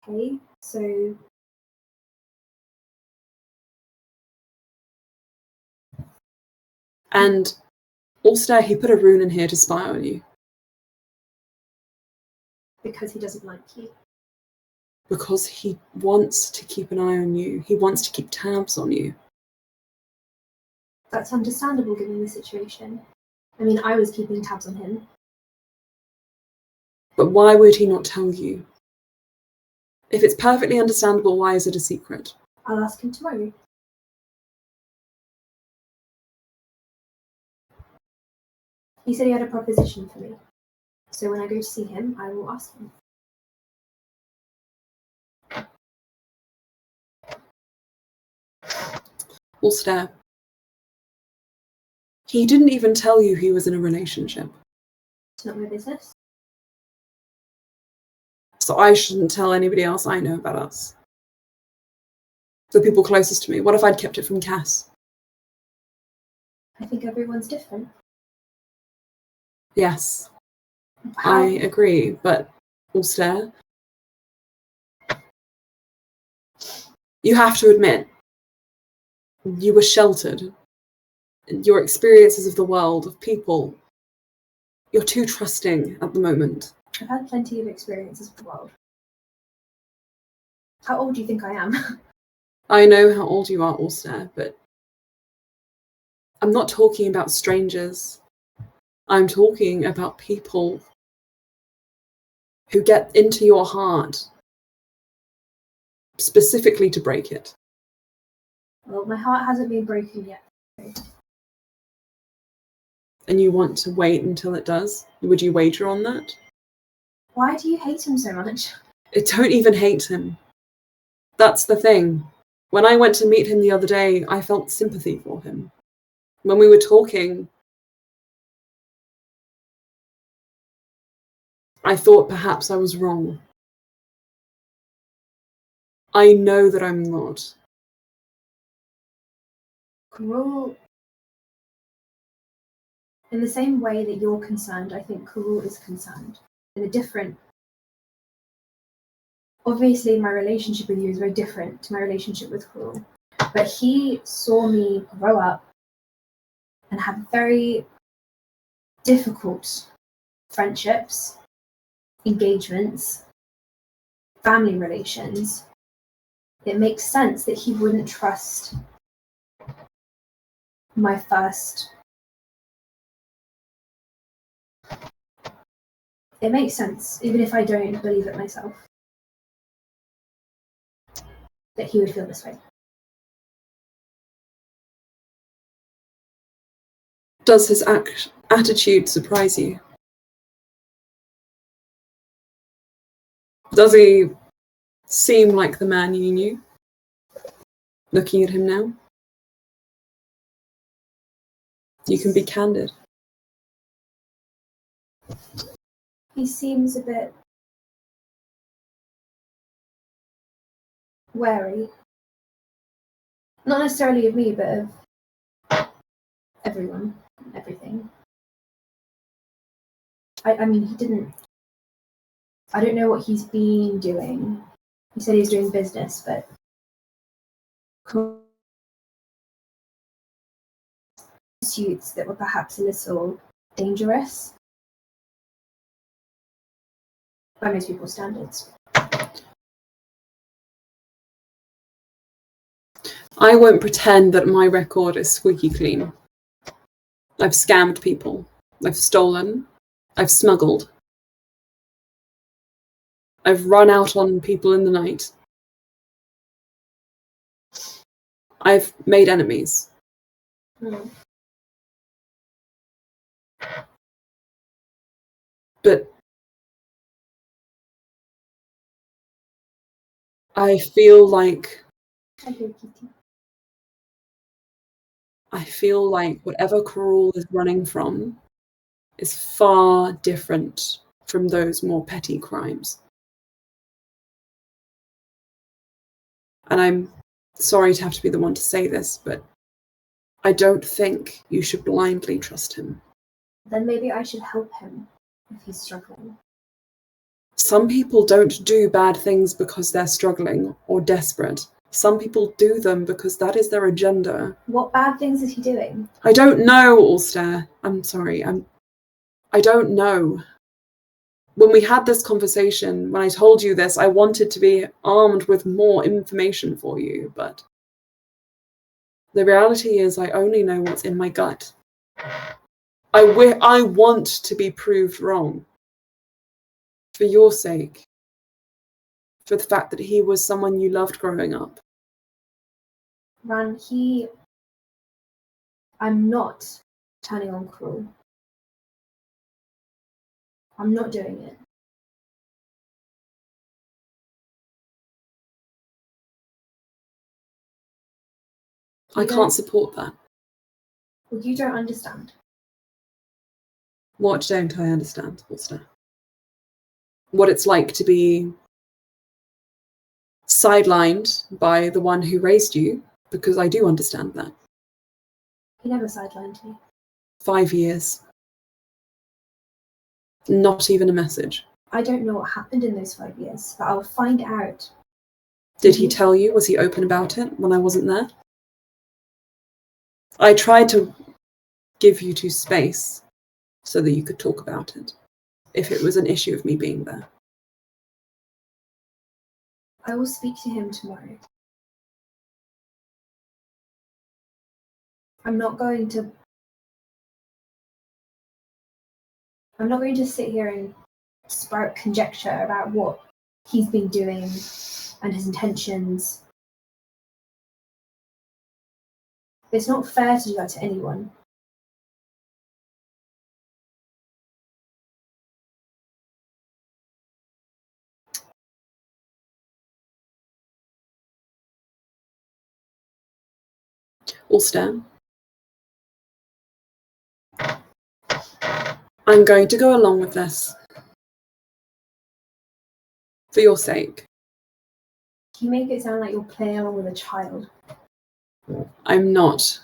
Okay, so... And Alstair, he put a rune in here to spy on you. Because he doesn't like you. Because he wants to keep an eye on you. He wants to keep tabs on you. That's understandable given the situation. I mean, I was keeping tabs on him. But why would he not tell you? If it's perfectly understandable, why is it a secret? I'll ask him tomorrow. He said he had a proposition for me. So when I go to see him, I will ask him. Alstair. He didn't even tell you he was in a relationship. It's not my business. So I shouldn't tell anybody else I know about us. The people closest to me. What if I'd kept it from Cass? I think everyone's different. Yes, How? I agree, but Alstair, You have to admit, you were sheltered. Your experiences of the world, of people, you're too trusting at the moment. I've had plenty of experiences with the world. How old do you think I am? I know how old you are, Alstaer, but I'm not talking about strangers. I'm talking about people who get into your heart specifically to break it. Well, my heart hasn't been broken yet. And you want to wait until it does? Would you wager on that? Why do you hate him so much? I don't even hate him. That's the thing. When I went to meet him the other day, I felt sympathy for him. When we were talking, I thought perhaps I was wrong. I know that I'm not. Karul, in the same way that you're concerned, I think Karul is concerned. In a different... Obviously, my relationship with you is very different to my relationship with Karul. But he saw me grow up and have very difficult friendships, engagements, family relations. It makes sense that he wouldn't trust my first... It makes sense, even if I don't believe it myself, that he would feel this way. Does his attitude surprise you? Does he seem like the man you knew? Looking at him now? You can be candid. He seems a bit wary. Not necessarily of me, but of everyone, everything. I mean, he didn't... I don't know what he's been doing. He said he was doing business, but... pursuits that were perhaps a little dangerous by most people's standards. I won't pretend that my record is squeaky clean. I've scammed people. I've stolen. I've smuggled. I've run out on people in the night. I've made enemies. But I feel like whatever Karul is running from is far different from those more petty crimes. And I'm sorry to have to be the one to say this, but I don't think you should blindly trust him. Then maybe I should help him if he's struggling. Some people don't do bad things because they're struggling or desperate. Some people do them because that is their agenda. What bad things is he doing? I don't know, Alstaer. I'm sorry. I don't know. When we had this conversation, when I told you this, I wanted to be armed with more information for you, but the reality is I only know what's in my gut. I want to be proved wrong. For your sake. For the fact that he was someone you loved growing up. Ran, I'm not turning on Karul. I'm not doing it. I can't support that. Well, you don't understand. What don't I understand, Alstaer? What it's like to be sidelined by the one who raised you, because I do understand that. He never sidelined me. 5 years. Not even a message. I don't know what happened in those 5 years, but I'll find out. Did he tell you? Was he open about it when I wasn't there? I tried to give you two space so that you could talk about it, if it was an issue of me being there. I will speak to him tomorrow. I'm not going to sit here and sprout conjecture about what he's been doing and his intentions. It's not fair to do that to anyone. Alstaer, I'm going to go along with this. For your sake. You make it sound like you're playing along with a child. I'm not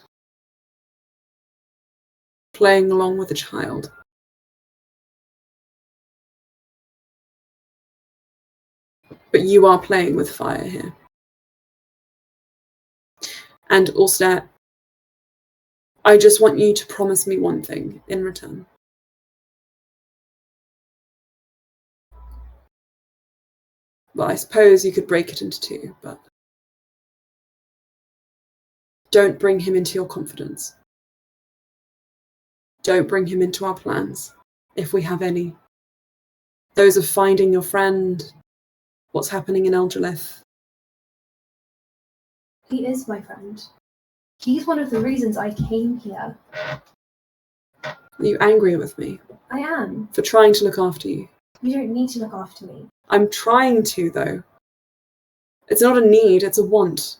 playing along with a child. But you are playing with fire here. And Alstaer, I just want you to promise me one thing in return. Well, I suppose you could break it into two, but don't bring him into your confidence. Don't bring him into our plans, if we have any. Those of finding your friend, what's happening in Elgelith. He is my friend. He's one of the reasons I came here. Are you angry with me? I am. For trying to look after you? You don't need to look after me. I'm trying to, though. It's not a need, it's a want.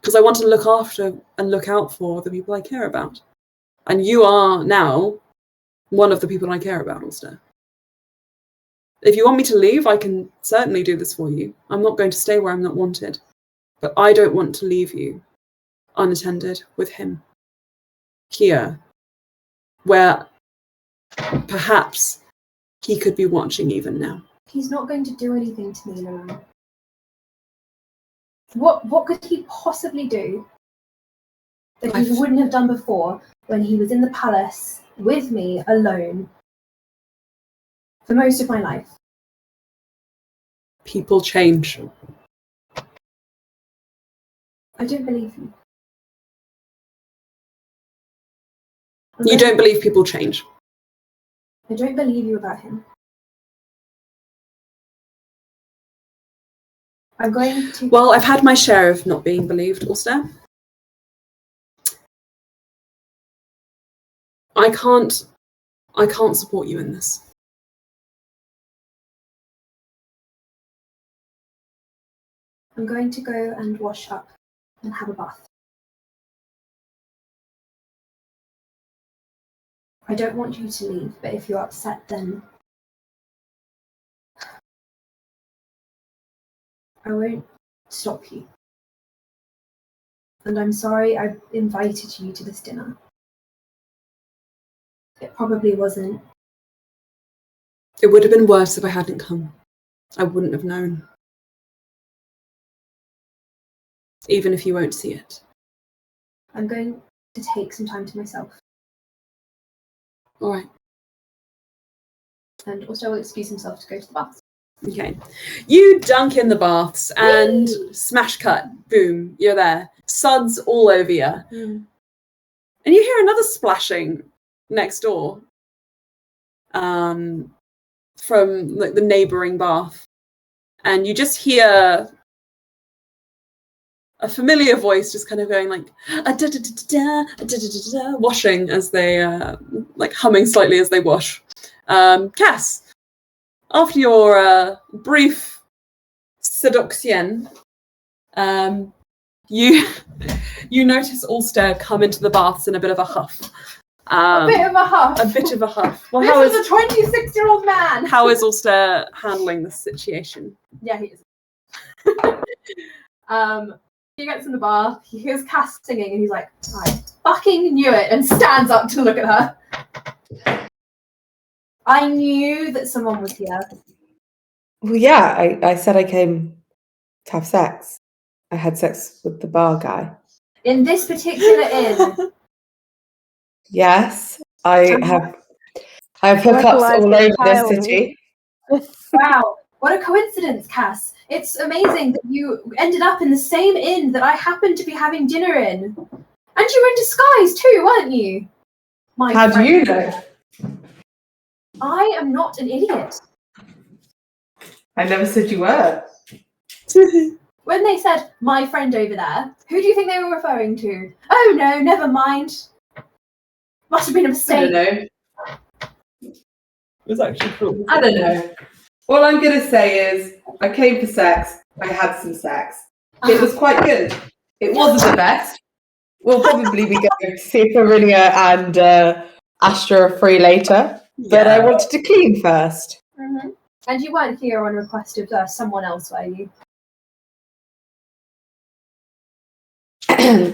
Because I want to look after and look out for the people I care about. And you are now one of the people I care about, Alstaer. If you want me to leave, I can certainly do this for you. I'm not going to stay where I'm not wanted. But I don't want to leave you unattended with him. Here, where perhaps he could be watching even now. He's not going to do anything to me, Luran. What could he possibly do that he wouldn't have done before when he was in the palace with me alone for most of my life? People change. I don't believe you. You don't believe people change? I don't believe you about him. I'm going to... Well, I've had my share of not being believed, Alstaer. I can't support you in this. I'm going to go and wash up and have a bath. I don't want you to leave, but if you're upset, then I won't stop you. And I'm sorry I invited you to this dinner. It probably wasn't. It would have been worse if I hadn't come. I wouldn't have known. Even if you won't see it. I'm going to take some time to myself. All right. And also will excuse himself to go to the bath. Okay. You dunk in the baths and smash cut. Boom. You're there. Suds all over you. Mm. And you hear another splashing next door. From like the neighboring bath. And you just hear a familiar voice just kind of going like washing as they like humming slightly as they wash. Cass, after your brief seduction, you notice Alstaer come into the baths in a bit of a huff. A bit of a huff. A bit of a huff. Well, This is a 26-year-old man. how is Alstaer handling this situation? Yeah, he is. He gets in the bath, he hears Cass singing, and he's like, I fucking knew it, and stands up to look at her. I knew that someone was here. Well, yeah, I said I came To have sex. I had sex with the bar guy. In this particular inn. Yes, I have hookups Vocalised all over this entirely. city. Wow, what a coincidence, Cass. It's amazing that you ended up in the same inn that I happened to be having dinner in. And you were in disguise too, weren't you? My How do friend. you know? I am not an idiot. I never said you were. When they said, my friend over there, who do you think they were referring to? Oh no, never mind. Must have been a I mistake. don't know. It was actually cool. I don't know. All I'm going to say is I came for sex. I had some sex. It was quite good. It wasn't the best. We'll probably be going to see if Aurelia and Astra are free later. But I wanted to clean first. Mm-hmm. And you weren't here on request of someone else, were you?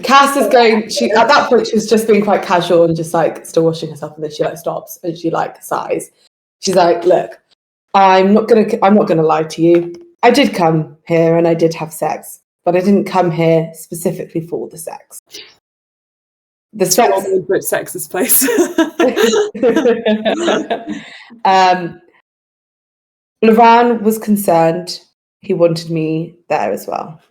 Cass is going. At that point she was just being quite casual and just like still washing herself, and then she like stops and she like sighs. She's like, "Look, I'm not gonna lie to you. I did come here and I did have sex, but I didn't come here specifically for the sex. The sex, British sexist place. Luran was concerned. He wanted me there as well.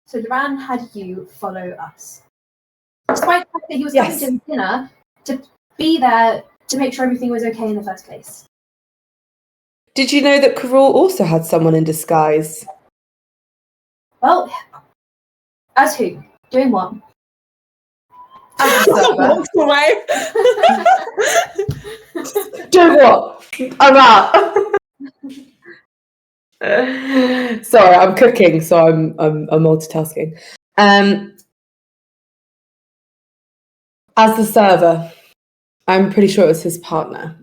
So Luran had you follow us. Despite the fact that he was coming to dinner to be there to make sure everything was okay in the first place. Did you know that Karul also had someone in disguise? Well, as who? Doing what? Walks away. Do what? I'm out. Sorry, I'm cooking, so I'm multitasking. As the server, I'm pretty sure it was his partner.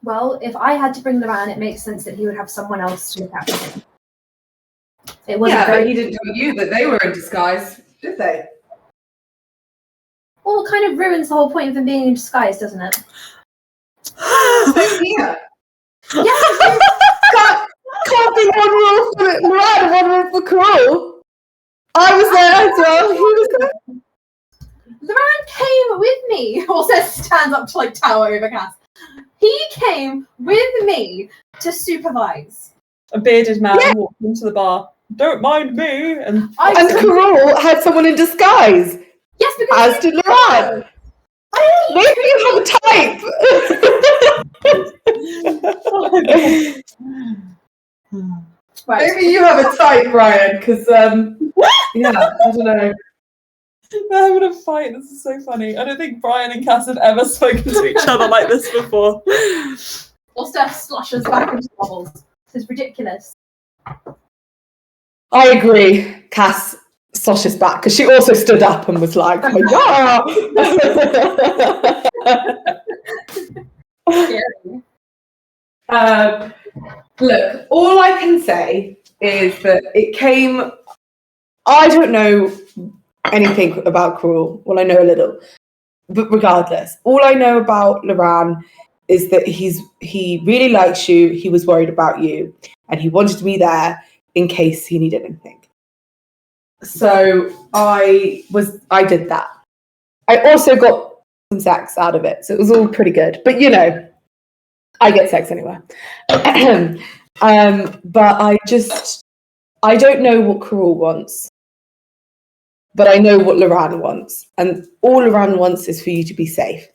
Well, if I had to bring Luran, it makes sense that he would have someone else to look after him. It wasn't but he didn't tell you that they were in disguise, did they? Well, it kind of ruins the whole point of him being in disguise, doesn't it? Same here. Yeah. Can't be one rule for Luran and one rule for Karul. I was there as well. He was there. Luran came with me. Also stands up to like tower over Cass. He came with me to supervise. A bearded man walked into the bar. Don't mind me. And Karul had someone in disguise. Yes, because as did Luran. Maybe you have a type. Right. Maybe you have a type, Brian, because yeah, I don't know. They're having a fight. This is so funny. I don't think Brian and Cass have ever spoken to each other like this before. Alstaer slashes back into bubbles. This is ridiculous. I agree. Cass sloshes back because she also stood up and was like, "Yeah." Look, all I can say is that it came. I don't know anything about Karul. Well, I know a little, but regardless, all I know about Luran is that he really likes you. He was worried about you, and he wanted me there in case he needed anything. So I did that. I also got some sex out of it, so it was all pretty good. But you know, I get sex anyway. But I don't know what Karul wants. But I know what Luran wants. And all Luran wants is for you to be safe.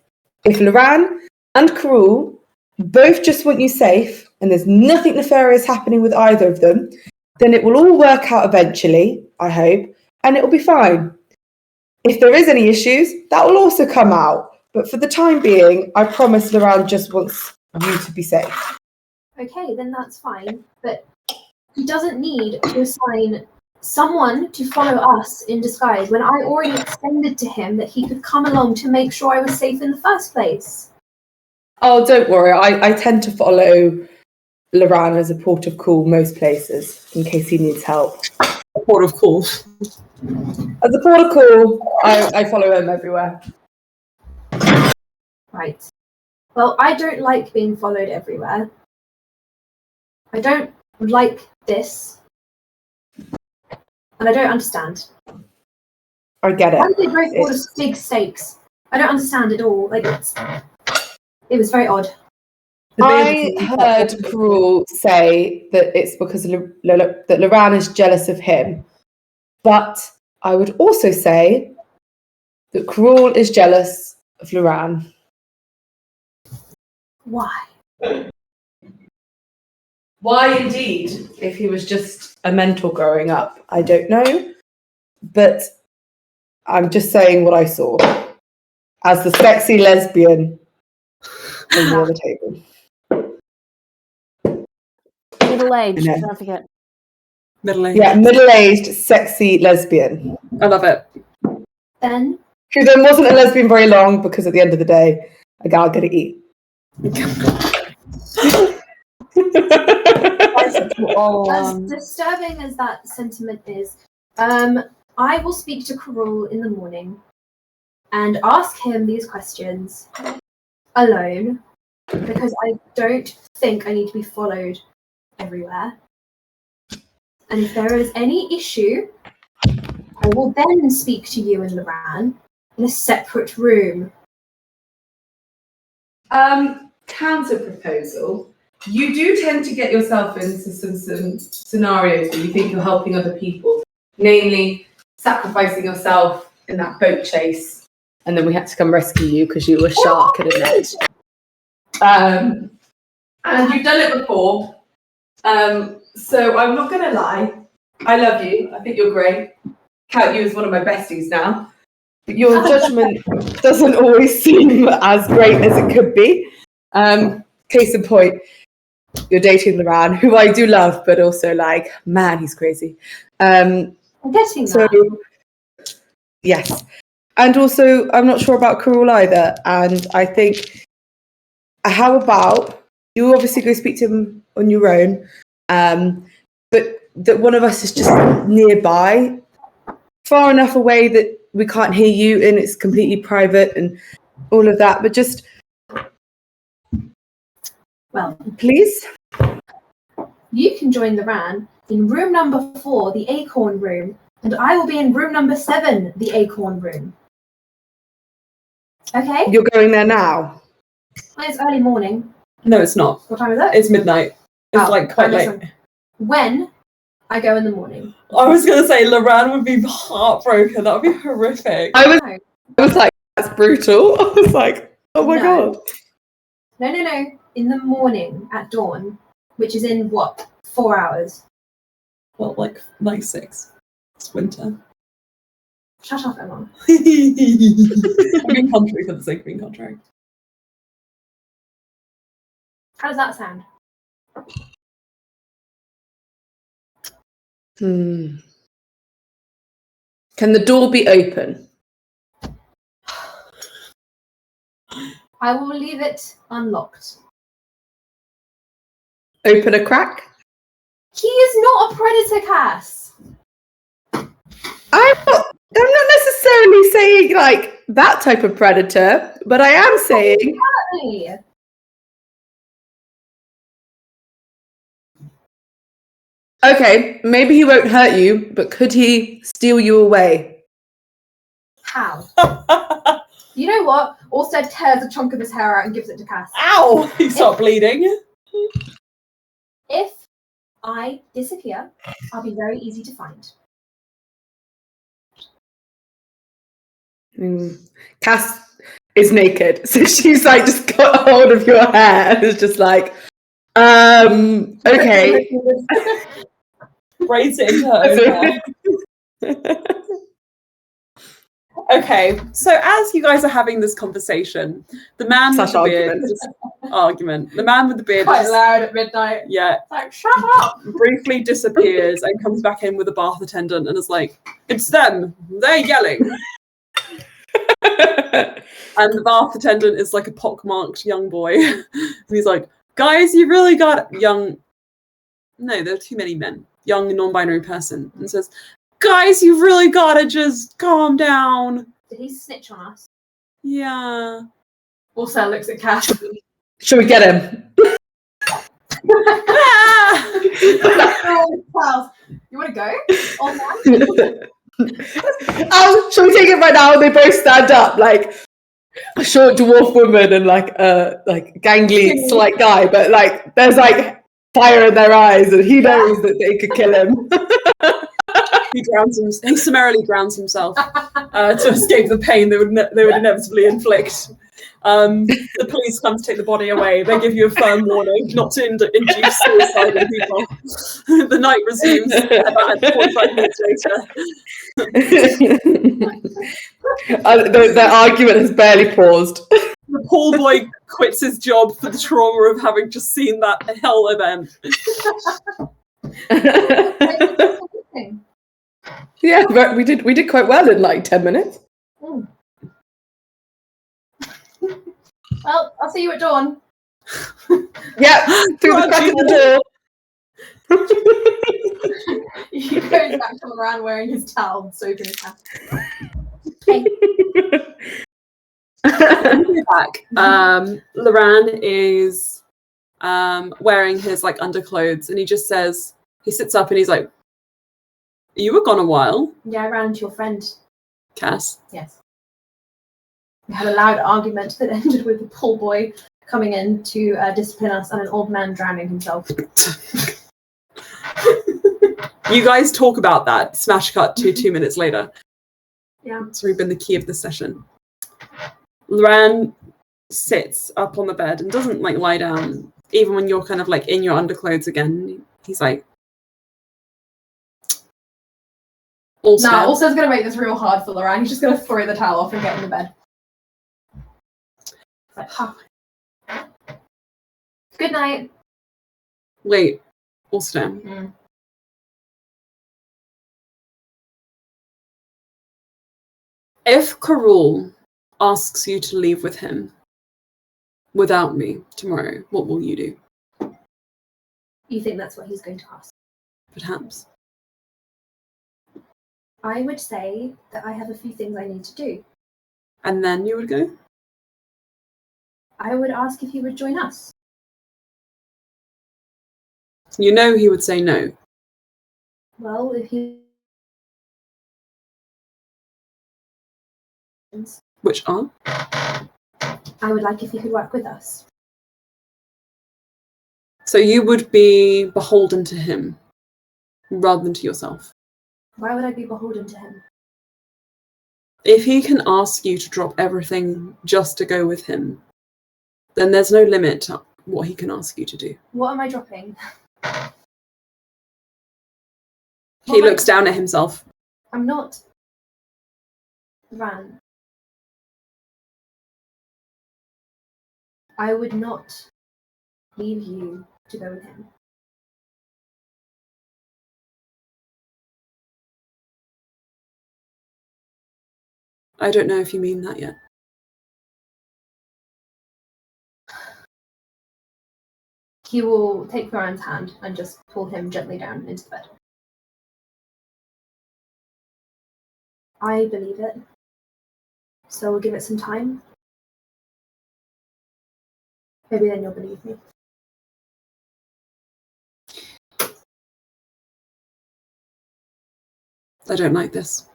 If Luran and Karul both just want you safe, and there's nothing nefarious happening with either of them, then it will all work out eventually, I hope, and it will be fine. If there is any issues, that will also come out. But for the time being, I promise Luran just wants you to be safe. Okay, then that's fine. But he doesn't need to assign someone to follow us in disguise when I already extended to him that he could come along to make sure I was safe in the first place. Oh, don't worry. I tend to follow Luran as a port of call most places in case he needs help. A port of call. As a port of call, I follow him everywhere. Right. Well, I don't like being followed everywhere. I don't like this. And I don't understand. I get Why it. did they both order big steaks? I don't understand at all. Like, it was very odd. I heard Karul say that it's because that Luran is jealous of him. But I would also say that Karul is jealous of Luran. Why? Why indeed? If he was just a mentor growing up, I don't know. But I'm just saying what I saw as the sexy lesbian on the other table. Middle-aged, I know. don't forget. Middle-aged. Yeah, middle-aged, sexy lesbian. I love it. Then Who then wasn't a lesbian very long because at the end of the day, a gal got to eat. as disturbing as that sentiment is, I will speak to Karul in the morning and ask him these questions alone because I don't think I need to be followed everywhere. And if there is any issue, I will then speak to you and Luran in a separate room. Counter proposal. You do tend to get yourself into some scenarios where you think you're helping other people, namely sacrificing yourself in that boat chase, and then we had to come rescue you because you were a shark in a net. And you've done it before. So I'm not going to lie. I love you. I think you're great. Count you as one of my besties now. But your judgment doesn't always seem as great as it could be. Case in point, you're dating Luran, who I do love, but also like, man, he's crazy. I'm getting So, that. yes. And also, I'm not sure about Karul either. And I think, how about you obviously go speak to him on your own, but that one of us is just nearby, far enough away that we can't hear you and it's completely private and all of that. But just, Well, please. you can join Luran in room number 4, the Acorn Room, and I will be in room number 7, the Acorn Room. Okay? You're going there now. Well, it's early morning. No, it's not. What time is it? It's midnight. It's like quite late. listen. When I go in the morning. I was gonna say Luran would be heartbroken. That would be horrific. I was like, that's brutal. I was like, oh my No. god. No. In the morning at dawn, which is in what? 4 hours. Well, like 6. It's winter. Shut up, Emma. Green country for the sake of green country. How does that sound? Can the door be open? I will leave it unlocked. Open a crack? He is not a predator, Cass. I'm not necessarily saying like that type of predator, but I am saying Exactly. okay, maybe he won't hurt you, but could he steal you away? How? You know what? Alstaer tears a chunk of his hair out and gives it to Cass. Ow! You start bleeding. If I disappear, I'll be very easy to find. Cass is naked, so she's like just got hold of your hair and is just like, okay. Braids it into her own hair. Okay, so as you guys are having this conversation, the man with the beard, the man with the beard, Quite loud at midnight. yeah, Like, shut up! briefly disappears and comes back in with a bath attendant and is like, "It's them! They're yelling!" And the bath attendant is like a pockmarked young boy, and he's like, "Guys, you really got young." No, there are too many men. Young non-binary person, and says, "Guys, you really gotta just calm down." Did he snitch on us? Yeah. Alstaer looks at Cass. Shall we get him? Ah! Charles, you want to go? On that? Shall we take it right now? They both stand up, like a short dwarf woman and like a gangly slight guy, but like there's like fire in their eyes, and he knows that they could kill him. He summarily drowns himself to escape the pain they would inevitably inflict. The police come to take the body away. They give you a firm warning not to induce suicide in people. The night resumes about 45 minutes later. Their argument has barely paused. The poor boy quits his job for the trauma of having just seen that hell event. Yeah, but we did quite well in like 10 minutes. Mm. Well, I'll see you at dawn. Yeah, through the crack of the door. He goes back to Luran wearing his towel and soaping his hands. Hey. Back. Luran is wearing his like underclothes, and he just says, he sits up and he's like, "You were gone a while." Yeah, I ran into your friend. Cass. Yes. We had a loud argument that ended with the poor boy coming in to discipline us and an old man drowning himself. You guys talk about that. Smash cut to 2 minutes later. Yeah. It's really been the key of the session. Luran sits up on the bed and doesn't like lie down, even when you're kind of like in your underclothes again. He's like, Alstair's going to make this real hard for Luran. He's just going to throw the towel off and get in the bed. Like, huh. Good night. Wait, Alstair. Mm. If Karul asks you to leave with him without me tomorrow, what will you do? You think that's what he's going to ask? Perhaps. I would say that I have a few things I need to do. And then you would go? I would ask if he would join us. You know he would say no. Well, if he... Which are? I would like if he could work with us. So you would be beholden to him rather than to yourself. Why would I be beholden to him? If he can ask you to drop everything just to go with him, then there's no limit to what he can ask you to do. What am I dropping? He looks down at himself. I'm not... Ran. I would not leave you to go with him. I don't know if you mean that yet. He will take Luran's hand and just pull him gently down into the bed. I believe it. So we'll give it some time. Maybe then you'll believe me. I don't like this.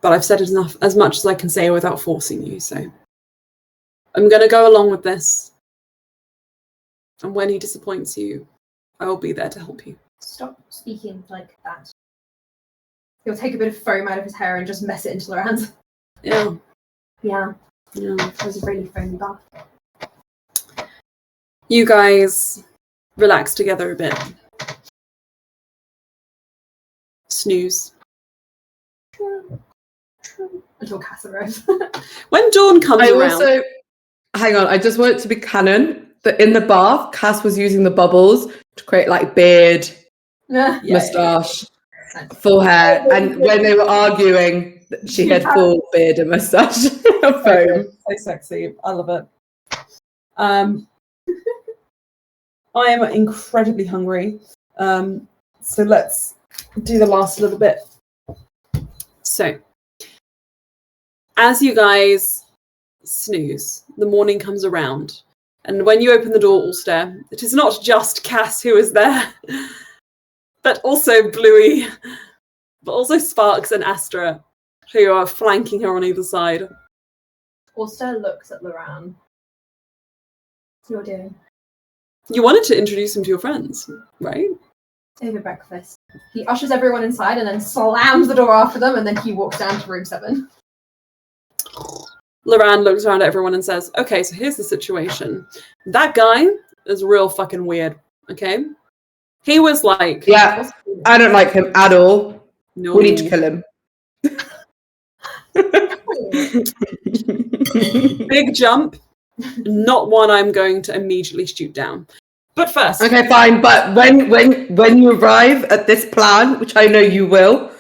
But I've said as much as I can say without forcing you, so I'm going to go along with this. And when he disappoints you, I will be there to help you. Stop speaking like that. He'll take a bit of foam out of his hair and just mess it into Luran's. Yeah. Yeah, Yeah. it was a really foamy bath. You guys relax together a bit. Snooze. Until Cass arrives. When dawn comes I around... also... Hang on, I just want it to be canon that in the bath, Cass was using the bubbles to create like beard, moustache, full hair, and when they were arguing, she had full beard and moustache foam. So sexy. I love it. I am incredibly hungry. So let's do the last little bit. So, as you guys snooze, the morning comes around And when you open the door, Alstair, it is not just Cass who is there, but also Bluey, but also Sparks and Astra, who are flanking her on either side. Alstair looks at Luran. You're doing You wanted to introduce him to your friends, right? over breakfast. He ushers everyone inside and then slams the door after them, and then he walks down to room 7. Luran looks around at everyone and says, okay, so here's the situation. That guy is real fucking weird, okay? He was like... Yeah, I don't like him at all. No. We need to kill him. Big jump. Not one I'm going to immediately shoot down. But first... Okay, fine, but when you arrive at this plan, which I know you will,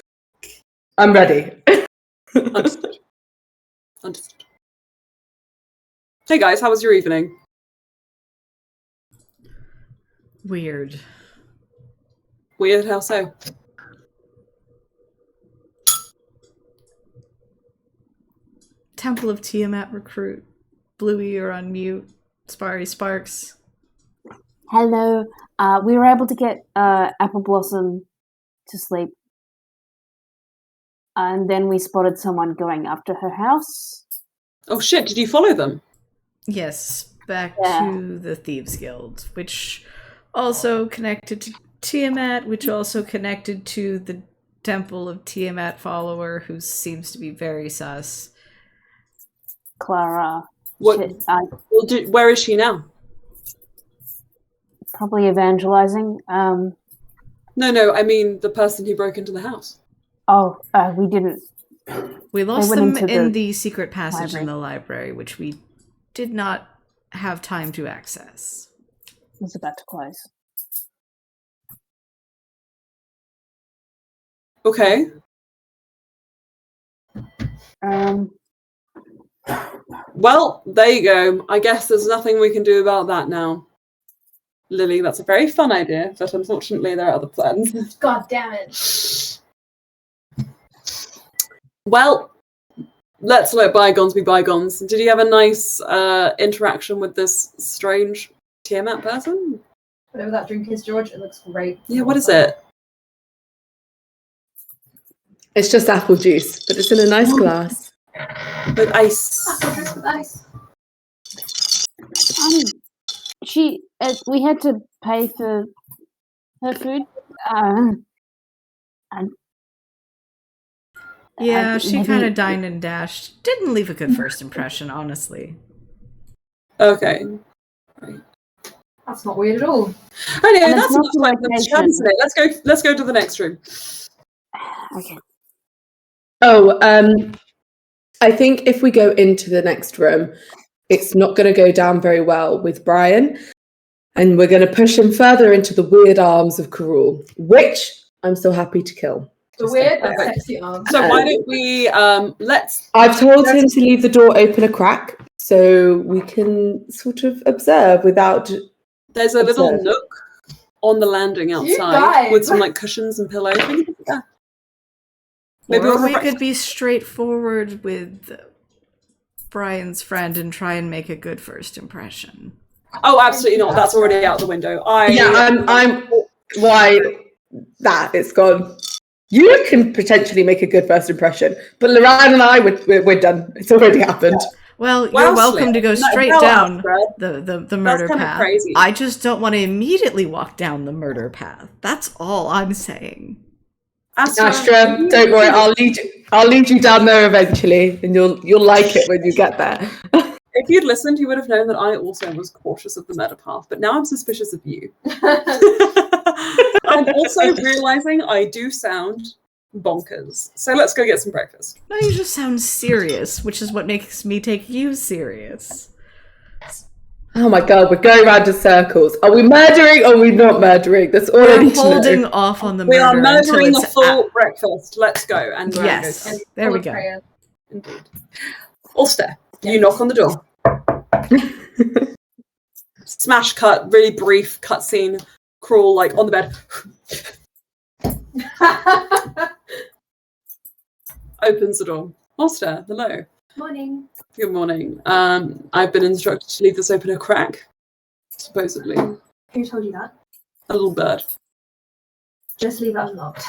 I'm ready. Understood. Understood. Hey guys, how was your evening? Weird. Weird, how so? Temple of Tiamat recruit. Bluey, you're on mute. Sparks. Hello. We were able to get Apple Blossom to sleep. And then we spotted someone going up to her house. Oh shit, did you follow them? Yes, back to the Thieves Guild, which also connected to Tiamat, which also connected to the Temple of Tiamat follower, who seems to be very sus. Clara. What? Where is she now? Probably evangelizing. No, I mean the person who broke into the house. Oh, we didn't. We lost went them into in the the secret passage library. in the library, which we did not have time to access. It's about to close. Okay. Well, there you go. I guess there's nothing we can do about that now. Lily, that's a very fun idea, but unfortunately there are other plans. God damn it. Well, let's let bygones be bygones. Did you have a nice interaction with this strange Tiamat person? Whatever that drink is, George, it looks great. Yeah, what is it? It's just apple juice, but it's in a nice glass. With ice. Apple juice with ice. We had to pay for her food. Yeah, she maybe- kind of dined and dashed. Didn't leave a good first impression, honestly. Okay. Right. That's not weird at all. Anyway, And that's it's not enough the like the location. chance today. Let's go to the next room. Okay. Oh, I think if we go into the next room, it's not going to go down very well with Brian, and we're going to push him further into the weird arms of Karul, which I'm so happy to kill. The weird but Okay. sexy arms. So why don't we let's I've told him to leave the door open a crack so we can sort of observe without. there's a little Observe. nook on the landing You outside guys. with some like cushions and pillows. We can put that. Maybe Or we'll we have could be straightforward with Brian's friend and try and make a good first impression. Oh, absolutely not. That's already out the window. I'm why that it's gone. You can potentially make a good first impression, but Luran and I, we're done. It's already happened. Well, you're Well, welcome to go no, straight hell, down Alfred. the murder kinda path. crazy. I just don't want to immediately walk down the murder path. That's all I'm saying. Astra, don't worry, I'll lead you down there eventually, and you'll like it when you get there. If you'd listened, you would have known that I also was cautious of the meta path, but now I'm suspicious of you. I'm also realizing I do sound bonkers. So let's go get some breakfast. No, you just sound serious, which is what makes me take you serious. Oh my god, we're going round in circles. Are we murdering or are we not murdering? That's all I We're need to holding know. off on the We are murder until murdering a it's full breakfast. Let's go. And Yes, there we go. Indeed. Alstair, you knock on the door. Smash cut, really brief cutscene. Crawl like on the bed. Opens the door. Alstair, hello. Morning. Good morning. I've been instructed to leave this open a crack. supposedly. Who told you that? A little bird. Just leave it unlocked.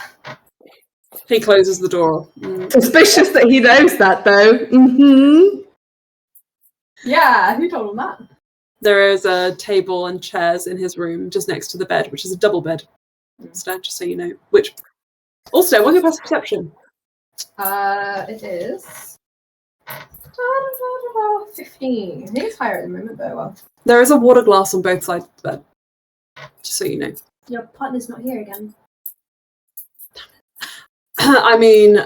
He closes the door. Suspicious that he knows that, though. Mm-hmm. Yeah, who told him that? There is a table and chairs in his room just next to the bed, which is a double bed. Instead, just so you know. Which, also, what's your passive perception? It is 15. I think it's higher at the moment, but well. There is a water glass on both sides of the bed. Just so you know. Your partner's not here again. I mean,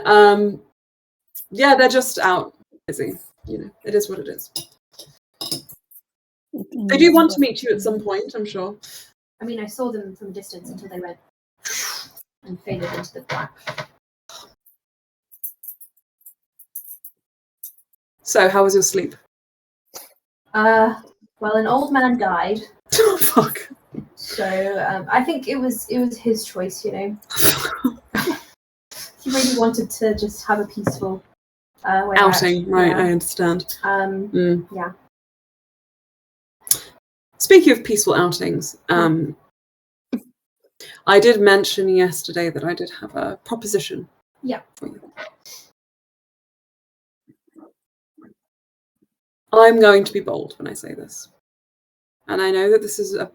yeah, they're just out busy. You know, it is what it is. They do want to meet you at some point, I'm sure. I mean, I saw them from a distance until they went and faded into the black. So, how was your sleep? Well, an old man died, Oh, fuck. so I think it was his choice. You know, he really wanted to just have a peaceful way Outing, out. right, Yeah. I understand. Yeah. Speaking of peaceful outings, I did mention yesterday that I did have a proposition. Yeah. For you. I'm going to be bold when I say this. And I know that this is a...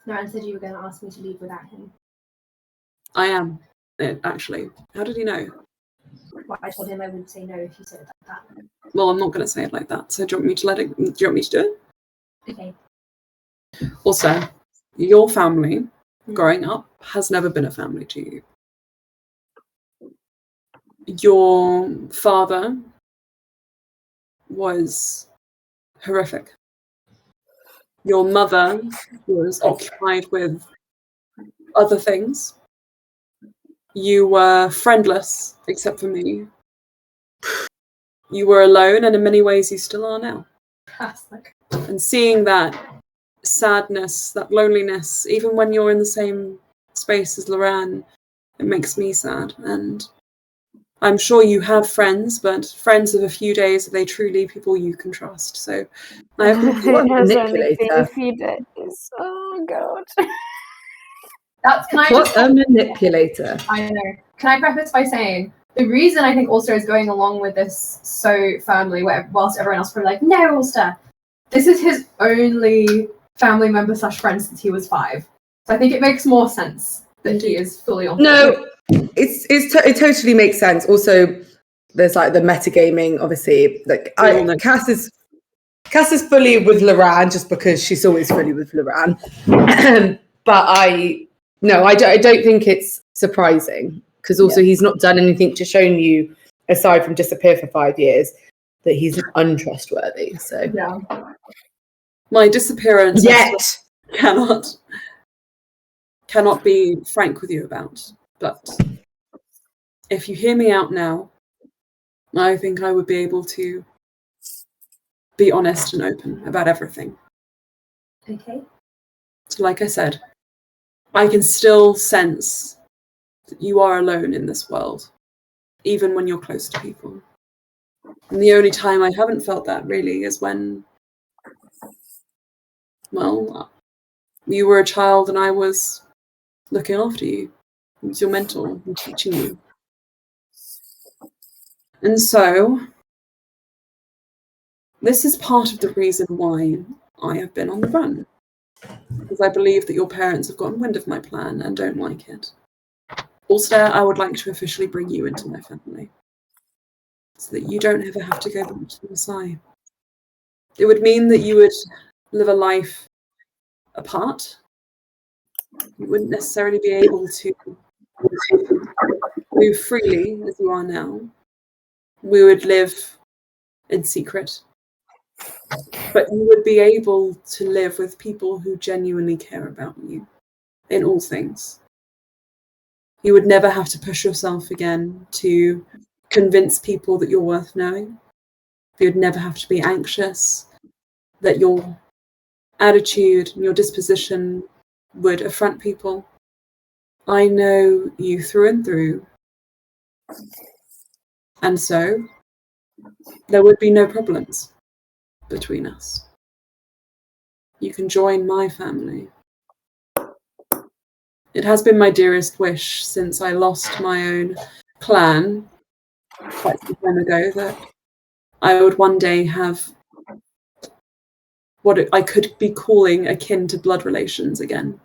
Luran said you were going to ask me to leave without him. I am, actually. How did he know? Well, I told him I wouldn't say no if you said it like that. Well, I'm not going to say it like that. So do you want me to do you want me to do it? Okay. Also, your family, growing up, has never been a family to you. Your father was horrific. Your mother was occupied with other things. You were friendless, except for me. You were alone, and in many ways you still are now. And seeing that sadness, that loneliness, even when you're in the same space as Luran, it makes me sad. And I'm sure you have friends, but friends of a few days, are they truly people you can trust? So I have It has only been a few days. Oh god. Can I What just a manipulator. I know. Can I preface by saying the reason I think Alstaer is going along with this so firmly, whilst everyone else probably like, no, Alstaer, this is his only family member / friend since he was 5. So I think it makes more sense that he is fully on board. No, it totally makes sense. Also, there's like the metagaming, obviously. Like Cass is fully with Luran just because she's always fully with Luran. But I don't think it's surprising because also he's not done anything to show you, aside from disappear for 5 years, that he's untrustworthy. So yeah, my disappearance yet cannot be frank with you about. But if you hear me out now, I think I would be able to be honest and open about everything. Okay. So like I said, I can still sense that you are alone in this world, even when you're close to people. And the only time I haven't felt that really is when, well, you were a child and I was looking after you. It was your mentor and teaching you. And so, this is part of the reason why I have been on the run. Because I believe that your parents have gotten wind of my plan and don't like it. Alstaer, I would like to officially bring you into my family. So that you don't ever have to go back to the Messiah. It would mean that you would live a life apart. You wouldn't necessarily be able to move freely as you are now. We would live in secret. But you would be able to live with people who genuinely care about you in all things. You would never have to push yourself again to convince people that you're worth knowing. You would never have to be anxious that your attitude and your disposition would affront people. I know you through and through. And so there would be no problems between us. you can join my family. It has been my dearest wish since I lost my own clan quite some time ago that I would one day have what I could be calling akin to blood relations again.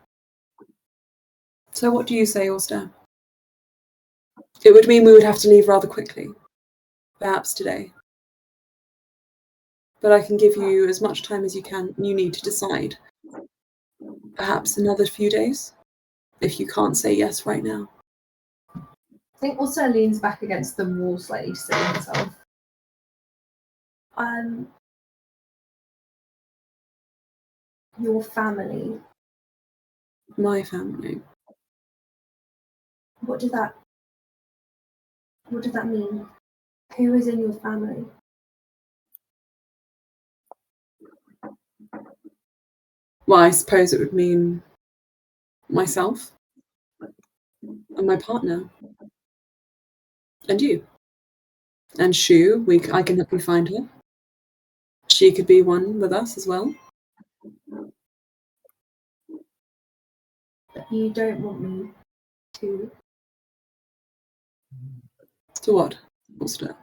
So what do you say, Alstaer? It would mean we would have to leave rather quickly, perhaps today. But I can give you as much time as you need to decide. Perhaps another few days, if you can't say yes right now. I think also leans back against the wall slightly to steady himself. Your family. My family. What does that mean? Who is in your family? Well, I suppose it would mean myself and my partner and you. And Shu, I can help you find her. She could be one with us as well. But you don't want me to. To what, Alstaer?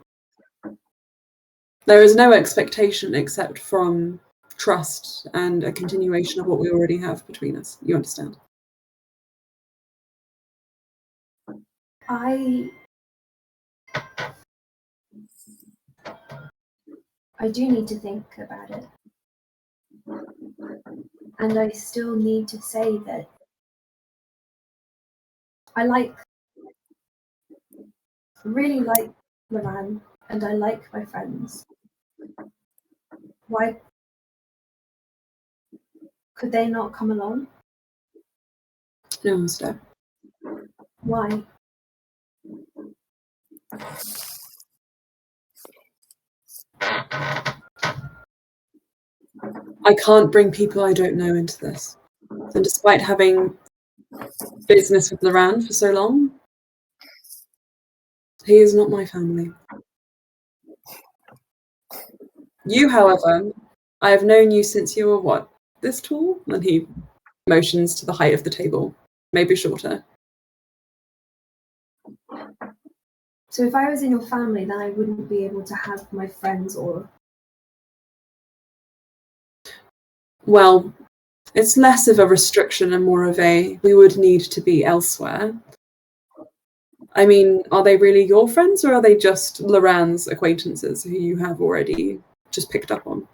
There is no expectation except from trust and a continuation of what we already have between us. You understand? I do need to think about it. And I still need to say that I really like Luran, and I like my friends. Why could they not come along? No, Alstaer. Why? I can't bring people I don't know into this. And despite having business with Luran for so long, he is not my family. You, however, I have known you since you were what? This tall? And he motions to the height of the table, maybe shorter. So if I was in your family, then I wouldn't be able to have my friends or... Well, it's less of a restriction and more of a, we would need to be elsewhere. I mean, are they really your friends or are they just Luran's acquaintances who you have already just picked up on?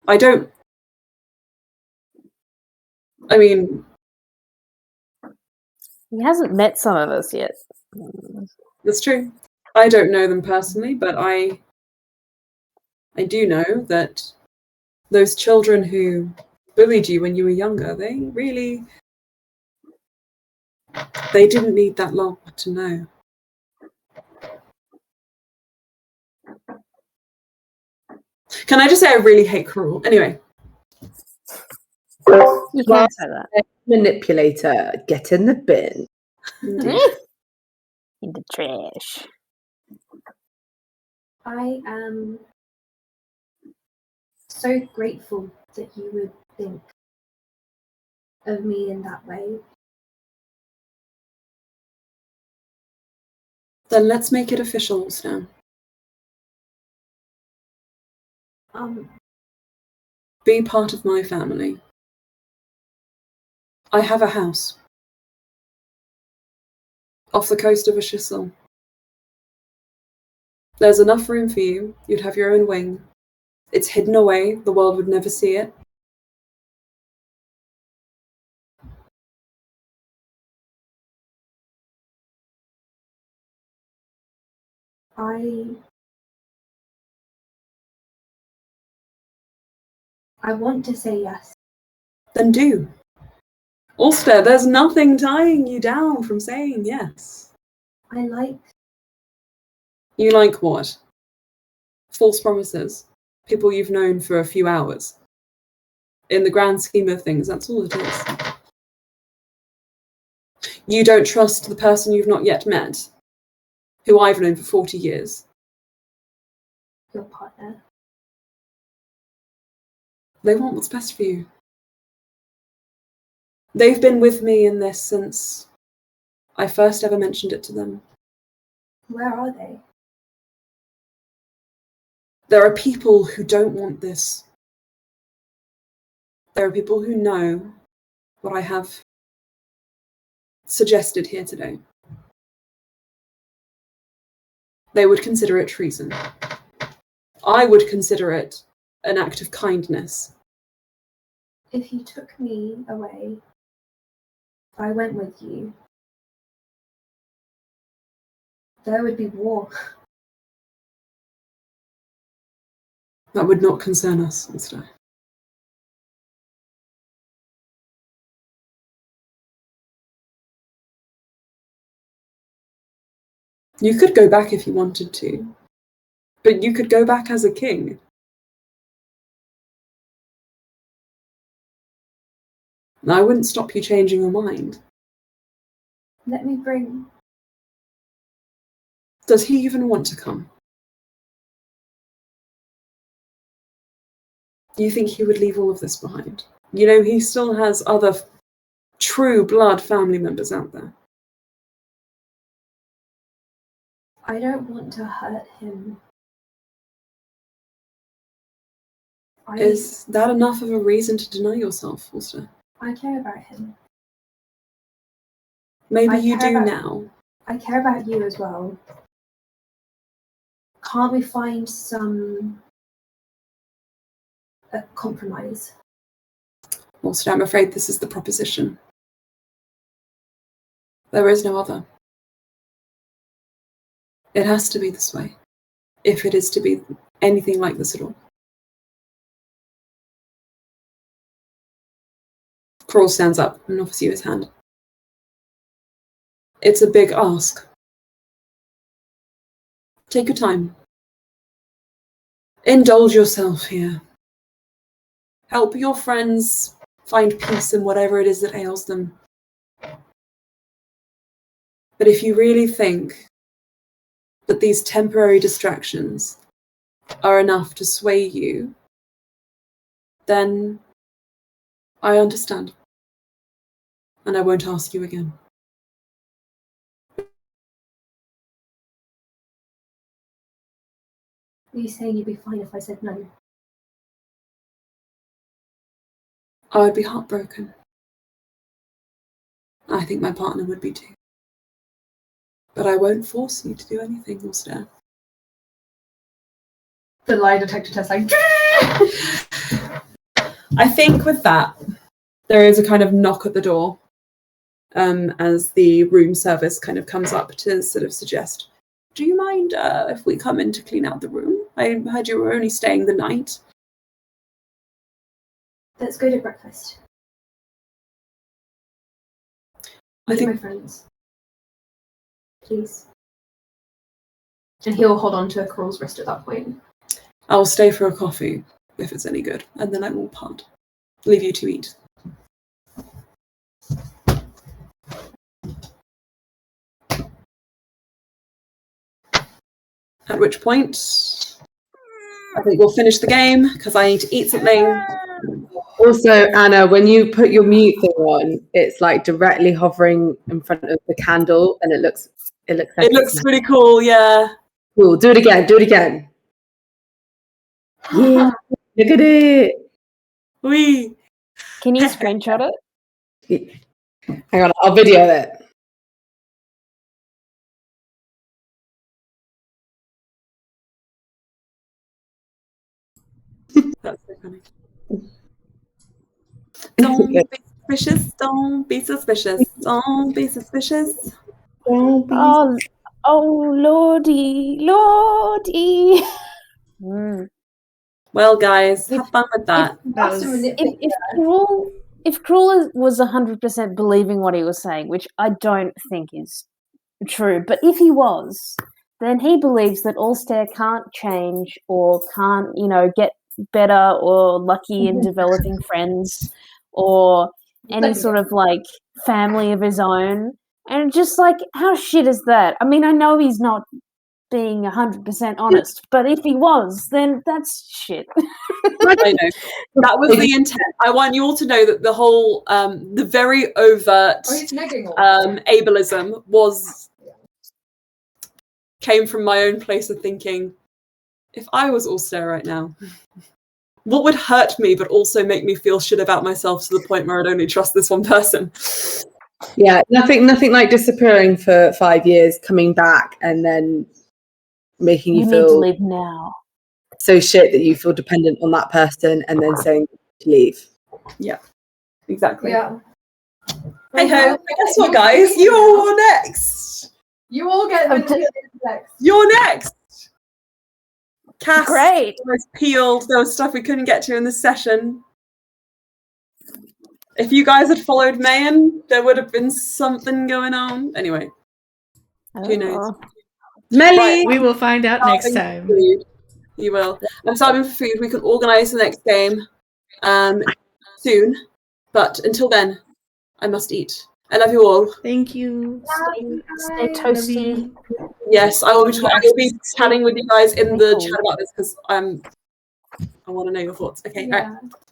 I mean... He hasn't met some of us yet. That's true. I don't know them personally, but I do know that those children who bullied you when you were younger, they didn't need that long to know. Can I just say I really hate Karul? Anyway. You can't say that. Manipulator, get in the bin. In the trash. I am so grateful that you would think of me in that way. Then let's make it official now. Be part of my family. I have a house off the coast of Ashisel. There's enough room for you. You'd have your own wing. It's hidden away. The world would never see it. I want to say yes. Then do. Alstaer, there's nothing tying you down from saying yes. You like what? False promises. People you've known for a few hours. In the grand scheme of things, that's all it is. You don't trust the person you've not yet met, who I've known for 40 years. Your partner. They want what's best for you. They've been with me in this since I first ever mentioned it to them. Where are they? There are people who don't want this. There are people who know what I have suggested here today. They would consider it treason. I would consider it an act of kindness. If you took me away, if I went with you, there would be war. That would not concern us, Alstaer. You could go back if you wanted to, but you could go back as a king. And I wouldn't stop you changing your mind. Let me bring... Does he even want to come? Do you think he would leave all of this behind? You know, he still has other true blood family members out there. I don't want to hurt him. Is that enough of a reason to deny yourself, Alstaer? I care about him. Maybe you do now. I care about you as well. Can't we find some compromise? Alstaer, I'm afraid this is the proposition. There is no other. It has to be this way, if it is to be anything like this at all. Karul stands up and offers you his hand. It's a big ask. Take your time. Indulge yourself here. Help your friends find peace in whatever it is that ails them. But if you really think that these temporary distractions are enough to sway you, then I understand. And I won't ask you again. Are you saying you'd be fine if I said no? I would be heartbroken. I think my partner would be too. But I won't force you to do anything, Alstaer. The lie detector test, like. I think with that, there is a kind of knock at the door as the room service kind of comes up to sort of suggest, do you mind if we come in to clean out the room? I heard you were only staying the night. Let's go to breakfast. I think my friends. Please. And he'll hold on to Karul's wrist at that point. I'll stay for a coffee, if it's any good, and then I will part. Leave you to eat. At which point, I think we'll finish the game, because I need to eat something. Also, Anna, when you put your mute thing on, it's like directly hovering in front of the candle, and it looks like It looks pretty cool, yeah. cool. Do it again. Do it again. Yeah, look at it. Wee. Can you screenshot it? Hang on, I'll video it. That's so funny. Don't be suspicious. Don't be suspicious. Don't be suspicious. Don't be Oh, lordy. Well, guys, have fun with that. If Karul was 100% believing what he was saying, which I don't think is true, but if he was, then he believes that Alstaer can't change or can't, get better or lucky in developing friends or any sort of family of his own. And just how shit is that? I mean, I know he's not being 100% honest, but if he was, then that's shit. I know. That was the intent. I want you all to know that the whole, the very overt he's negging all. ableism came from my own place of thinking, if I was Alstaer right now, what would hurt me but also make me feel shit about myself to the point where I'd only trust this one person? Yeah, nothing like disappearing for 5 years, coming back, and then making you You need feel to leave now. so shit that you feel dependent on that person, and then saying to leave. Yeah, exactly. Yeah. Hey ho! Guess what, guys? You're next. You all get next. You're next. Cass, Great. was peeled. There was stuff we couldn't get to in this session. If you guys had followed Mayan, there would have been something going on. Anyway, who knows? Melly! Right. We will find out next time. Food. You will. I'm starving for food. We can organise the next game soon. But until then, I must eat. I love you all. Thank you. Stay toasty. Yes, I will be chatting with you guys in the chat about this because I want to know your thoughts. Okay, all right.